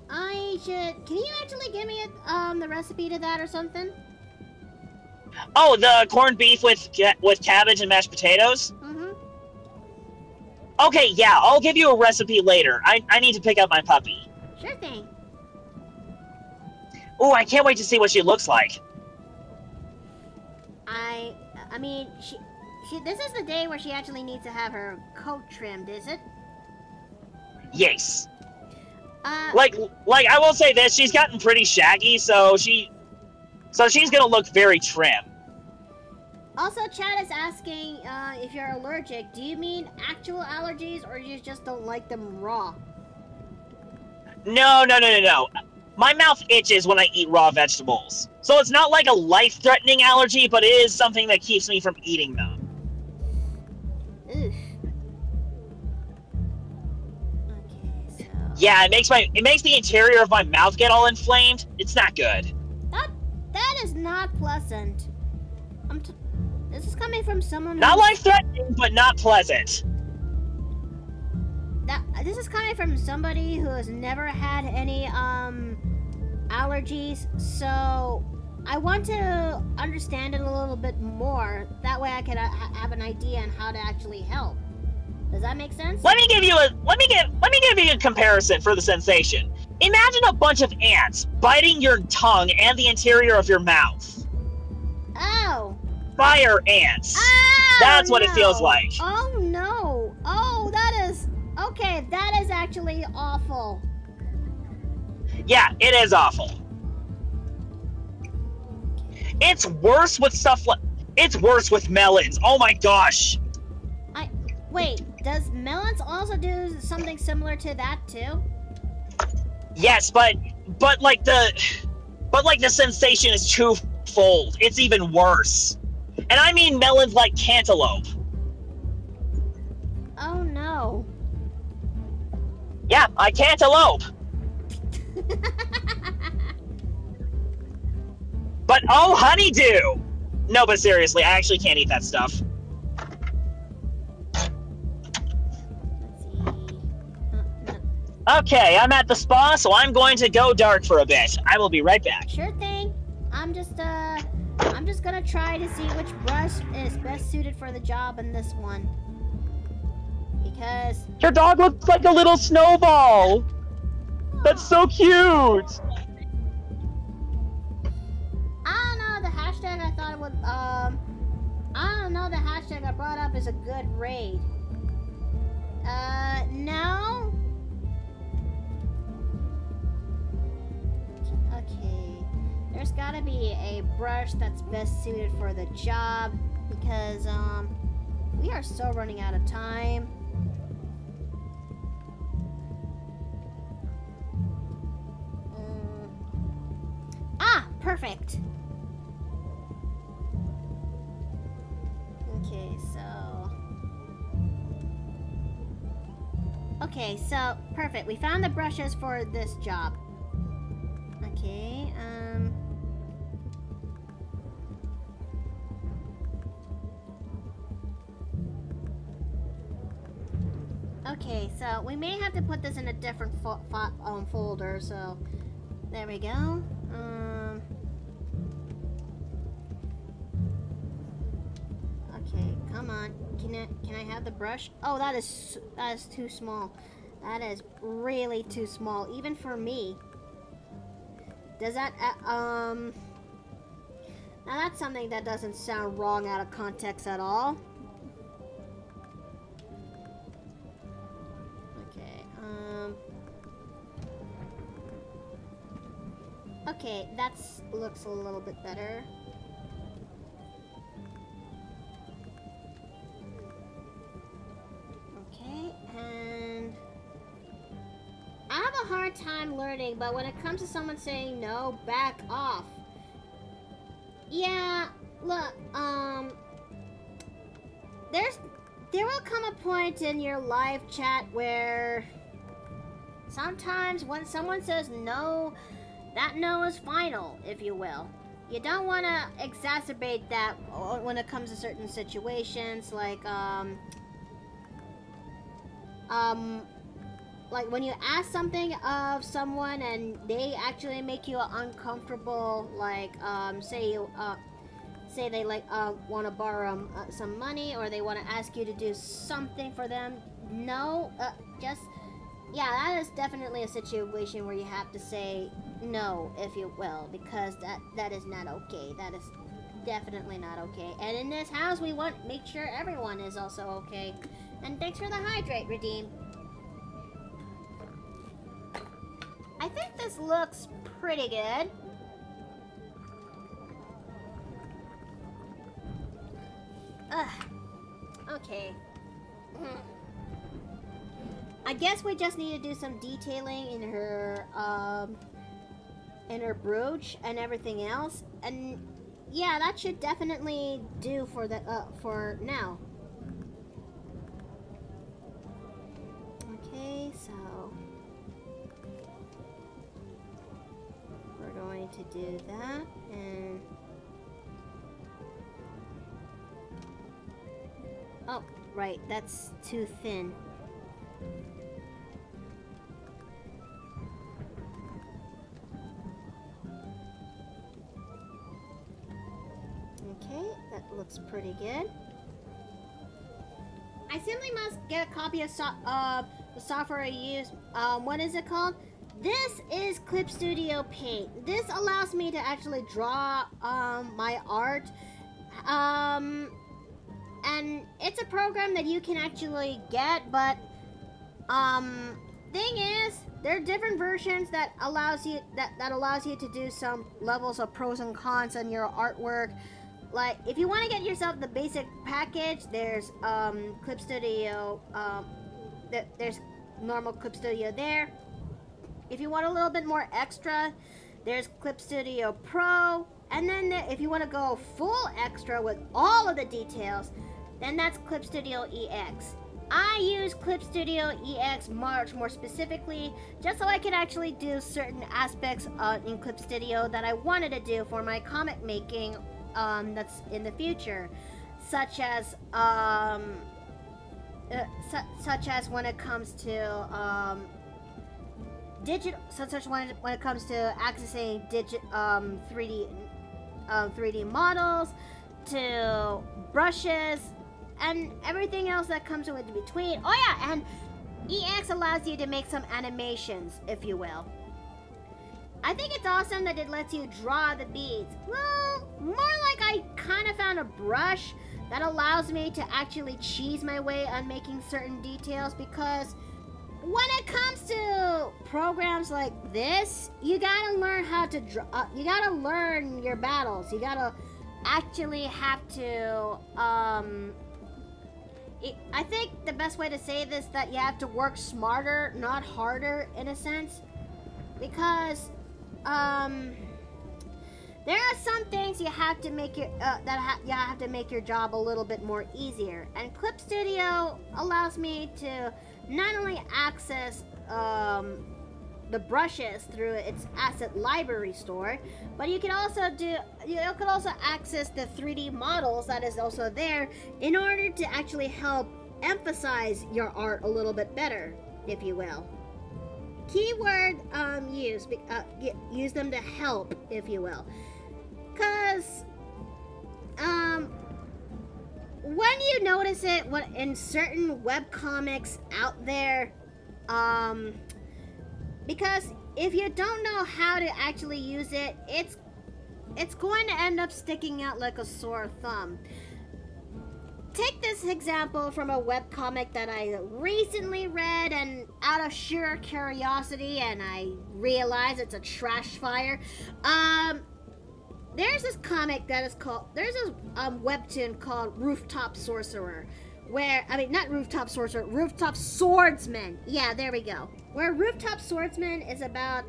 I should. Can you actually give me the recipe to that or something? Oh, the corned beef with cabbage and mashed potatoes? Mm-hmm. Okay, yeah, I'll give you a recipe later. I need to pick up my puppy. Sure thing. Ooh, I can't wait to see what she looks like. I mean, she. This is the day where she actually needs to have her coat trimmed, is it? Yes. Like I will say this: she's gotten pretty shaggy, so she's gonna look very trim. Also, Chad is asking if you're allergic. Do you mean actual allergies, or you just don't like them raw? No. My mouth itches when I eat raw vegetables. So it's not like a life-threatening allergy, but it is something that keeps me from eating them. Oof. Okay, so... Yeah, it makes the interior of my mouth get all inflamed. It's not good. That is not pleasant. This is coming from someone Not life-threatening, but not pleasant. This is coming from somebody who has never had any allergies, so I want to understand it a little bit more. That way I can have an idea on how to actually help. Does that make sense? Let me give you a comparison for the sensation. Imagine a bunch of ants biting your tongue and the interior of your mouth. Oh. Fire ants. Oh, That's what it feels like. Oh no. Oh, that is... Okay, that is actually awful. Yeah, it is awful. It's worse with it's worse with melons. Oh my gosh. Wait, does melons also do something similar to that too? Yes, but like the sensation is twofold. It's even worse. And I mean melons like cantaloupe. Oh no. Yeah, I cantaloupe. But oh, honeydew! No, but seriously, I actually can't eat that stuff. Okay, I'm at the spa, so I'm going to go dark for a bit. I will be right back. Sure thing. I'm just gonna try to see which brush is best suited for the job in this one. Because... Your dog looks like a little snowball! That's so cute! I don't know, the hashtag I thought it would, I don't know, the hashtag I brought up is a good raid. No? Okay. There's gotta be a brush that's best suited for the job, because, we are so running out of time. Perfect. Okay, so perfect. We found the brushes for this job. Okay, okay, so we may have to put this in a different folder, so there we go. Okay, come on. Can I have the brush? Oh, that is too small. That is really too small, even for me. Does that now that's something that doesn't sound wrong out of context at all. Okay, that's looks a little bit better. Okay, and I have a hard time learning, but when it comes to someone saying no, back off. Yeah, look, there will come a point in your live chat where sometimes when someone says no, that no is final, if you will. You don't want to exacerbate that when it comes to certain situations, like when you ask something of someone and they actually make you uncomfortable, like say they want to borrow some money, or they want to ask you to do something for them. No, yeah, that is definitely a situation where you have to say no, if you will, because that is not okay. That is definitely not okay. And in this house, we want make sure everyone is also okay. And thanks for the hydrate, Redeem. I think this looks pretty good. Okay. I guess we just need to do some detailing in her brooch and everything else. And yeah, that should definitely do for the for now. Okay, so we're going to do that, and oh, right, that's too thin. Okay, that looks pretty good. I simply must get a copy of the software I use. What is it called? This is Clip Studio Paint. This allows me to actually draw my art. And it's a program that you can actually get, but thing is, there are different versions that allows you to do some levels of pros and cons on your artwork. Like, if you want to get yourself the basic package, there's Clip Studio. There's normal Clip Studio there. If you want a little bit more extra, there's Clip Studio Pro. And then if you want to go full extra with all of the details, then that's Clip Studio EX. I use Clip Studio EX much more specifically, just so I can actually do certain aspects in Clip Studio that I wanted to do for my comic making that's in the future, such as when it comes to when it comes to accessing 3D models, to brushes, and everything else that comes in between. Oh yeah, and EX allows you to make some animations, if you will. I think it's awesome that it lets you draw the beads. Well, more like I kind of found a brush that allows me to actually cheese my way on making certain details, because when it comes to programs like this, you gotta learn how to draw. You gotta learn your battles. You gotta actually have to. I think the best way to say this is that you have to work smarter, not harder, in a sense, because there are some things you have to make your you have to make your job a little bit more easier. And Clip Studio allows me to not only access the brushes through its asset library store, but you can also access the 3D models that is also there in order to actually help emphasize your art a little bit better, if you will. Keyword use them to help, if you will, because when you notice it in certain webcomics out there, because if you don't know how to actually use it, it's going to end up sticking out like a sore thumb. take this example from a webcomic that I recently read, and out of sheer curiosity, and I realize it's a trash fire. There's this comic that is called, there's a webtoon called Rooftop Sorcerer, where, I mean, not Rooftop Sorcerer, Rooftop Swordsman. Yeah, there we go. Where Rooftop Swordsman is about,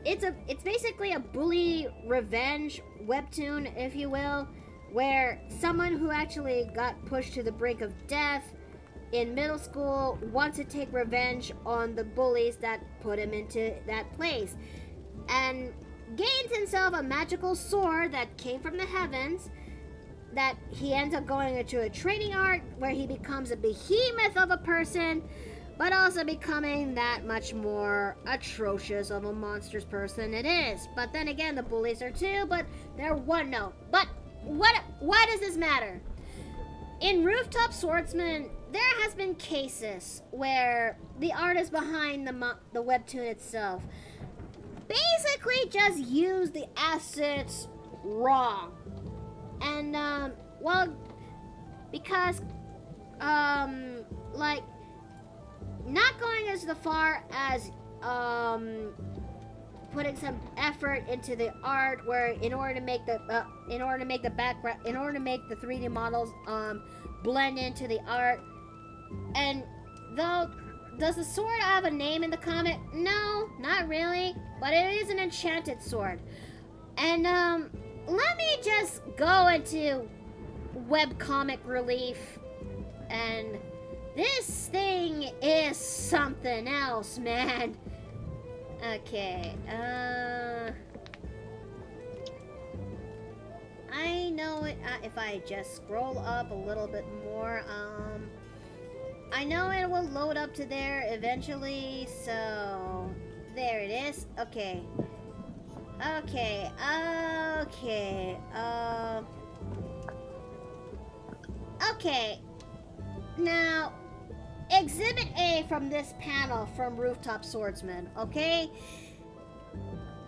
it's basically a bully revenge webtoon, if you will, where someone who actually got pushed to the brink of death in middle school wants to take revenge on the bullies that put him into that place, and gains himself a magical sword that came from the heavens, that he ends up going into a training art where he becomes a behemoth of a person, but also becoming that much more atrocious of a monstrous person it is. But then again, the bullies are too, but they're one note. But why does this matter? In Rooftop Swordsman, there has been cases where the artist behind the webtoon itself basically just used the assets wrong. And, well, because, like, not going as far as, putting some effort into the art, where in order to make the background, in order to make the 3D models, blend into the art. And, though, does the sword have a name in the comic? No, not really, but it is an enchanted sword. And, let me just go into webcomic relief, and this thing is something else, man. Okay, I know it, if I just scroll up a little bit more, I know it will load up to there eventually, so there it is. Okay. Okay, now, Exhibit A from this panel from Rooftop Swordsman, okay?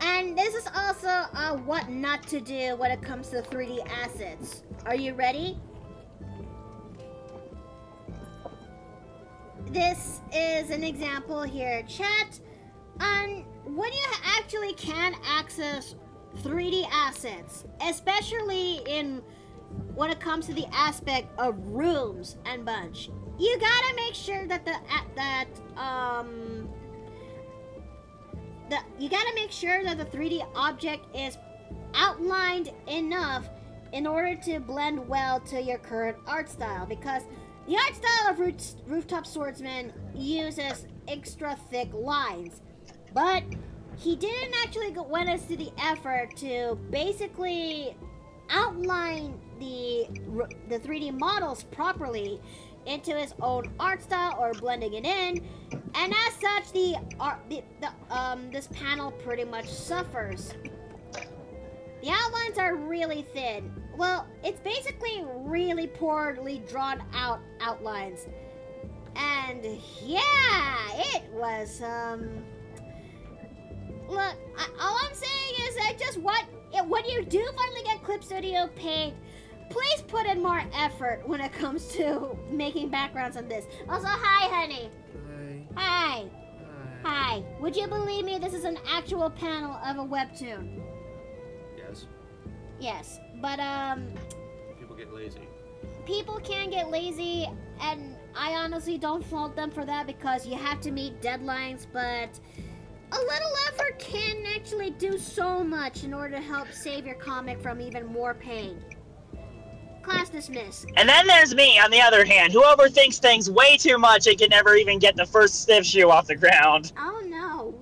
And this is also what not to do when it comes to 3D assets. Are you ready? This is an example here, chat. When you actually can access 3D assets, especially when it comes to the aspect of rooms and bunch, you gotta make sure that you gotta make sure that the 3D object is outlined enough in order to blend well to your current art style, because the art style of Rooftop Swordsman uses extra thick lines. But he didn't actually went into the effort to basically outline the 3D models properly into his own art style or blending it in, and as such, this panel pretty much suffers. The outlines are really thin. Well, it's basically really poorly drawn out outlines, and yeah, it was Look, all I'm saying is that just when you do finally get Clip Studio Paint, please put in more effort when it comes to making backgrounds on this. Also, hi, honey. Hi. Hi. Would you believe me? This is an actual panel of a webtoon. Yes. Yes, but People get lazy. People can get lazy, and I honestly don't fault them for that, because you have to meet deadlines, but a little effort can actually do so much in order to help save your comic from even more pain. Class dismissed. And then there's me, on the other hand, who overthinks things way too much and can never even get the first stiff shoe off the ground. Oh no.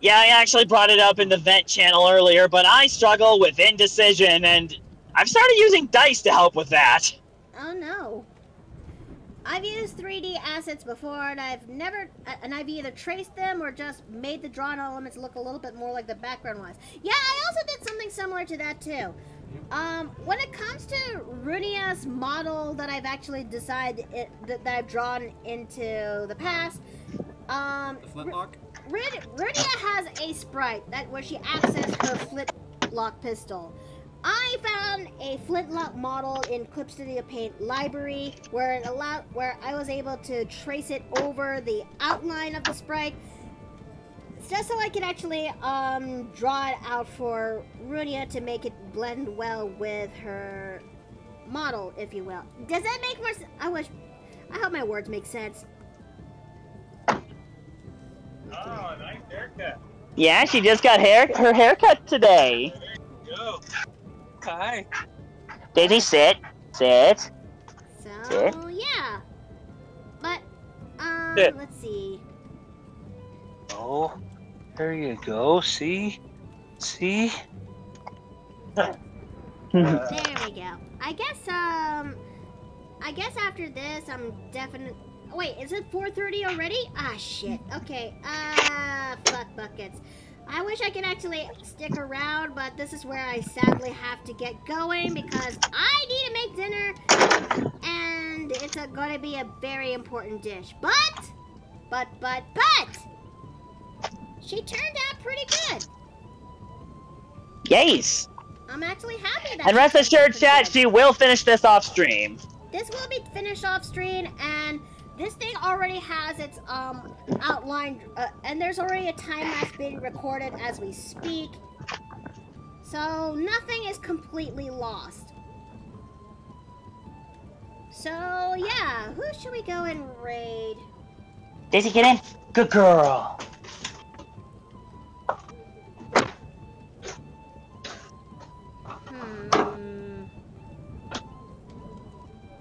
Yeah, I actually brought it up in the vent channel earlier, but I struggle with indecision, and I've started using dice to help with that. Oh no. I've used 3D assets before, and I've either traced them or just made the drawn elements look a little bit more like the background was. Yeah, I also did something similar to that too. When it comes to Runia's model that I've actually decided that I've drawn into the past, The flintlock? Runia has a sprite where she accesses her flintlock pistol. I found a flintlock model in Clip Studio Paint library where I was able to trace it over the outline of the sprite, just so I could actually draw it out for Runia to make it blend well with her model, if you will. Does that make more sense? I hope my words make sense. Oh, nice haircut. Yeah, she just got her haircut today. There you go. Hi. Daisy, sit. Sit. So, yeah. But, Sit. let's see. Oh, there you go. See? See? There we go. I guess after this, I'm definitely... Wait, is it 4:30 already? Ah, shit. Okay. Fuck buckets. I wish I could actually stick around, but this is where I sadly have to get going because I need to make dinner, and it's going to be a very important dish. But, she turned out pretty good. Yes. I'm actually happy that. And rest assured, chat, she will finish this off stream. This will be finished off screen, and this thing already has its outline, and there's already a time lapse being recorded as we speak. So nothing is completely lost. So yeah, who should we go and raid? Daisy, get in. Good girl.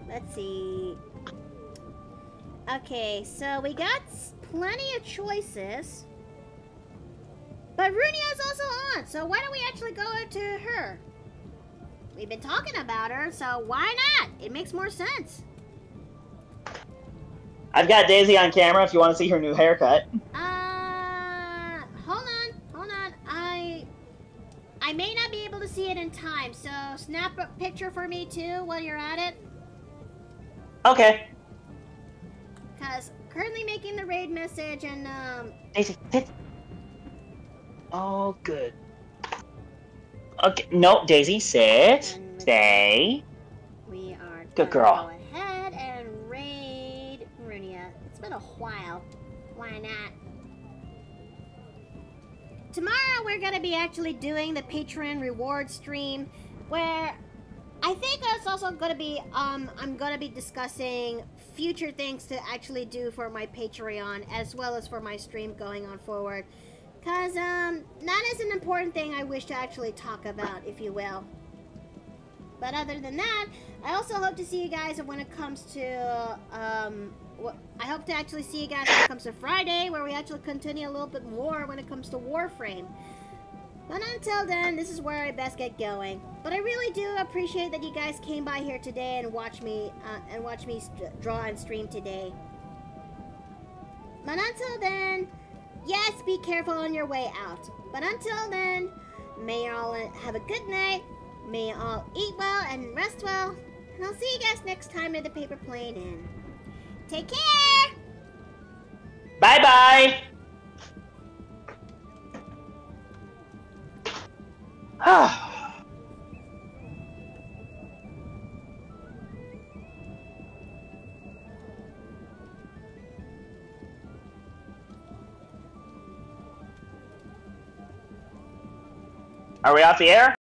Let's see. Okay, so we got plenty of choices. But Runia is also on, so why don't we actually go to her? We've been talking about her, so why not? It makes more sense. I've got Daisy on camera if you want to see her new haircut. Hold on. I may not be able to see it in time, so snap a picture for me too while you're at it. Okay. Because currently making the raid message and Daisy, sit. Oh, good. Okay, no, Daisy, sit. Stay. We are good girl. Go ahead and raid Runia. It's been a while. Why not? Tomorrow we're gonna be actually doing the Patreon reward stream, where I think it's also gonna be I'm gonna be discussing future things to actually do for my Patreon as well as for my stream going on forward. Cause that is an important thing I wish to actually talk about, if you will. But other than that, I also hope to see you guys when it comes to I hope to actually see you guys when it comes to Friday, where we actually continue a little bit more when it comes to Warframe. But until then, this is where I best get going. But I really do appreciate that you guys came by here today and watch me draw and stream today. But until then, yes, be careful on your way out. But until then, may you all have a good night. May you all eat well and rest well. And I'll see you guys next time at the Paper Plane Inn. Take care! Bye-bye! Are we off the air?